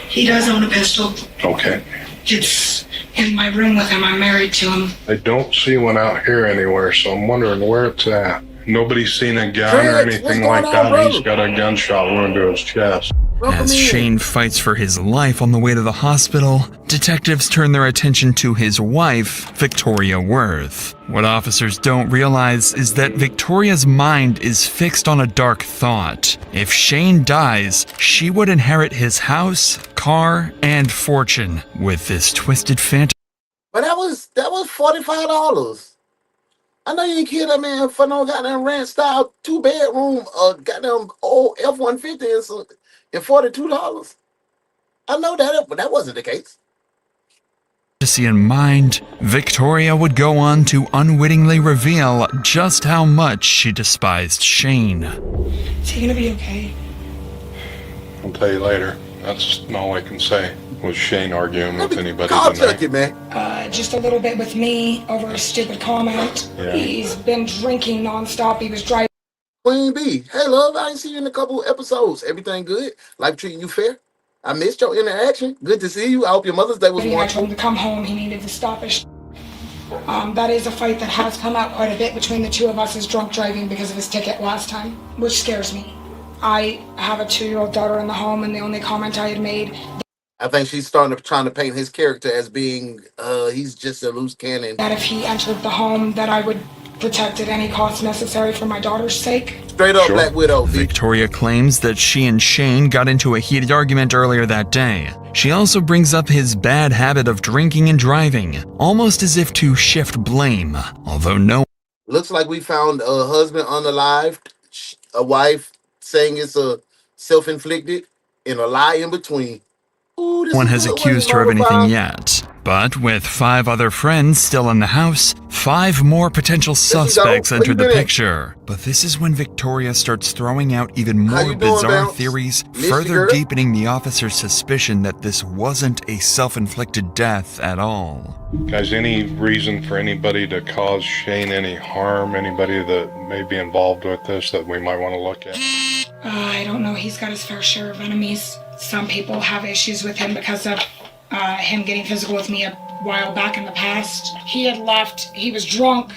He does own a pistol. Okay. It's in my room with him. I'm married to him. I don't see one out here anywhere, so I'm wondering where it's at. Nobody's seen a gun or anything like that. He's got a gunshot wound to his chest. As Shane fights for his life on the way to the hospital, detectives turn their attention to his wife, Victoria Worth. What officers don't realize is that Victoria's mind is fixed on a dark thought. If Shane dies, she would inherit his house, car, and fortune. With this twisted fantasy. But that was $45. I know you ain't kill that man for no goddamn ranch style 2-bedroom goddamn old F-150 and $42. I know that, but that wasn't the case. In mind, Victoria would go on to unwittingly reveal just how much she despised Shane. Is he gonna be okay? I'll tell you later. That's all I can say. Was Shane arguing with anybody I'll tonight? check it, man. Just a little bit with me over a stupid comment. Yeah. He's been drinking nonstop. He was driving. Queen B, hey love, I ain't seen you in a couple episodes. Everything good? Life treating you fair? I missed your interaction. Good to see you. I hope your Mother's Day was I wonderful. told him to come home. He needed to stop it. That is a fight that has come out quite a bit between the two of us, is drunk driving because of his ticket last time, which scares me. I have a 2-year-old daughter in the home, and the only comment I had made. I think she's trying to paint his character as being he's just a loose cannon. That if he entered the home, that I would protect at any cost necessary for my daughter's sake. Straight up, sure. Black Widow. Victoria claims that she and Shane got into a heated argument earlier that day. She also brings up his bad habit of drinking and driving, almost as if to shift blame, although no. Looks like we found a husband unalived, a wife saying it's a self-inflicted, and a lie in between. Ooh, one has accused her of anything yet. But with 5 other friends still in the house, 5 more potential suspects enter the picture. But this is when Victoria starts throwing out even more bizarre theories, further deepening the officer's suspicion that this wasn't a self-inflicted death at all. Guys, any reason for anybody to cause Shane any harm? Anybody that may be involved with this that we might want to look at? I don't know. He's got his fair share of enemies. Some people have issues with him because of him getting physical with me a while back in the past. He had left. He was drunk.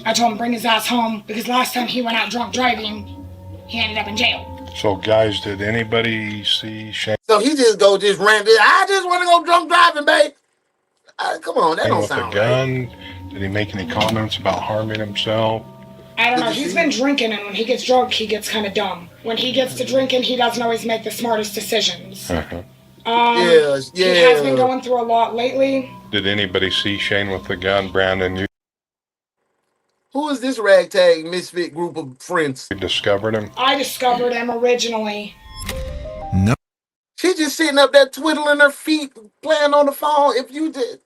I told him bring his ass home because last time he went out drunk driving, he ended up in jail. So, guys, did anybody see Shane? So he just ran. I just want to go drunk driving, babe. Come on, that don't sound with a gun? Right. Did he make any comments about harming himself? I don't know. He's been drinking, and when he gets drunk, he gets kind of dumb. When he gets to drinking, he doesn't always make the smartest decisions. Yeah. He has been going through a lot lately. Did anybody see Shane with the gun, Brandon? You? Who is this ragtag misfit group of friends? You discovered him? I discovered him originally. No. She just sitting up there twiddling her feet, playing on the phone. If you did.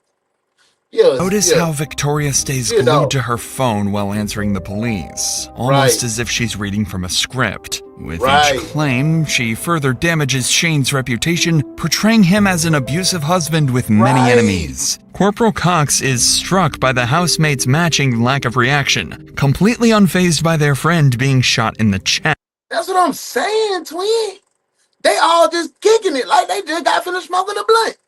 Yes, Notice how Victoria stays glued to her phone while answering the police, almost as if she's reading from a script. With each claim, she further damages Shane's reputation, portraying him as an abusive husband with many enemies. Corporal Cox is struck by the housemates' matching lack of reaction, completely unfazed by their friend being shot in the chest. That's what I'm saying, twin. They all just kicking it like they just got finished smoking a blunt.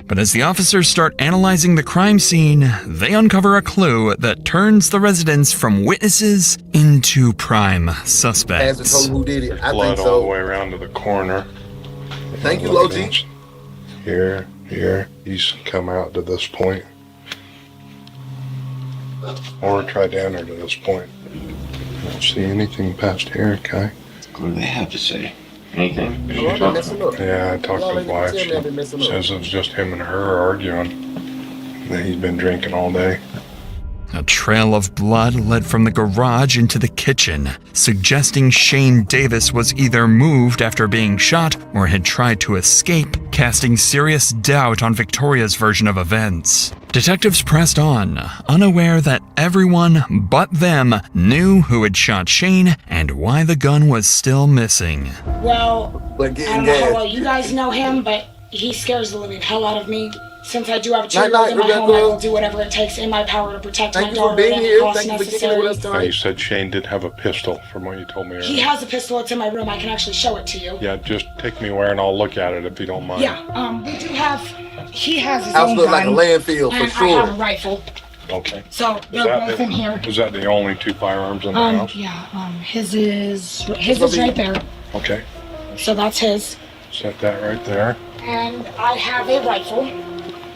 But as the officers start analyzing the crime scene, they uncover a clue that turns the residents from witnesses into prime suspects. Told who did it. I Blood think so. all the way around to the corner. Thank you, OG. Here. He's come out to this point. Or tried to enter to this point. I don't see anything past here, Kai. What do they have to say? Anything? Yeah, I talked to his wife. She says it was just him and her arguing. that he's been drinking all day. A trail of blood led from the garage into the kitchen, suggesting Shane Davis was either moved after being shot or had tried to escape, casting serious doubt on Victoria's version of events. Detectives pressed on, unaware that everyone but them knew who had shot Shane and why the gun was still missing. Well, I don't know how well you guys know him, but he scares the living hell out of me. Since I do have a child in my home, I will do whatever it takes in my power to protect my daughter at any cost necessary. Now, you said Shane did have a pistol, from what you told me earlier. He has a pistol. It's in my room. I can actually show it to you. Yeah, just take me where and I'll look at it if you don't mind. Yeah, we do have... He has his House own look gun. like a landfill, for and sure. I have a rifle. Okay. So they're both in here. Is that the only two firearms in the house? Yeah, his is right there. Okay. So that's his. Set that right there. And I have a rifle,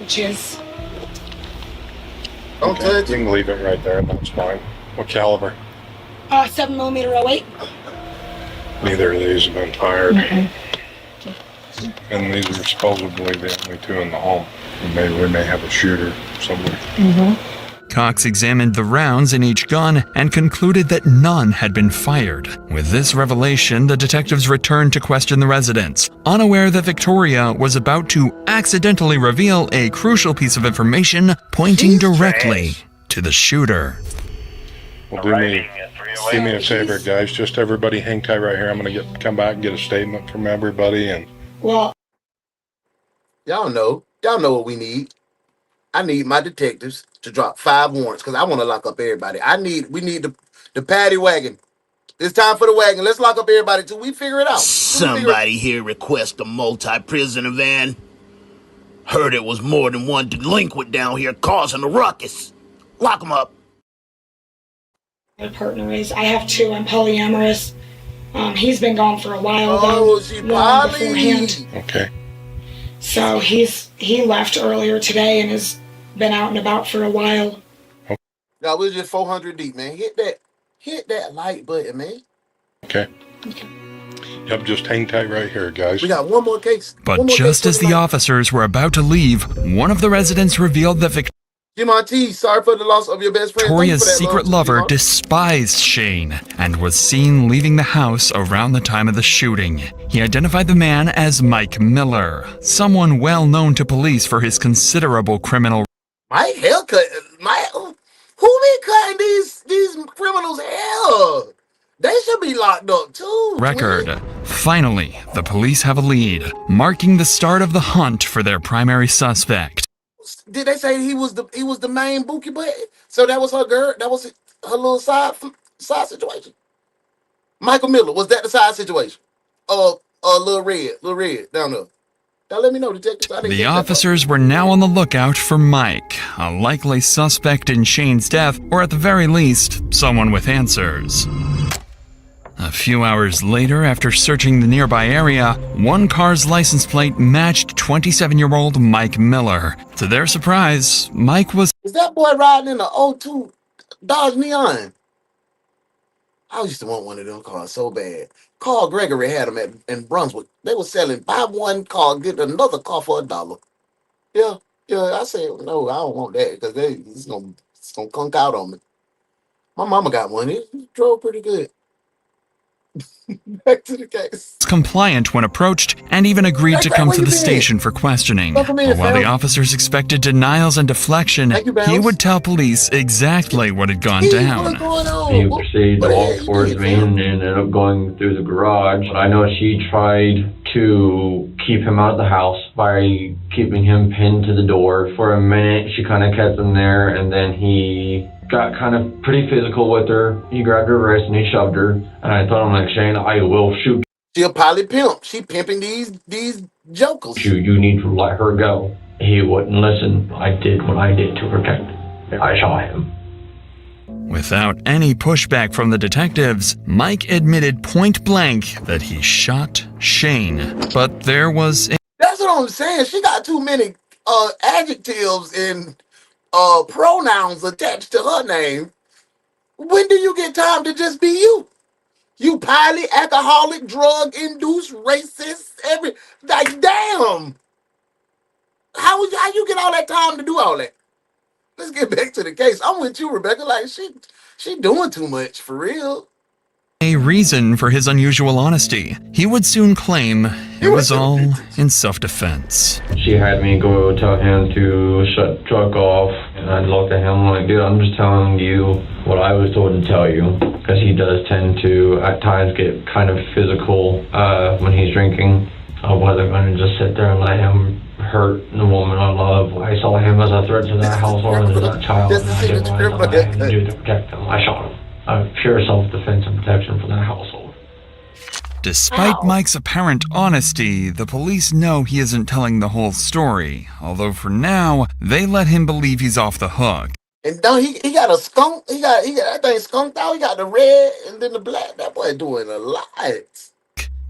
which is... Don't touch You can leave it right there, that's fine. What caliber? 7mm 08. Neither of these have been fired. And these are supposedly the only two in the home. Maybe we may have a shooter somewhere. Cox examined the rounds in each gun and concluded that none had been fired. With this revelation, the detectives returned to question the residents, unaware that Victoria was about to accidentally reveal a crucial piece of information pointing directly to the shooter. Well, do me a favor, guys. Just everybody hang tight right here. I'm going to come back and get a statement from everybody. And well, y'all know what we need. I need my detectives to drop 5 warrants because I want to lock up everybody. We need the paddy wagon. It's time for the wagon. Let's lock up everybody till we figure it out. Somebody here request a multi-prisoner van. Heard it was more than one delinquent down here causing a ruckus. Lock them up. My partner is. I have 2. I'm polyamorous. He's been gone for a while though. She long beforehand. okay. So he left earlier today and has been out and about for a while. No, we're just 400 deep, man. Hit that like button, man. Okay. Yep, just hang tight right here, guys. We got one more case. But just as the officers were about to leave, one of the residents revealed that Jim Ortiz, sorry for the loss of your best friend. Victoria's secret lover despised Shane and was seen leaving the house around the time of the shooting. He identified the man as Mike Miller, someone well known to police for his considerable criminal. My haircut, who be cutting these criminals' hair? They should be locked up too. Record. Finally, the police have a lead, marking the start of the hunt for their primary suspect. Did they say he was the main Bookie Butt? So that was her girl. That was her little side situation. Michael Miller, was that the side situation? Little red down there. Now let me know, detectives. The officers were now on the lookout for Mike, a likely suspect in Shane's death, or at the very least, someone with answers. A few hours later, after searching the nearby area, one car's license plate matched 27-year-old Mike Miller. To their surprise, Mike was... Is that boy riding in an 02 Dodge Neon? I used to want one of them cars so bad. Carl Gregory had them in Brunswick. They were selling, buy one car, get another car for $1. Yeah, I said, no, I don't want that because it's gonna conk out on me. My mama got one. It drove pretty good. Back to the case. Compliant when approached and even agreed to come to the station for questioning. But while the officers expected denials and deflection, he would tell police exactly what had gone down. He proceeded to walk towards me and ended up going through the garage. I know she tried to keep him out of the house by keeping him pinned to the door. For a minute, she kind of kept him there, and then he got kind of pretty physical with her. He grabbed her wrist and he shoved her. And I told him, like, Shane, I will shoot. She a poly pimp. She pimping these jokers. You need to let her go. He wouldn't listen. I did what I did to protect him. I shot him. Without any pushback from the detectives, Mike admitted point blank that he shot Shane. But there was... That's what I'm saying. She got too many adjectives and pronouns attached to her name. When do you get time to just be you? You poly, alcoholic, drug-induced, racist, like, damn. How you get all that time to do all that? Let's get back to the case. I'm with you, Rebecca. Like she doing too much for real. A reason for his unusual honesty. He would soon claim it was all in self-defense. She had me go tell him to shut the truck off, and I looked at him like, dude, I'm just telling you what I was told to tell you, because he does tend to at times get kind of physical when he's drinking. I wasn't going to just sit there and let him hurt the woman I love. I saw him as a threat to that household and to that child, and I did what I had to do to protect them. I shot him. Pure self-defense and protection for that household. Despite Mike's apparent honesty, the police know he isn't telling the whole story, although for now, they let him believe he's off the hook. And don't he got a skunk, he got that thing skunked out, he got the red and then the black. That boy doing a lot.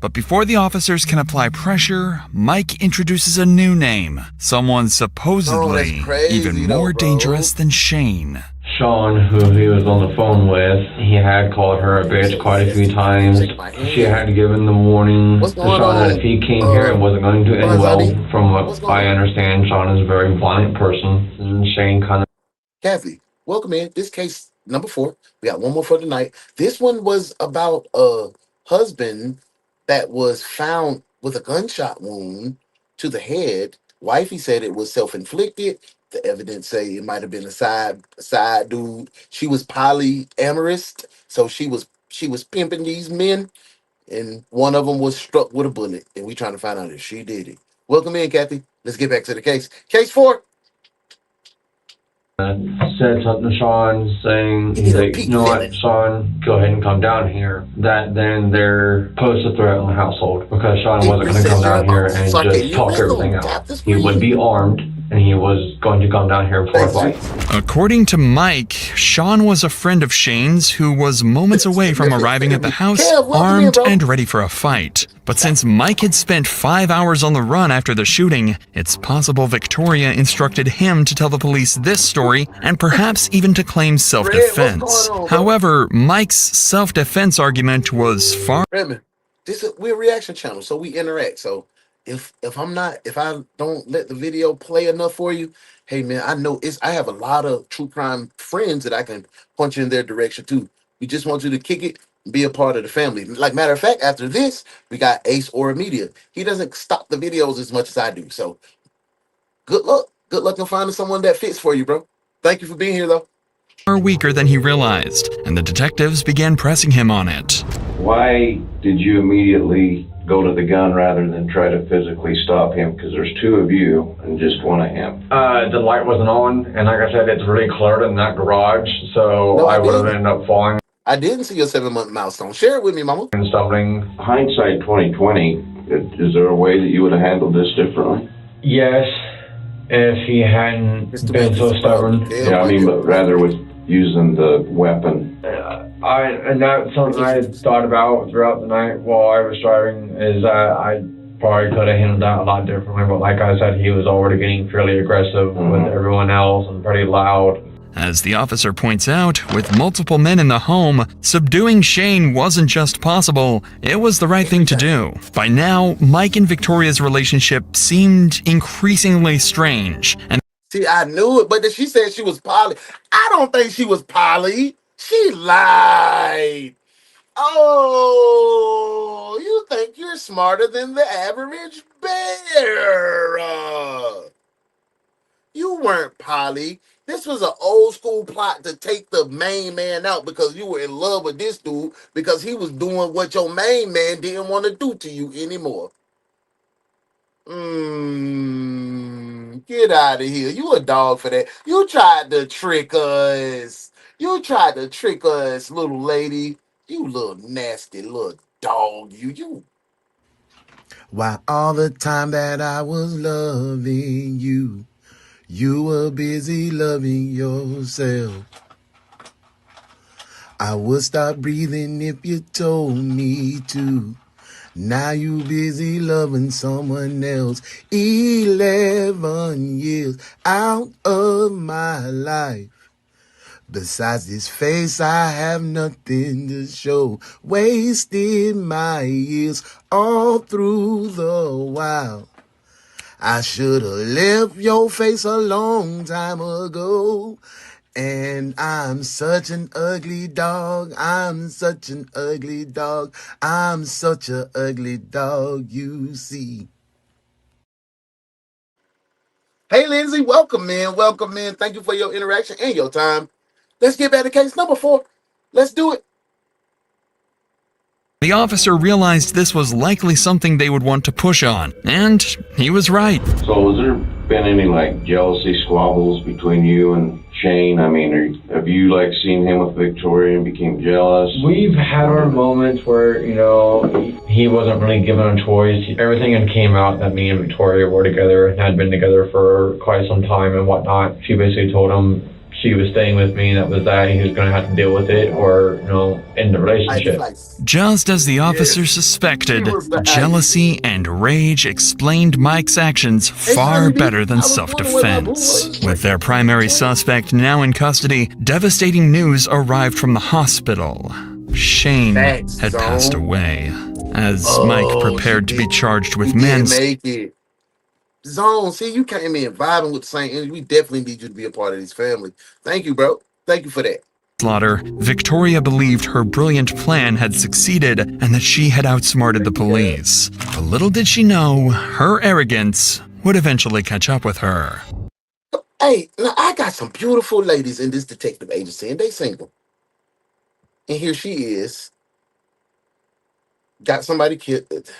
But before the officers can apply pressure, Mike introduces a new name, someone supposedly even more dangerous than Shane. Sean, who he was on the phone with, he had called her a bitch quite a few times. She had given the warning to Sean that if he came here, it wasn't going to end well. From what I understand, Sean is a very violent person, and Shane kind of... Kathy, welcome in. This case number 4. We got one more for tonight. This one was about a husband that was found with a gunshot wound to the head. Wifey said it was self-inflicted. The evidence say it might have been a side dude. She was polyamorous, so she was pimping these men, and one of them was struck with a bullet, and we trying to find out if she did it. Welcome in, Kathy. Let's get back to the case. Case 4. Said something to Sean saying, he's like, you know what, Sean, go ahead and come down here. That then there posed a threat on the household because Sean wasn't going to come down here and just talk everything out. He would be armed and he was going to come down here for a fight. According to Mike, Sean was a friend of Shane's who was moments away from arriving at the house, armed and ready for a fight. But since Mike had spent 5 hours on the run after the shooting, it's possible Victoria instructed him to tell the police this story and perhaps even to claim self-defense. However, Mike's self-defense argument was far... We're a reaction channel, so we interact. So if I don't let the video play enough for you, hey man, I have a lot of true crime friends that I can point you in their direction too. We just want you to kick it and be a part of the family. Like matter of fact, after this, we got Ace Aura Media. He doesn't stop the videos as much as I do. So good luck. Good luck in finding someone that fits for you, bro. Thank you for being here though. Weaker than he realized, and the detectives began pressing him on it. Why did you immediately go to the gun rather than try to physically stop him? Because there's 2 of you and just 1 of him. The light wasn't on, and like I said, it's really cluttered in that garage, so I would have ended up falling. I didn't see your 7-month milestone. Share it with me, mama. And stumbling. Hindsight 2020, is there a way that you would have handled this differently? Yes, if he hadn't been so stubborn. Yeah, I mean, but rather with using the weapon. And that's something I thought about throughout the night while I was driving, is that I probably could have handled that a lot differently, but like I said, he was already getting fairly aggressive with everyone else and pretty loud. As the officer points out, with multiple men in the home, subduing Shane wasn't just possible, it was the right thing to do. By now, Mike and Victoria's relationship seemed increasingly strange, and see, I knew it, but then she said she was poly. I don't think she was poly. She lied. Oh, you think you're smarter than the average bear. You weren't poly. This was an old school plot to take the main man out because you were in love with this dude because he was doing what your main man didn't want to do to you anymore. Get out of here. You a dog for that. You tried to trick us. You tried to trick us, little lady. You little nasty little dog. You. Why all the time that I was loving you, you were busy loving yourself. I would stop breathing if you told me to. Now you busy loving someone else. 11 years out of my life. Besides this face, I have nothing to show. Wasted my years all through the while. I should have left your face a long time ago. And I'm such an ugly dog. I'm such an ugly dog. I'm such an ugly dog, you see. Hey, Lindsay, welcome, man. Welcome, man. Thank you for your interaction and your time. Let's get back to case number 4. Let's do it. The officer realized this was likely something they would want to push on, and he was right. So has there been any, like, jealousy squabbles between you and Shane? I mean, have you, like, seen him with Victoria and became jealous? We've had our moments where, you know, he wasn't really given a choice. Everything had came out that me and Victoria were together and had been together for quite some time and whatnot. She basically told him she was staying with me, and that was that. He was going to have to deal with it or, you know, end the relationship. Just as the officer suspected, jealousy and rage explained Mike's actions far better than self-defense. With their primary suspect now in custody, devastating news arrived from the hospital. Shane had passed away. As Mike prepared to be charged with manslaughter. Zone, see, you came in vibing with the same energy. We definitely need you to be a part of this family. Thank you, bro. Thank you for that. Victoria believed her brilliant plan had succeeded and that she had outsmarted the police. But little did she know, her arrogance would eventually catch up with her. Hey, now I got some beautiful ladies in this detective agency, and they single. And here she is. Got somebody killed.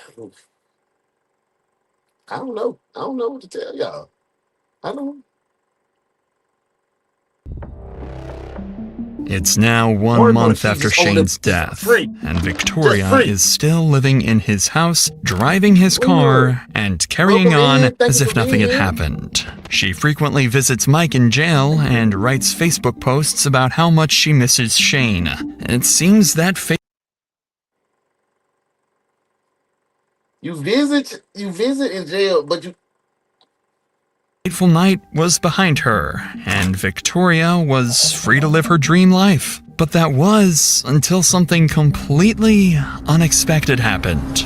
I don't know. I don't know what to tell y'all. I don't know. It's now 1 month after Shane's death, and Victoria is still living in his house, driving his car, and carrying on as if nothing had happened. She frequently visits Mike in jail and writes Facebook posts about how much she misses Shane. It seems that You visit in jail, but you... fateful night was behind her, and Victoria was free to live her dream life. But that was until something completely unexpected happened.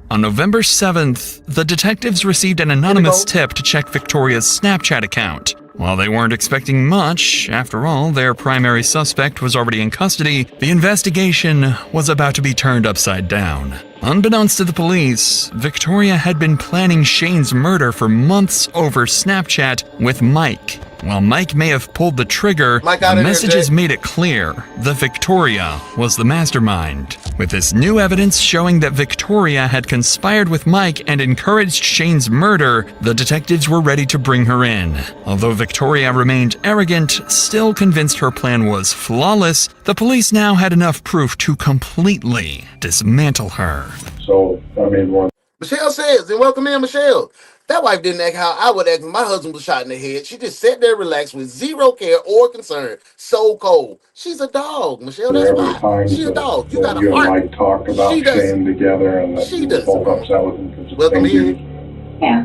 On November 7th, the detectives received an anonymous tip to check Victoria's Snapchat account. While they weren't expecting much, after all, their primary suspect was already in custody, the investigation was about to be turned upside down. Unbeknownst to the police, Victoria had been planning Shane's murder for months over Snapchat with Mike. While Mike may have pulled the trigger, the messages made it clear that Victoria was the mastermind. With this new evidence showing that Victoria had conspired with Mike and encouraged Shane's murder, the detectives were ready to bring her in. Although Victoria remained arrogant, still convinced her plan was flawless, the police now had enough proof to completely dismantle her. So, I mean, Michelle says, and welcome in, Michelle. That wife didn't act how I would act when my husband was shot in the head. She just sat there relaxed with zero care or concern. So cold. She's a dog, Michelle. That's why. She's a dog. You got a heart. Mike talked about staying together and that you were both upset with him because of welcome things in. Yeah.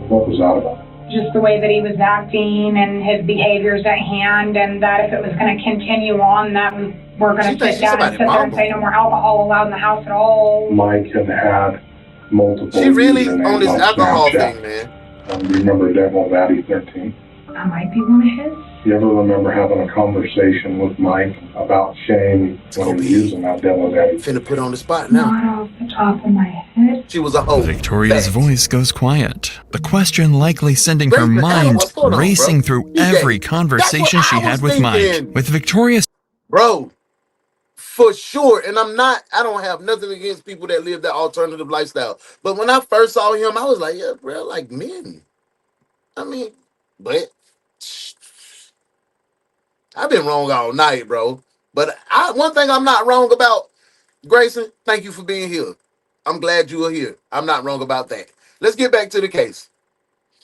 What was that about? Just the way that he was acting and his behaviors at hand, and that if it was going to continue on, that we were going to sit down and sit there and say no more alcohol allowed in the house at all. Mike had multiple. She really on this alcohol thing, man. You remember Devil Daddy 13? That might be one of his. You ever remember having a conversation with Mike about Shane when he was using that Devil Daddy? Finna put on the spot now. Not off the top of my head. She was a hoe. Victoria's voice goes quiet, the question likely sending her mind racing through every conversation she had with Mike. With Victoria's... Bro, for sure, and I don't have nothing against people that live that alternative lifestyle. But when I first saw him, I was like, yeah, bro, like men. I mean, but I've been wrong all night, bro. But one thing I'm not wrong about, Grayson, thank you for being here. I'm glad you are here. I'm not wrong about that. Let's get back to the case.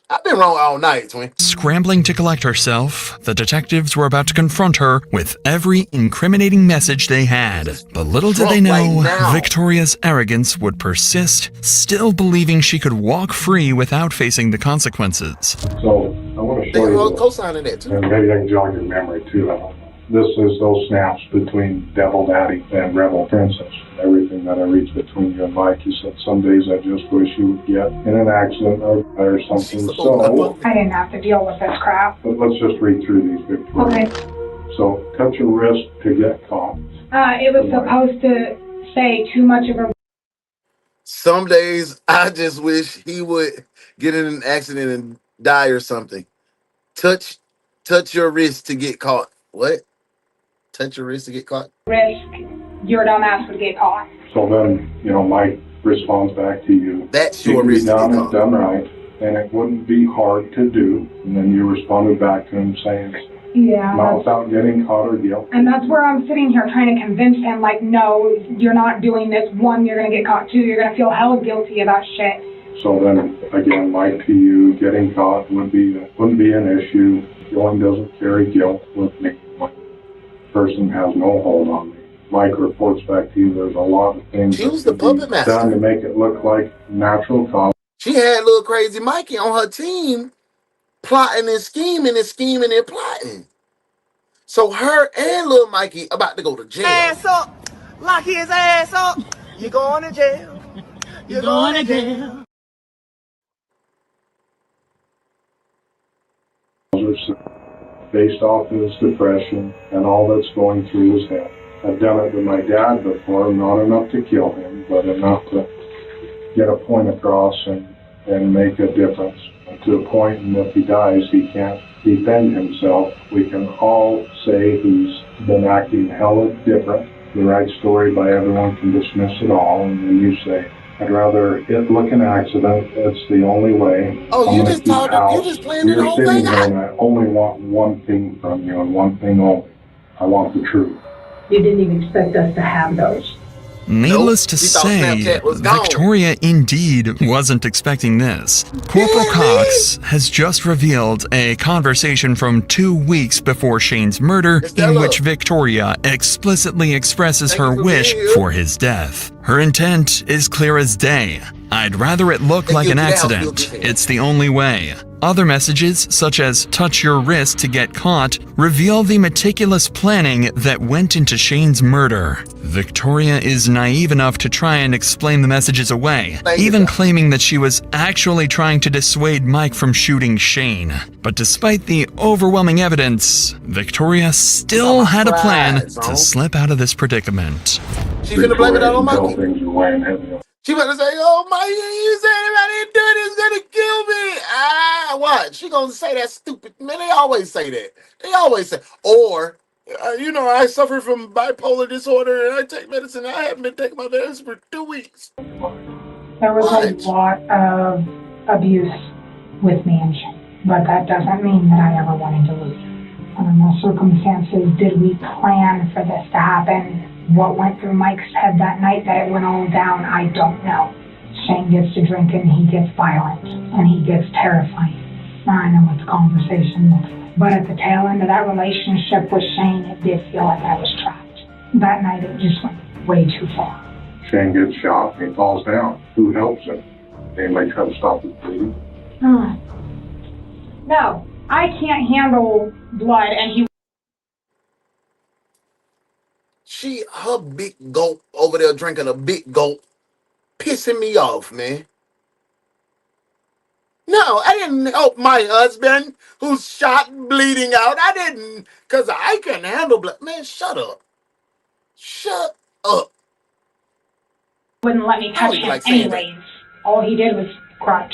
I've been wrong all night, twin. Scrambling to collect herself, the detectives were about to confront her with every incriminating message they had. But little did they know, Victoria's arrogance would persist, still believing she could walk free without facing the consequences. So, I want to show you co-signing that too. And maybe I can jog your memory too. I don't know. This is those snaps between Devil Daddy and Rebel Princess. Everything that I read between you and Mike, he said, some days I just wish you would get in an accident or something. So I didn't have to deal with this crap. but let's just read through these, Victoria. Okay. So touch your wrist to get caught. It was supposed to say too much of a. Some days I just wish he would get in an accident and die or something. Touch your wrist to get caught. What? Touch your wrist to get caught? Risk your dumbass would get caught. So then, Mike responds back to you. That's your risk to get caught. Done right, and it wouldn't be hard to do. And then you responded back to him saying, yeah, not without getting caught or guilty. And that's where I'm sitting here trying to convince him, like, no, you're not doing this. One, you're going to get caught. Two, you're going to feel hella guilty about shit. So then, again, Mike to you, getting caught wouldn't be an issue. Dylan doesn't carry guilt with me. Person has no hold on me. Mike reports back to you there's a lot of things she was the puppet master done to make it look like natural cause. She had little crazy Mikey on her team plotting and scheming and plotting. So her and little Mikey about to go to jail. Ass up! Lock his ass up! You're going to jail. You're going to jail. Based off his depression and all that's going through his head. I've done it with my dad before, not enough to kill him, but enough to get a point across and make a difference. To the point, and if he dies, he can't defend himself. We can all say he's been acting hella different. The right story by everyone can dismiss it all, and then you say, I'd rather it look an accident. It's the only way. Oh, you just playing the whole thing out. And I only want one thing from you, and one thing only. I want the truth. You didn't even expect us to have those. Needless to say, Victoria indeed wasn't expecting this. Corporal Cox has just revealed a conversation from 2 weeks before Shane's murder in which Victoria explicitly expresses her wish for his death. Her intent is clear as day. I'd rather it look like an accident. It's the only way. Other messages, such as touch your wrist to get caught, reveal the meticulous planning that went into Shane's murder. Victoria is naive enough to try and explain the messages away, even claiming that she was actually trying to dissuade Mike from shooting Shane. But despite the overwhelming evidence, Victoria still had a plan to slip out of this predicament. She's gonna blame it all on Mikey. She better say, oh, Mikey, you said if I didn't do it, it's gonna kill me. What? She gonna say that stupid, man, they always say that. They always say, or, I suffer from bipolar disorder and I take medicine. I haven't been taking my medicine for 2 weeks. There was a lot of abuse with me and Shane, but that doesn't mean that I ever wanted to lose him. Under no circumstances did we plan for this to happen. What went through Mike's head that night that it went all down, I don't know. Shane gets to drinking, he gets violent, and he gets terrifying. I know what the conversation looks like. But at the tail end of that relationship with Shane, it did feel like I was trapped. That night, it just went way too far. Shane gets shot and he falls down. Who helps him? Anybody try to stop his bleeding? No, I can't handle blood, and her big gulp over there drinking a big gulp, pissing me off, man. No, I didn't help my husband who's shot and bleeding out. I didn't, because I can handle blood. Man, shut up. Shut up. Wouldn't let me touch him anyways. All he did was grunt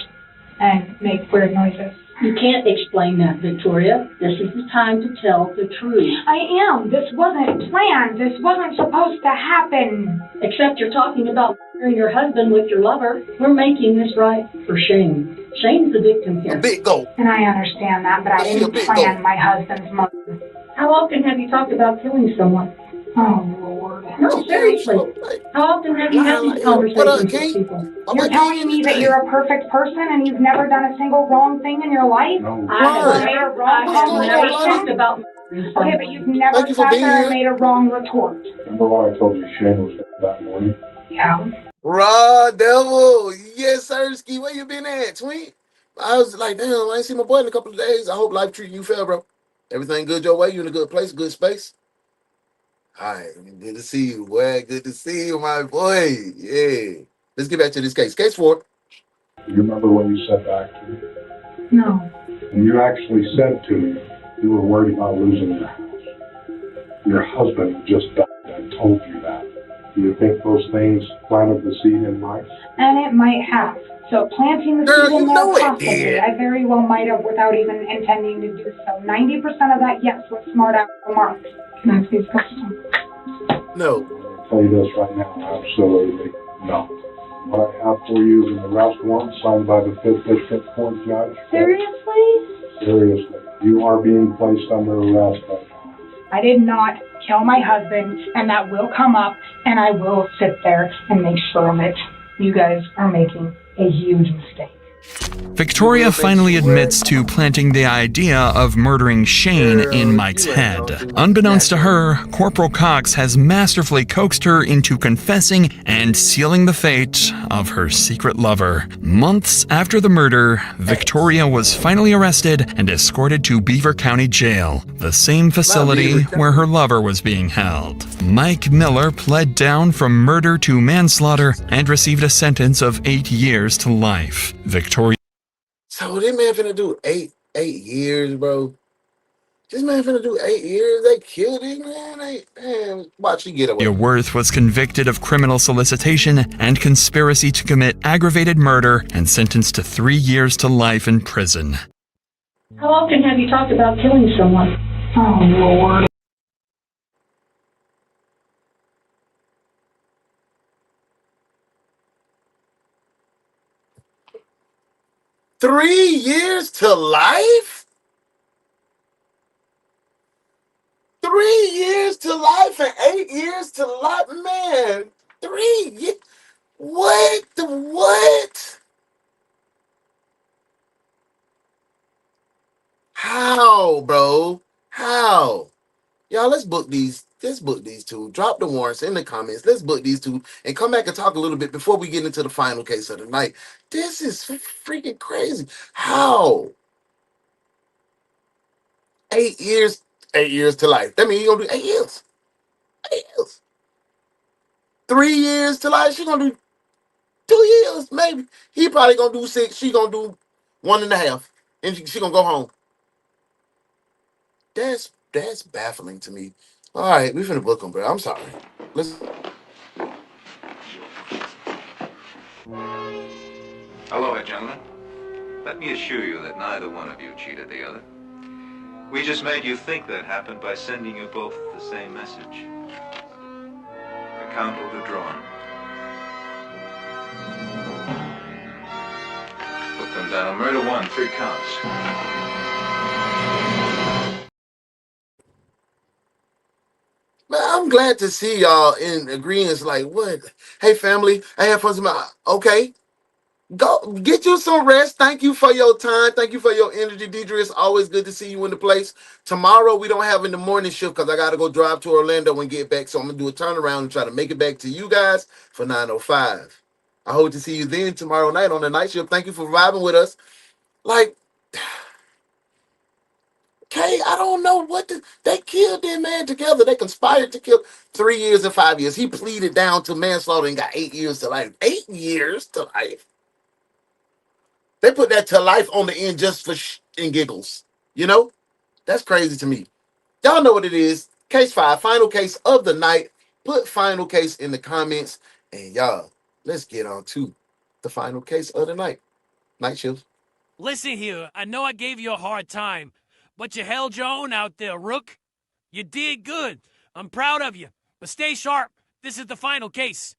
and make weird noises. You can't explain that, Victoria. This is the time to tell the truth. I am. This wasn't planned. This wasn't supposed to happen. Except you're talking about marrying your husband with your lover. We're making this right for Shane. Shane's the victim here. A big goal. And I understand that, but I didn't plan my husband's murder. How often have you talked about killing someone? Oh, Lord. No, seriously. How often have you had these conversations with people? You're telling me that you're a perfect person and you've never done a single wrong thing in your life? No. I have never talked about okay, but you've never sat there and made a wrong retort. Remember when I told you Shane was that morning? Yeah. Raw devil. Yes, Sirski. Where you been at, twin? I was like, damn, I ain't seen my boy in a couple of days. I hope life treating you fair, bro. Everything good your way? You in a good place, good space? All right, good to see you, boy. Good to see you, my boy. Yeah. Let's get back to this case. Case 4. You remember when you said back to me? No. And you actually said to me you were worried about losing your house. Your husband just died and told you that. Do you think those things planted the seed in Mike? And it might have. So planting the Girl, seed in you there, know it possibly. did. I very well might have without even intending to do so. 90% of that, yes, was smart out remarks. Can I please question? No. I'll tell you this right now, absolutely no. What I have for you is an arrest warrant signed by the 5th District Court Judge. Seriously? Seriously. You are being placed under arrest right now. I did not kill my husband, and that will come up, and I will sit there and make sure of it. You guys are making a huge mistake. Victoria finally admits to planting the idea of murdering Shane in Mike's head. Unbeknownst to her, Corporal Cox has masterfully coaxed her into confessing and sealing the fate of her secret lover. Months after the murder, Victoria was finally arrested and escorted to Beaver County Jail, the same facility where her lover was being held. Mike Miller pled down from murder to manslaughter and received a sentence of 8 years to life. Victoria. So this man finna do eight years, bro. This man finna do 8 years. They killed him, man. Watch you get away. Worth was convicted of criminal solicitation and conspiracy to commit aggravated murder and sentenced to 3 years to life in prison. How often have you talked about killing someone? Oh, Lord. Three years to life? 3 years to life and 8 years to life, man. 3 years. What? What? How, bro? How? Y'all, let's book these. Let's book these two. Drop the warrants in the comments. Let's book these two and come back and talk a little bit before we get into the final case of the night. This is freaking crazy. How? 8 years. 8 years to life. That means you're gonna do 8 years. 8 years. 3 years to life. She gonna do 2 years, maybe. He probably gonna do 6. She gonna do 1.5, and she gonna go home. That's baffling to me. All right, we finna book them, bro. I'm sorry. Let's. Hello, gentlemen. Let me assure you that neither one of you cheated the other. We just made you think that happened by sending you both the same message. The count will be drawn. Put them down. Murder 1, 3 counts. Man, I'm glad to see y'all in agreement. Like, what? Hey, family, I have fun. Okay, go get you some rest. Thank you for your time. Thank you for your energy, Deidre. It's always good to see you in the place. Tomorrow we don't have in the morning shift because I got to go drive to Orlando and get back. So I'm gonna do a turnaround and try to make it back to you guys for 9:05. I hope to see you then tomorrow night on the night shift. Thank you for vibing with us. Like, okay, I don't know they killed that man together. They conspired to kill 3 years and 5 years. He pleaded down to manslaughter and got 8 years to life. 8 years to life. They put that to life on the end just for and giggles. You know? That's crazy to me. Y'all know what it is. Case 5, final case of the night. Put final case in the comments. And y'all, let's get on to the final case of the night. Night shift. Listen here, I know I gave you a hard time, but you held your own out there, Rook. You did good. I'm proud of you. But stay sharp. This is the final case.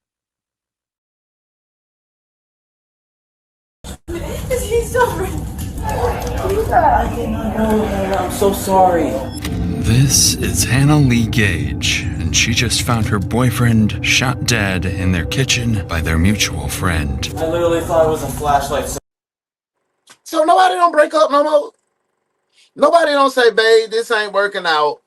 Is he sorry? I'm so sorry. This is Hannah Lee Gage, and she just found her boyfriend shot dead in their kitchen by their mutual friend. I literally thought it was a flashlight. So nobody don't break up no more. Nobody don't say, babe, this ain't working out.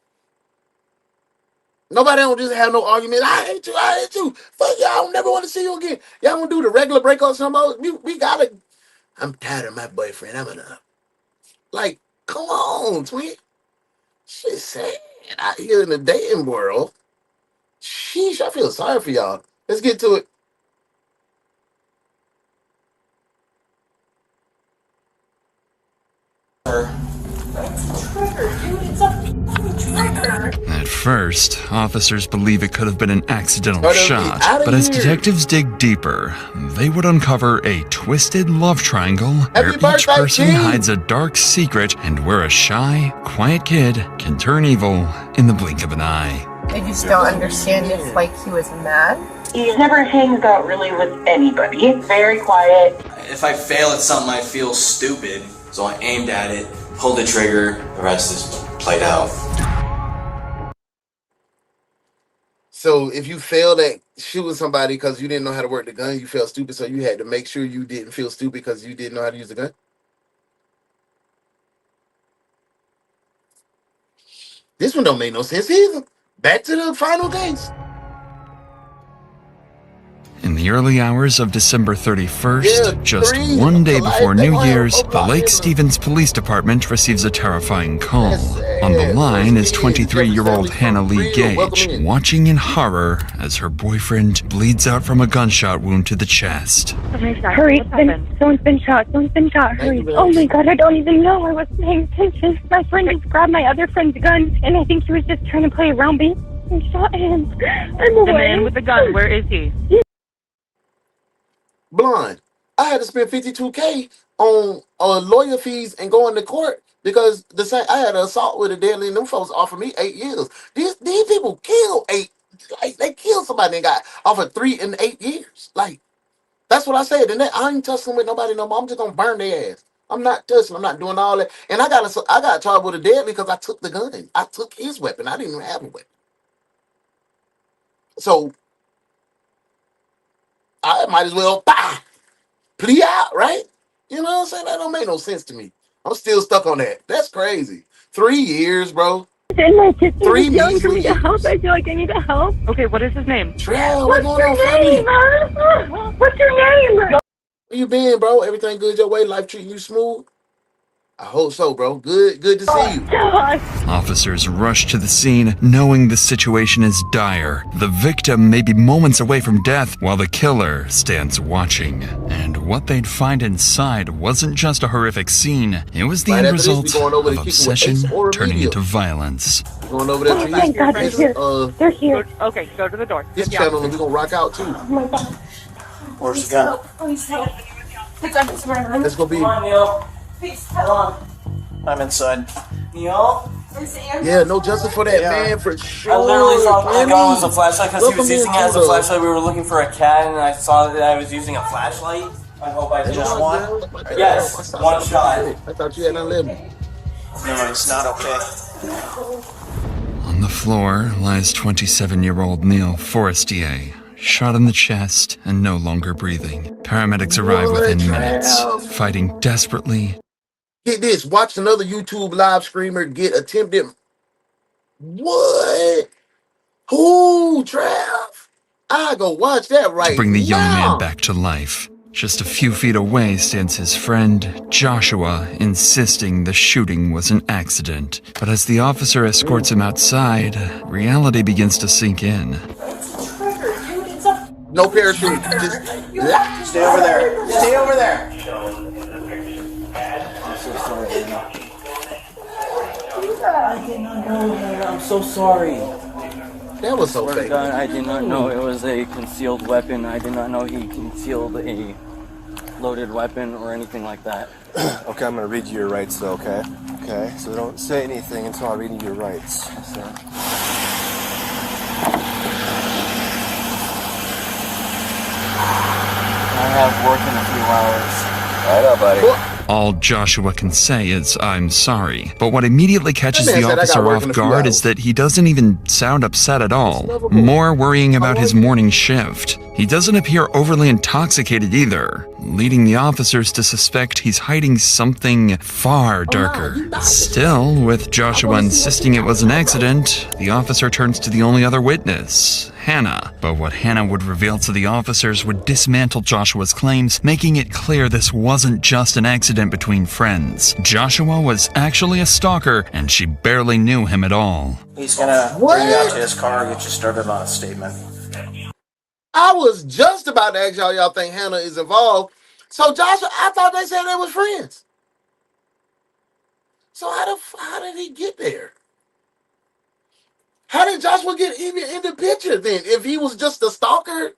Nobody don't just have no argument. I hate you. I hate you. Fuck y'all. I don't never want to see you again. Y'all want to do the regular breakups no more? We gotta. I'm tired of my boyfriend. I'm gonna. Like, come on, twin. Shit sad out here in the dating world. Sheesh, I feel sorry for y'all. Let's get to it. At first, officers believe it could have been an accidental shot, but as here. detectives dig deeper, they would uncover a twisted love triangle where Happy each birthday, person King. hides a dark secret and where a shy, quiet kid can turn evil in the blink of an eye. I just don't understand if, like, he was mad. He never hangs out really with anybody. He's very quiet. If I fail at something, I feel stupid. So I aimed at it, pulled the trigger, the rest is played out. So if you failed at shooting somebody because you didn't know how to work the gun, you felt stupid, so you had to make sure you didn't feel stupid because you didn't know how to use the gun? This one don't make no sense either. Back to the final case. In the early hours of December 31st, Yeah, just 3 one day to life, before they New gonna have Year's, a the block Lake in Stevens Police Department receives a terrifying call. That's On the sad. line is Those kids, 23-year-old Hannah Lee real. Welcome Gage, in. watching in horror as her boyfriend bleeds out from a gunshot wound to the chest. Hurry, someone's been shot, hurry. Oh my god, I don't even know, I wasn't paying attention. My friend just grabbed my other friend's gun, and I think he was just trying to play around me and shot him. I'm away. The man with the gun, where is he? Blonde. I had to spend $52K on lawyer fees and going to court because I had an assault with a deadly, and them folks offered me 8 years. These people kill 8, like they killed somebody and got offered 3 and 8 years. Like that's what I said. And I ain't tussling with nobody no more. I'm just gonna burn their ass. I'm not tussling. I'm not doing all that. And I got charged with a deadly because I took the gun. I took his weapon. I didn't even have a weapon. So I might as well plea out, right? You know what I'm saying? That don't make no sense to me. I'm still stuck on that. That's crazy. 3 years, bro. And my sister 3 was yelling for me measly to help. I feel like I need to help. Okay, what is his name? Trell, What's your name, huh? What's your name? Where you been, bro? Everything good your way? Life treating you smooth? I hope so, bro. Good to see you. Officers rush to the scene, knowing the situation is dire. The victim may be moments away from death, while the killer stands watching. And what they'd find inside wasn't just a horrific scene. It was the Right end after this, we result going over of to kick it with obsession Ace or turning Media. into violence. We're going over there to Thank God they're here. They're here. Okay, go to the door. this channel, and we're gonna rock out too. Oh my God. Where's the gun? Please help. The gun is right. That's gonna be Neil. Please help. I'm inside. Neil? yeah, no justice for that man for sure. I literally thought the Kenny. gun was a flashlight because he Welcome was using it in, as a bro. flashlight. We were looking for a cat, and I saw that I was using a flashlight. I hope I just one. Yes, one shot. I thought you had unlimited. No, it's not okay. On the floor lies 27-year-old Neil Forestier, shot in the chest and no longer breathing. Paramedics arrive within minutes, fighting desperately. Get this. Watch another YouTube live streamer get attempted. What? Who, Trav? I go watch that right To bring the young now. man back to life. Just a few feet away stands his friend, Joshua, insisting the shooting was an accident. But as the officer escorts him outside, reality begins to sink in. No parachute. Just Stay over there. Stay over there. I did not know that. I'm so sorry. That was so fake. God, I did not know it was a concealed weapon. I did not know he concealed a loaded weapon or anything like that. Okay, I'm gonna read you your rights though, okay? Okay, so don't say anything until I read you your rights. So. I have work in a few hours. I know, buddy. All Joshua can say is, "I'm sorry." But what immediately catches That man the said, "I got officer work off in a few guard hours." is that he doesn't even sound upset at all. More worrying about his morning shift. He doesn't appear overly intoxicated either, leading the officers to suspect he's hiding something far darker. Still, with Joshua insisting it was an accident, the officer turns to the only other witness, Hannah. But what Hannah would reveal to the officers would dismantle Joshua's claims, making it clear this wasn't just an accident between friends. Joshua was actually a stalker, and she barely knew him at all. He's gonna bring you out to his car and get you started on a statement. I was just about to ask y'all think Hannah is involved. So Joshua, I thought they said they was friends. So how did he get there? How did Joshua get even in the picture then? If he was just a stalker?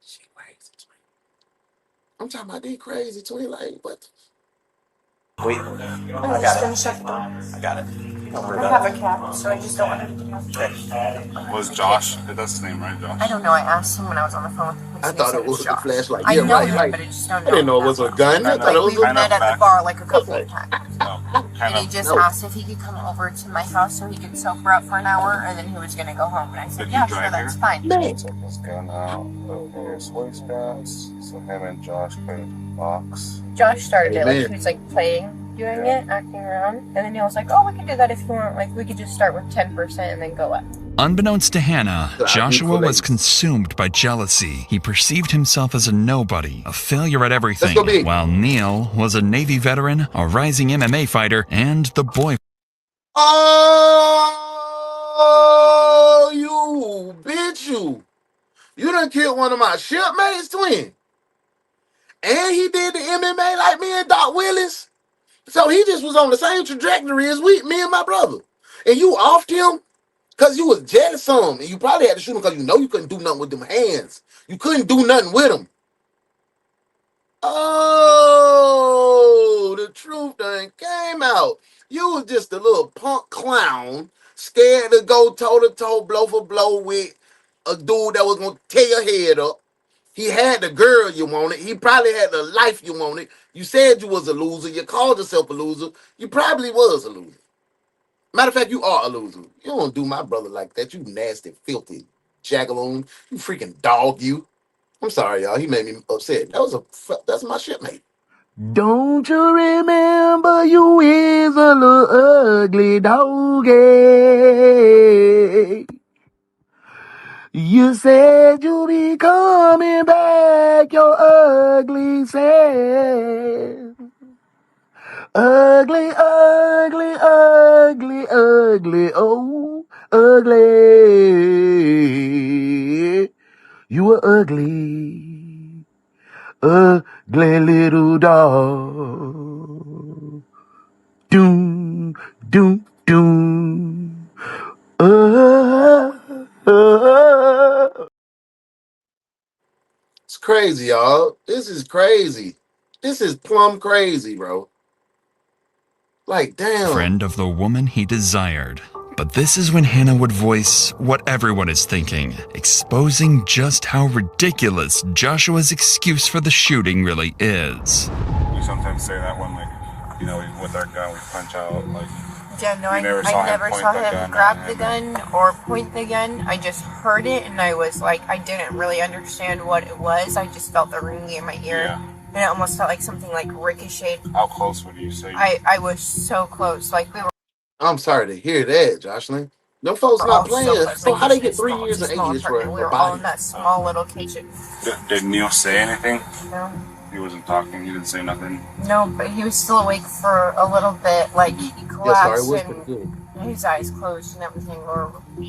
She crazy. I'm talking about these crazy twin, like what? Wait, I got it. I got it. Don't worry I about have it. a cat, so I just don't want to. Was Josh? That's the name, right, Josh? I don't know. I asked him when I was on the phone with him. I thought it was a flashlight. I Yeah, know right, him, right. but I just don't know. I didn't know it was a gun. I thought it was We a met at the bar like a couple of times. Kind And he just asked if he could come over to my house so he could sober up for an hour, and then he was gonna go home. And I said, Did yeah, he sure, drive that's here? fine. Took his gun out, put in his waistbands, so him and Josh played box. Josh started it, like Amen. he was like doing it, acting around, and then he was like, oh, we could do that if you want. Like we could just start with 10% and then go up. Unbeknownst to Hannah, Joshua was consumed by jealousy. He perceived himself as a nobody, a failure at everything, while Neil was a Navy veteran, a rising MMA fighter, and the boy. Oh, you bitch, you done killed one of my shipmates, twin. And he did the MMA like me and Doc Willis. So he just was on the same trajectory as me and my brother. And you offed him because you was jealous of him. And you probably had to shoot him because you know you couldn't do nothing with them hands. You couldn't do nothing with them. Oh, the truth done came out. You was just a little punk clown, scared to go toe-to-toe, blow for blow with a dude that was going to tear your head up. He had the girl you wanted. He probably had the life you wanted. You said you was a loser. You called yourself a loser. You probably was a loser. Matter of fact, you are a loser. You don't do my brother like that. You nasty, filthy jagaloon. You freaking dog, you. I'm sorry, y'all. He made me upset. That's my shipmate. Don't you remember you is a little ugly doggy? You said you'll be coming back, your ugly self. Ugly, ugly, ugly, ugly, oh, ugly. You were ugly, ugly little dog. Doom, doom, doom. It's crazy, y'all. This is crazy. This is plumb crazy, bro. Like, damn. Friend of the woman he desired. But this is when Hannah would voice what everyone is thinking, exposing just how ridiculous Joshua's excuse for the shooting really is. We sometimes say that when, like, you know, with our gun, we punch out, like. Yeah, no, I never saw him grab the gun or point the gun. I just heard it, and I was like, I didn't really understand what it was. I just felt the ringing in my ear. Yeah. And it almost felt like something like ricocheted. How close would you say? I was so close. Like we were. I'm sorry to hear that, Jocelyn. Them folks not playing. So how they get 3 years and 8 years for We were all in that small little kitchen. Did Neil say anything? No. He wasn't talking. He didn't say nothing. No, but he was still awake for a little bit. Like he collapsed and his eyes closed and everything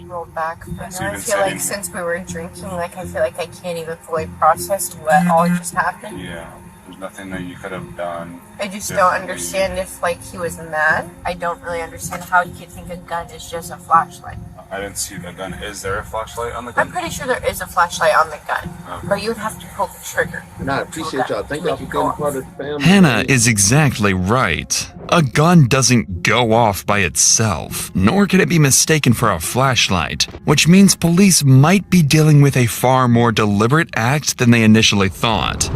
rolled back. But So I feel like since we were drinking, like I feel like I can't even fully process what all just happened. Yeah. There's nothing that you could have done. I just don't understand if like he was mad. I don't really understand how you could think a gun is just a flashlight. I didn't see the gun. Is there a flashlight on the gun? I'm pretty sure there is a flashlight on the gun, but you would have to pull the trigger. And I appreciate y'all. Thank y'all for being part of the family. Hannah is exactly right. A gun doesn't go off by itself, nor can it be mistaken for a flashlight, which means police might be dealing with a far more deliberate act than they initially thought.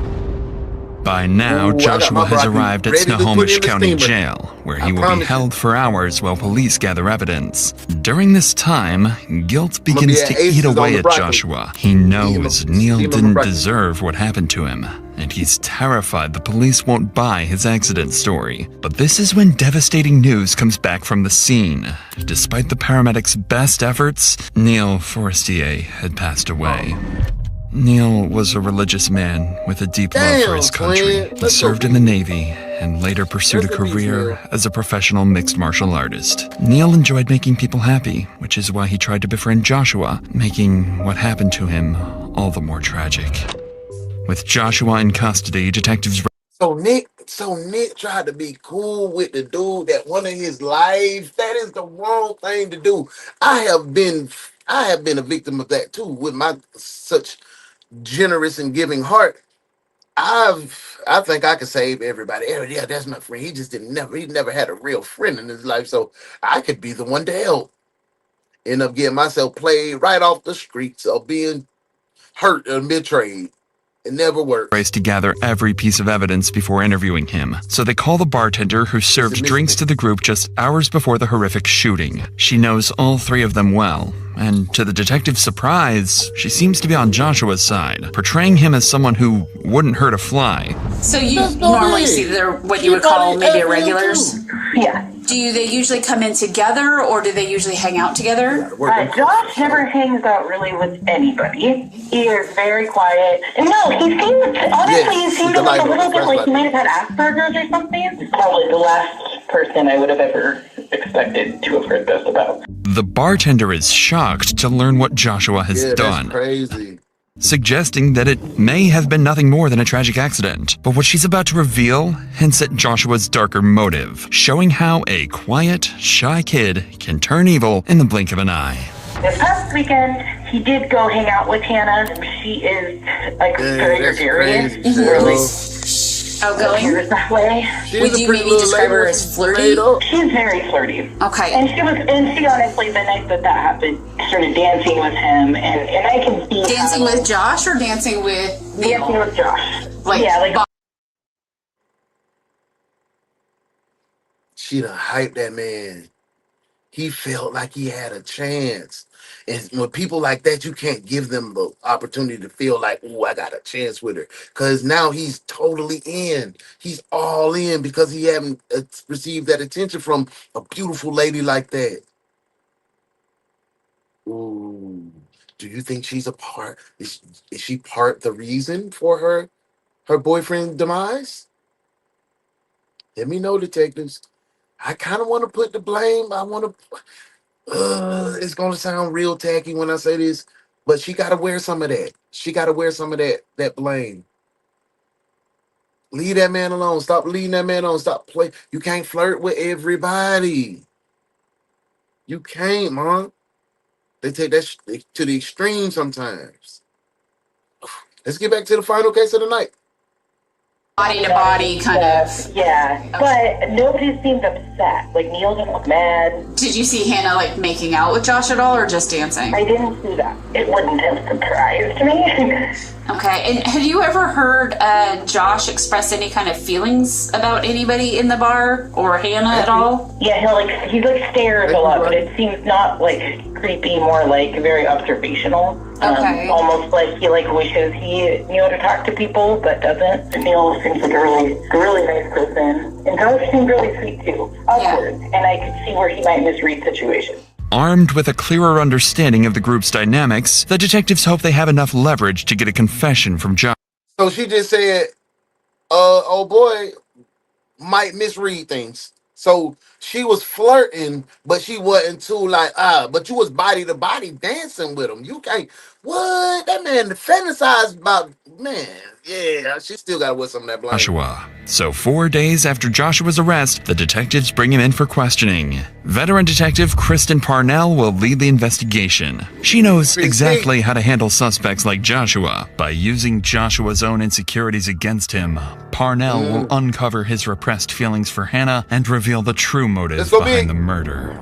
By now, Joshua has arrived at Snohomish County Jail, where he will be held for hours while police gather evidence. During this time, guilt begins to eat away at Joshua. He knows Neil didn't deserve what happened to him, and he's terrified the police won't buy his accident story. But this is when devastating news comes back from the scene. Despite the paramedics' best efforts, Neil Forestier had passed away. Neil was a religious man with a deep love for his country. He served in the Navy and later pursued a career as a professional mixed martial artist. Neil enjoyed making people happy, which is why he tried to befriend Joshua, making what happened to him all the more tragic. With Joshua in custody, detectives... So Nick tried to be cool with the dude that wanted his life. That is the wrong thing to do. I have been a victim of that too, with my such generous and giving heart. I think I could save everybody. Yeah, that's my friend. He just he never had a real friend in his life, so I could be the one to help. End up getting myself played right off the streets of being hurt and betrayed. It never worked. ...to gather every piece of evidence before interviewing him. So they call the bartender who served drinks to the group just hours before the horrific shooting. She knows all three of them well, and to the detective's surprise, she seems to be on Joshua's side, portraying him as someone who wouldn't hurt a fly. So you normally see they're what you would call maybe irregulars? Yeah. Do they usually come in together, or do they usually hang out together? Josh never hangs out really with anybody. He is very quiet. And no, he seems, honestly, he seemed like a little bit like he might have had Asperger's or something. Probably the last person I would have ever expected to have heard this about. The bartender is shocked to learn what Joshua has done. That's crazy. Suggesting that it may have been nothing more than a tragic accident. But what she's about to reveal hints at Joshua's darker motive, showing how a quiet, shy kid can turn evil in the blink of an eye. This past weekend, he did go hang out with Hannah. She is, like, very gregarious. Really outgoing? That way. Would you maybe describe her as flirty? She's very flirty. Okay. And she honestly, the night that happened, started dancing with him, and I can see dancing with Josh or dancing with Neil? Dancing with Josh. Like, yeah, like. She done hyped that man. He felt like he had a chance. And with people like that, you can't give them the opportunity to feel like, oh, I got a chance with her. Because now he's totally in. He's all in because he haven't received that attention from a beautiful lady like that. Ooh. Do you think she's a part? Is she part the reason for her boyfriend's demise? Let me know, detectives. I kind of want to put the blame. I want to... it's gonna sound real tacky when I say this, but she gotta wear some of that. She gotta wear some of that blame. Leave that man alone. Stop leaving that man alone. Stop playing. You can't flirt with everybody. You can't, man. They take that to the extreme sometimes. Let's get back to the final case of the night. Body to body kind of. Yeah, but nobody seemed upset. Like, Neil didn't look mad. Did you see Hannah, like, making out with Josh at all, or just dancing? I didn't see that. It wouldn't have surprised me. Okay, and have you ever heard Josh express any kind of feelings about anybody in the bar or Hannah at all? Yeah, he stares a lot, but it seems not like creepy, more like very observational. Okay. Almost like he wishes he knew how to talk to people, but doesn't. Neil seems like a really nice person, and Josh seemed really sweet too. Awkward, and I could see where he might misread situations. Armed with a clearer understanding of the group's dynamics, the detectives hope they have enough leverage to get a confession from Josh. So she just said, oh boy might misread things. So she was flirting, but she wasn't too but you was body to body dancing with him. You can't, what? That man fantasized about, man, yeah, she still got to wear some of that blame. Joshua. So 4 days after Joshua's arrest, the detectives bring him in for questioning. Veteran detective Kristen Parnell will lead the investigation. She knows exactly how to handle suspects like Joshua. By using Joshua's own insecurities against him, Parnell will uncover his repressed feelings for Hannah and reveal the true motive behind the murder.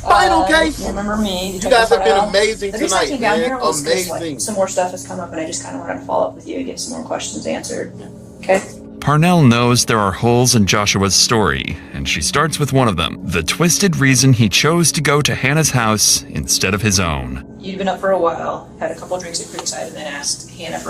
Final case. Remember me? You guys have been amazing The reason I tonight, came down man. here was 'cause, Amazing. some more stuff has come up, and I just kind of wanted to follow up with you and get some more questions answered. Okay. Parnell knows there are holes in Joshua's story, and she starts with one of them, the twisted reason he chose to go to Hannah's house instead of his own. You'd been up for a while, had a couple drinks at Creekside, and then asked Hannah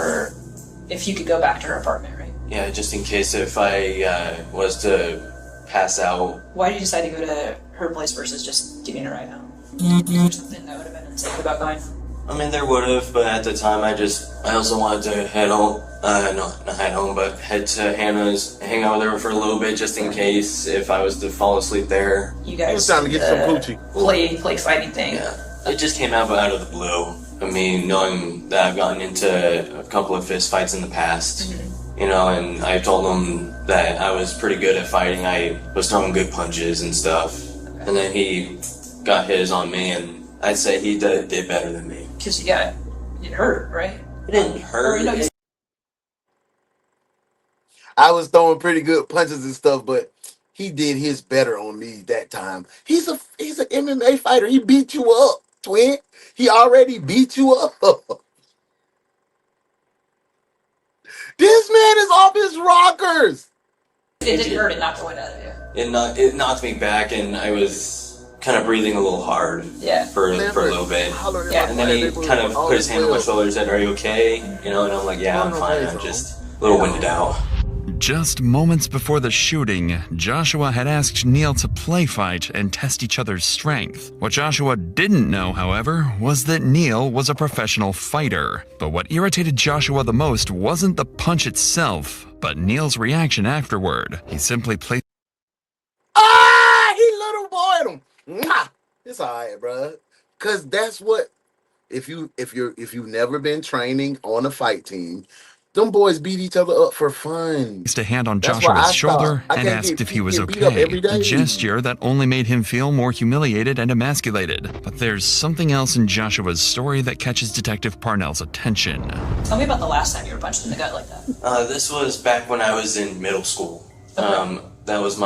if you could go back to her apartment, right? Yeah, just in case if I was to pass out. Why did you decide to go to her place versus just giving a ride home? Something that would have been unsafe about going. I mean, there would have, but at the time, I also wanted to head home. Not head home, but head to Hannah's, hang out with her for a little bit, just in case if I was to fall asleep there. You guys. It was time to get some coochie. Play fighting thing. Yeah, it just came out of the blue. I mean, knowing that I've gotten into a couple of fist fights in the past, you know, and I told him that I was pretty good at fighting. I was throwing good punches and stuff, and then he got his on me, and I'd say he did better than me. Because you got it hurt, right? It didn't hurt. I was throwing pretty good punches and stuff, but he did his better on me that time. He's an MMA fighter. He beat you up, twin. He already beat you up. This man is off his rockers. It didn't hurt. It knocked the wind out of you. It knocked me back, and I was kind of breathing a little hard. Yeah. For a little bit. Yeah. And then he kind of put his hand on my shoulder and said, "Are you okay?" You know, and I'm like, "Yeah, I'm fine. I'm just a little winded out." Just moments before the shooting, Joshua had asked Neil to play fight and test each other's strength. What Joshua didn't know, however, was that Neil was a professional fighter. But what irritated Joshua the most wasn't the punch itself, but Neil's reaction afterward. He simply played. He little boyed him. Mwah! It's alright, bro. Cause that's what if you've never been training on a fight team, them boys beat each other up for fun. Placed a hand on Joshua's shoulder and asked if he was okay, a gesture that only made him feel more humiliated and emasculated. But there's something else in Joshua's story that catches Detective Parnell's attention. Tell me about the last time you were punched in the gut like that. This was back when I was in middle school. That was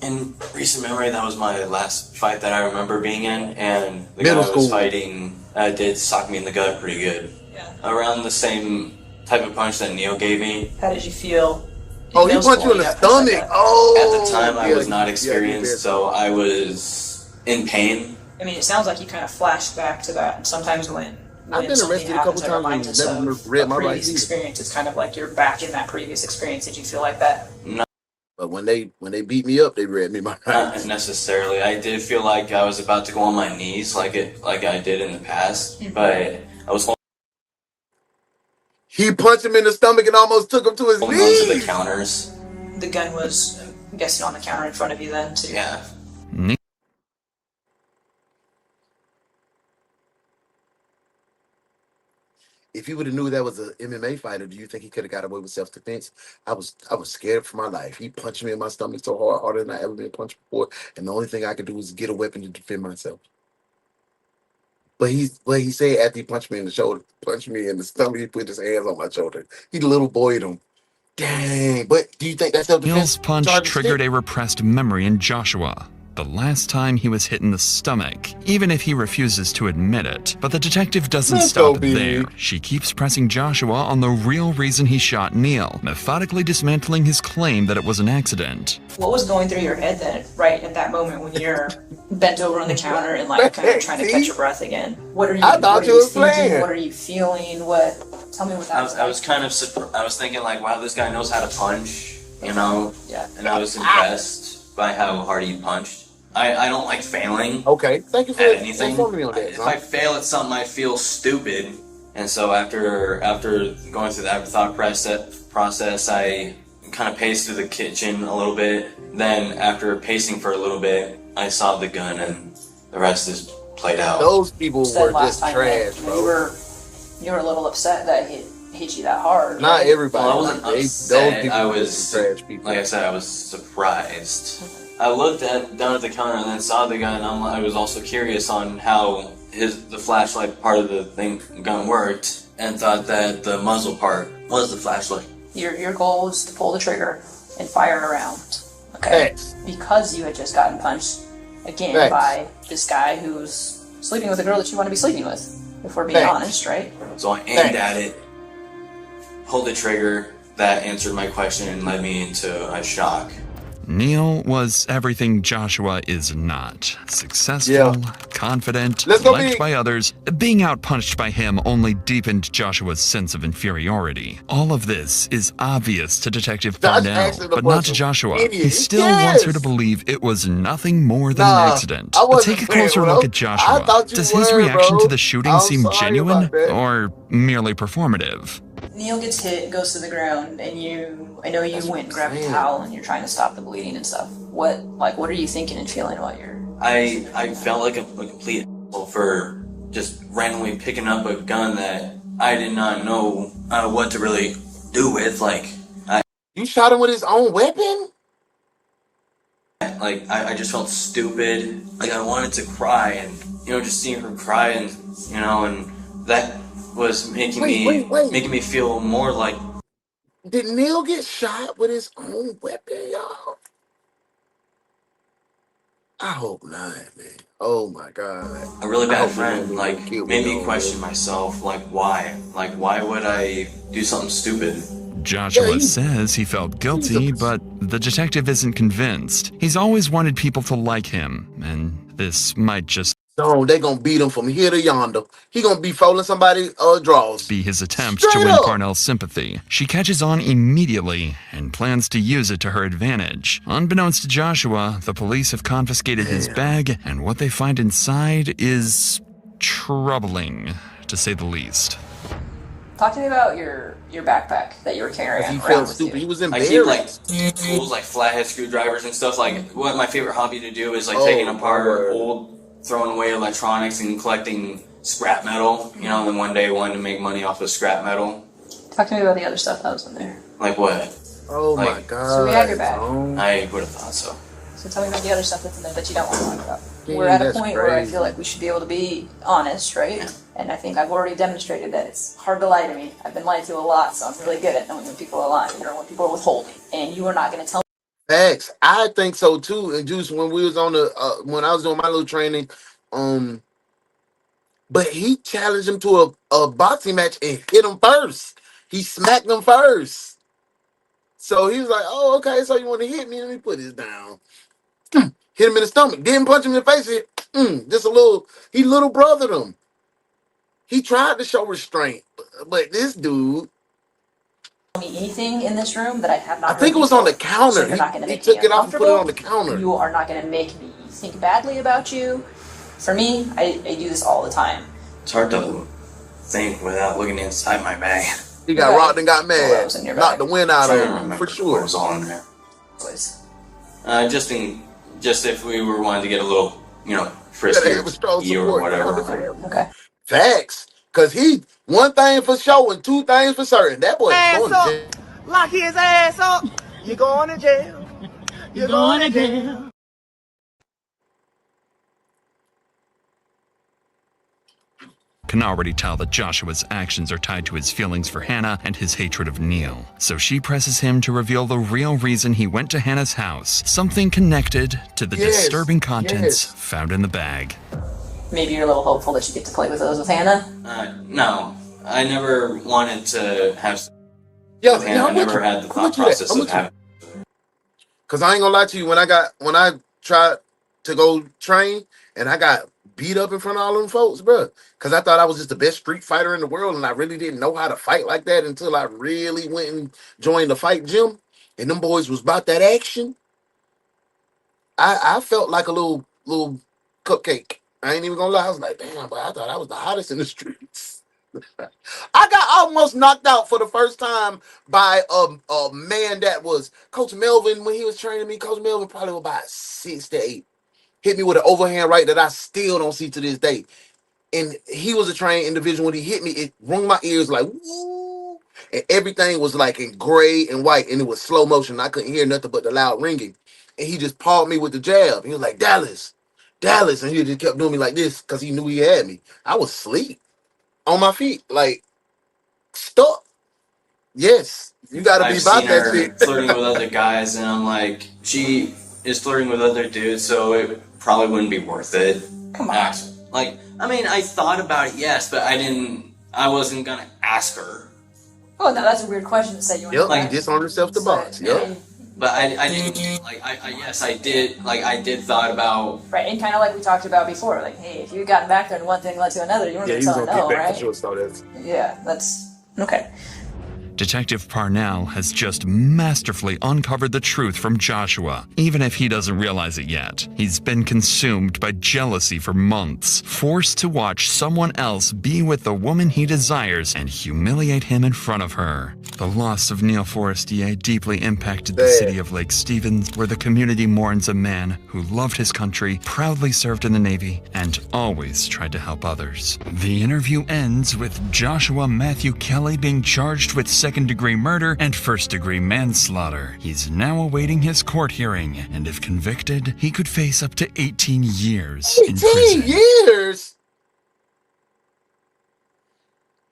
in recent memory, that was my last fight that I remember being in, and the guy I was fighting did sock me in the gut pretty good. Yeah. Around the same type of punch that Neil gave me. How did you feel? Oh, he punched you in the stomach. At the time, I was not experienced, so I was in pain. I mean, it sounds like you kind of flashed back to that. Sometimes when I've been arrested a couple times and never read my rights. Previous experience, it's kind of like you're back in that previous experience. Did you feel like that? No. But when they beat me up, they read me my rights. Not necessarily. I did feel like I was about to go on my knees, like I did in the past, but I was. He punched him in the stomach and almost took him to his knees. To the counters. The gun was, I'm guessing, on the counter in front of you then, too. Yeah. If you would have knew that was an MMA fighter, do you think he could have got away with self-defense? I was scared for my life. He punched me in my stomach so hard, harder than I ever been punched before, and the only thing I could do was get a weapon to defend myself. But he said after he punched me in the shoulder, punched me in the stomach, he put his hands on my shoulder. He little boyed him. Dang, but do you think that's self-defense? Neil's punch triggered a repressed memory in Joshua. The last time he was hit in the stomach, even if he refuses to admit it. But the detective doesn't stop there. She keeps pressing Joshua on the real reason he shot Neil, methodically dismantling his claim that it was an accident. What was going through your head then, right at that moment when you're bent over on the counter and like kind of trying to catch your breath again? What are you? I thought you was playing. What are you feeling? Tell me what that was. I was kind of surprised. I was thinking like, wow, this guy knows how to punch, you know? Yeah. And I was impressed by how hard he punched. I don't like failing. Okay, thank you for anything. informing me on that. If I fail at something, I feel stupid. And so after going through that thought process, I kind of paced through the kitchen a little bit. Then after pacing for a little bit, I saw the gun, and the rest is played out. Those people were just trash, bro. You were a little upset that he hit you that hard. Not everybody. Well, I wasn't upset. Those people I was trash people. Like I said, I was surprised. I looked down at the counter and then saw the gun. I was also curious on how the flashlight part of the gun worked, and thought that the muzzle part was the flashlight. Your goal was to pull the trigger and fire a round. Okay. Because you had just gotten punched again by this guy who's sleeping with a girl that you want to be sleeping with, if we're being honest, right? So I aimed at it, pulled the trigger. That answered my question and led me into a shock. Neil was everything Joshua is not. Successful, confident, liked by others. Being outpunched by him only deepened Joshua's sense of inferiority. All of this is obvious to Detective Parnell, but not to Joshua. He still wants her to believe it was nothing more than an accident. But take a closer look at Joshua. Does his reaction to the shooting seem genuine or merely performative? Neil gets hit, goes to the ground, and I know you went and grabbed a towel and you're trying to stop the bleeding and stuff. What are you thinking and feeling about I felt like a complete asshole for just randomly picking up a gun that I did not know what to really do with. You shot him with his own weapon? I just felt stupid. I wanted to cry, and just seeing her cry, and and that was making me feel more like. Did Neil get shot with his own weapon, y'all? I hope not, man. Oh my God. A really bad friend, made me question myself, why? Why would I do something stupid? Joshua says he felt guilty, but the detective isn't convinced. He's always wanted people to like him, and this might just they gonna beat him from here to yonder. He gonna be folding somebody's drawers. Be his attempt to win Parnell's sympathy. She catches on immediately and plans to use it to her advantage. Unbeknownst to Joshua, the police have confiscated his bag, and what they find inside is troubling, to say the least. Talk to me about your backpack that you were carrying around. He felt stupid. He was embarrassed. I keep tools flathead screwdrivers and stuff. What my favorite hobby to do is taking apart old, throwing away electronics and collecting scrap metal. And one day I wanted to make money off of scrap metal. Talk to me about the other stuff that was in there. Like what? Oh my God. So we have your bag. I would have thought so. So tell me about the other stuff that's in there that you don't want to talk about. We're at a point where I feel like we should be able to be honest, right? Yeah. And I think I've already demonstrated that it's hard to lie to me. I've been lied to a lot, so I'm really good at knowing when people are lying or when people are withholding. And you are not going to tell me. Facts. I think so too. And Juice, when we was on when I was doing my little training, but he challenged him to a boxing match and hit him first. He smacked him first. So he was like, "Oh, okay. So you want to hit me? Let me put this down." Hit him in the stomach. Didn't punch him in the face. Just a little. He little brothered him. He tried to show restraint, but this dude. Tell me anything in this room that I have not. I think it was on the counter. So you're not going to he make took me it off and put it on the counter. You are not going to make me think badly about you. For me, I do this all the time. It's hard to think without looking inside my bag. He got robbed and got mad. Knocked the wind out of him, for sure. What was all in there? Just if we were wanting to get a little, frisky or whatever. Okay. Facts. Cause he one thing for sure and two things for certain. That boy is going to jail. Lock his ass up. You're going to jail. You're going to jail. Can already tell that Joshua's actions are tied to his feelings for Hannah and his hatred of Neil. So she presses him to reveal the real reason he went to Hannah's house, something connected to the disturbing contents found in the bag. Maybe you're a little hopeful that you get to play with those with Hannah? No. I never wanted to have with Hannah. I never had the thought process of having. Cause I ain't gonna lie to you, when I tried to go train and I got beat up in front of all them folks, bro. Cause I thought I was just the best street fighter in the world, and I really didn't know how to fight like that until I really went and joined the fight gym, and them boys was about that action. I felt like a little cupcake. I ain't even gonna lie. I was like, damn, but I thought I was the hottest in the streets. I got almost knocked out for the first time by a man that was Coach Melvin when he was training me. Coach Melvin probably was about 6 to 8. Hit me with an overhand right that I still don't see to this day. And he was a trained individual. When he hit me, it rung my ears like, woo. And everything was like in gray and white, and it was slow motion. I couldn't hear nothing but the loud ringing. And he just pawed me with the jab. He was like, Dallas. And he just kept doing me like this because he knew he had me. I was asleep on my feet, like, stuck. Yes, you got to be about that shit. Flirting with other guys, and I'm like, she is flirting with other dudes, so it probably wouldn't be worth it. Come on. I thought about it, yes, but I wasn't gonna ask her. Oh, no, that's a weird question to say. You dishonor yourself to box. Yep. But I didn't, like, yes, I did, like, I did thought about... Right, and kind of like we talked about before, like, hey, if you had gotten back there and one thing led to another, you weren't going to tell no, right? Yeah, that's... Okay. Detective Parnell has just masterfully uncovered the truth from Joshua, even if he doesn't realize it yet. He's been consumed by jealousy for months, forced to watch someone else be with the woman he desires and humiliate him in front of her. The loss of Neil Forestier deeply impacted the city of Lake Stevens, where the community mourns a man who loved his country, proudly served in the Navy, and always tried to help others. The interview ends with Joshua Matthew Kelly being charged with second-degree murder and first-degree manslaughter. He's now awaiting his court hearing, and if convicted, he could face up to 18 years in prison. 18 years?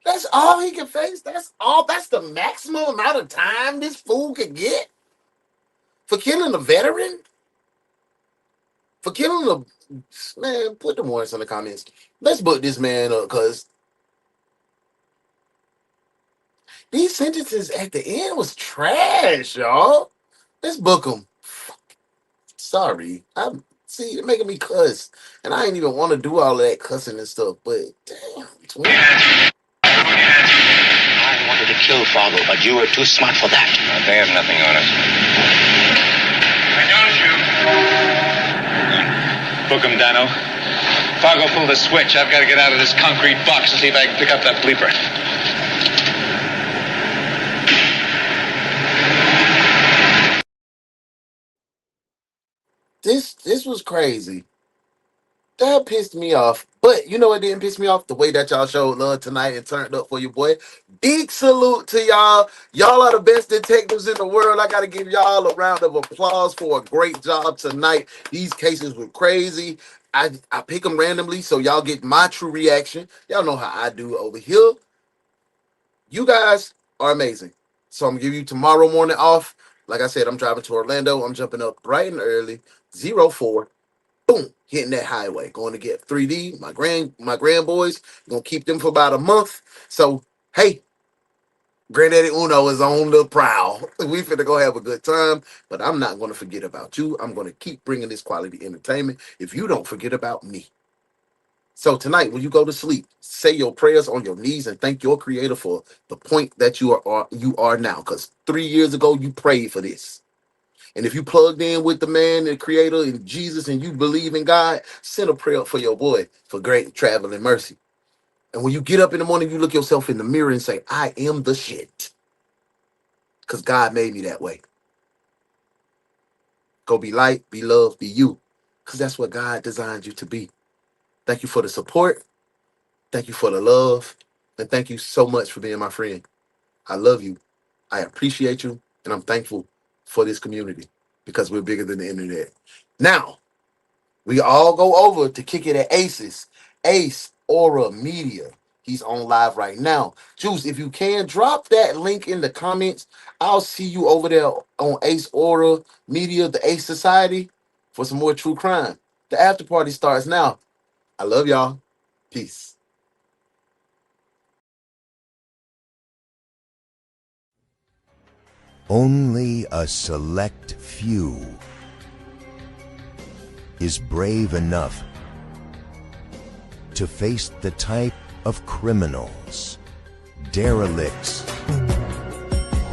That's all he can face? That's all? That's the maximum amount of time this fool could get? For killing a veteran? For killing a... Man, put the words in the comments. Let's book this man up, because these sentences at the end was trash, y'all. Let's book him. Sorry. See, you're making me cuss. And I ain't even want to do all that cussing and stuff, but damn. I wanted to kill Fargo, but you were too smart for that. They have nothing on us. Book him, Dano. Fargo, pull the switch. I've got to get out of this concrete box and see if I can pick up that bleeper. This was crazy. That pissed me off. But you know what didn't piss me off? The way that y'all showed love tonight and turned up for your boy. Big salute to y'all. Y'all are the best detectives in the world. I got to give y'all a round of applause for a great job tonight. These cases were crazy. I pick them randomly so y'all get my true reaction. Y'all know how I do over here. You guys are amazing. So I'm going to give you tomorrow morning off. Like I said, I'm driving to Orlando. I'm jumping up bright and early. 04. Boom, hitting that highway, going to get 3D. My grandboys, gonna keep them for about a month. So hey, Granddaddy Uno is on the prowl. We finna go have a good time, but I'm not gonna forget about you. I'm gonna keep bringing this quality entertainment if you don't forget about me. So tonight, when you go to sleep, say your prayers on your knees and thank your Creator for the point that you are now. Because 3 years ago, you prayed for this. And if you plugged in with the man, the Creator, and Jesus, and you believe in God, send a prayer for your boy for great traveling mercy. And when you get up in the morning, you look yourself in the mirror and say, I am the shit. Because God made me that way. Go be light, be love, be you. Because that's what God designed you to be. Thank you for the support. Thank you for the love. And thank you so much for being my friend. I love you. I appreciate you. And I'm thankful for this community because we're bigger than the internet. Now, we all go over to kick it at Ace's. Ace Aura Media. He's on live right now. Juice, if you can, drop that link in the comments. I'll see you over there on Ace Aura Media, the Ace Society, for some more true crime. The after party starts now. I love y'all. Peace. Only a select few is brave enough to face the type of criminals, derelicts,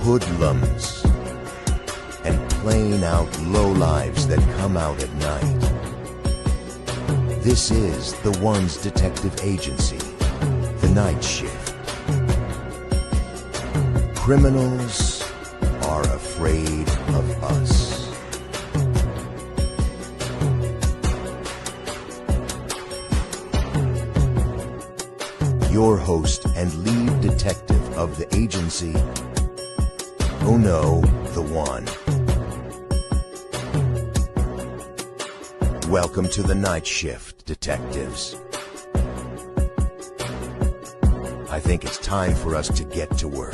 hoodlums, and plain-out lowlives that come out at night. This is the One's detective agency, the Night Shift. Criminals are afraid of us. Your host and lead detective of the agency, oh no, the One. Welcome to the Night Shift, detectives. I think it's time for us to get to work.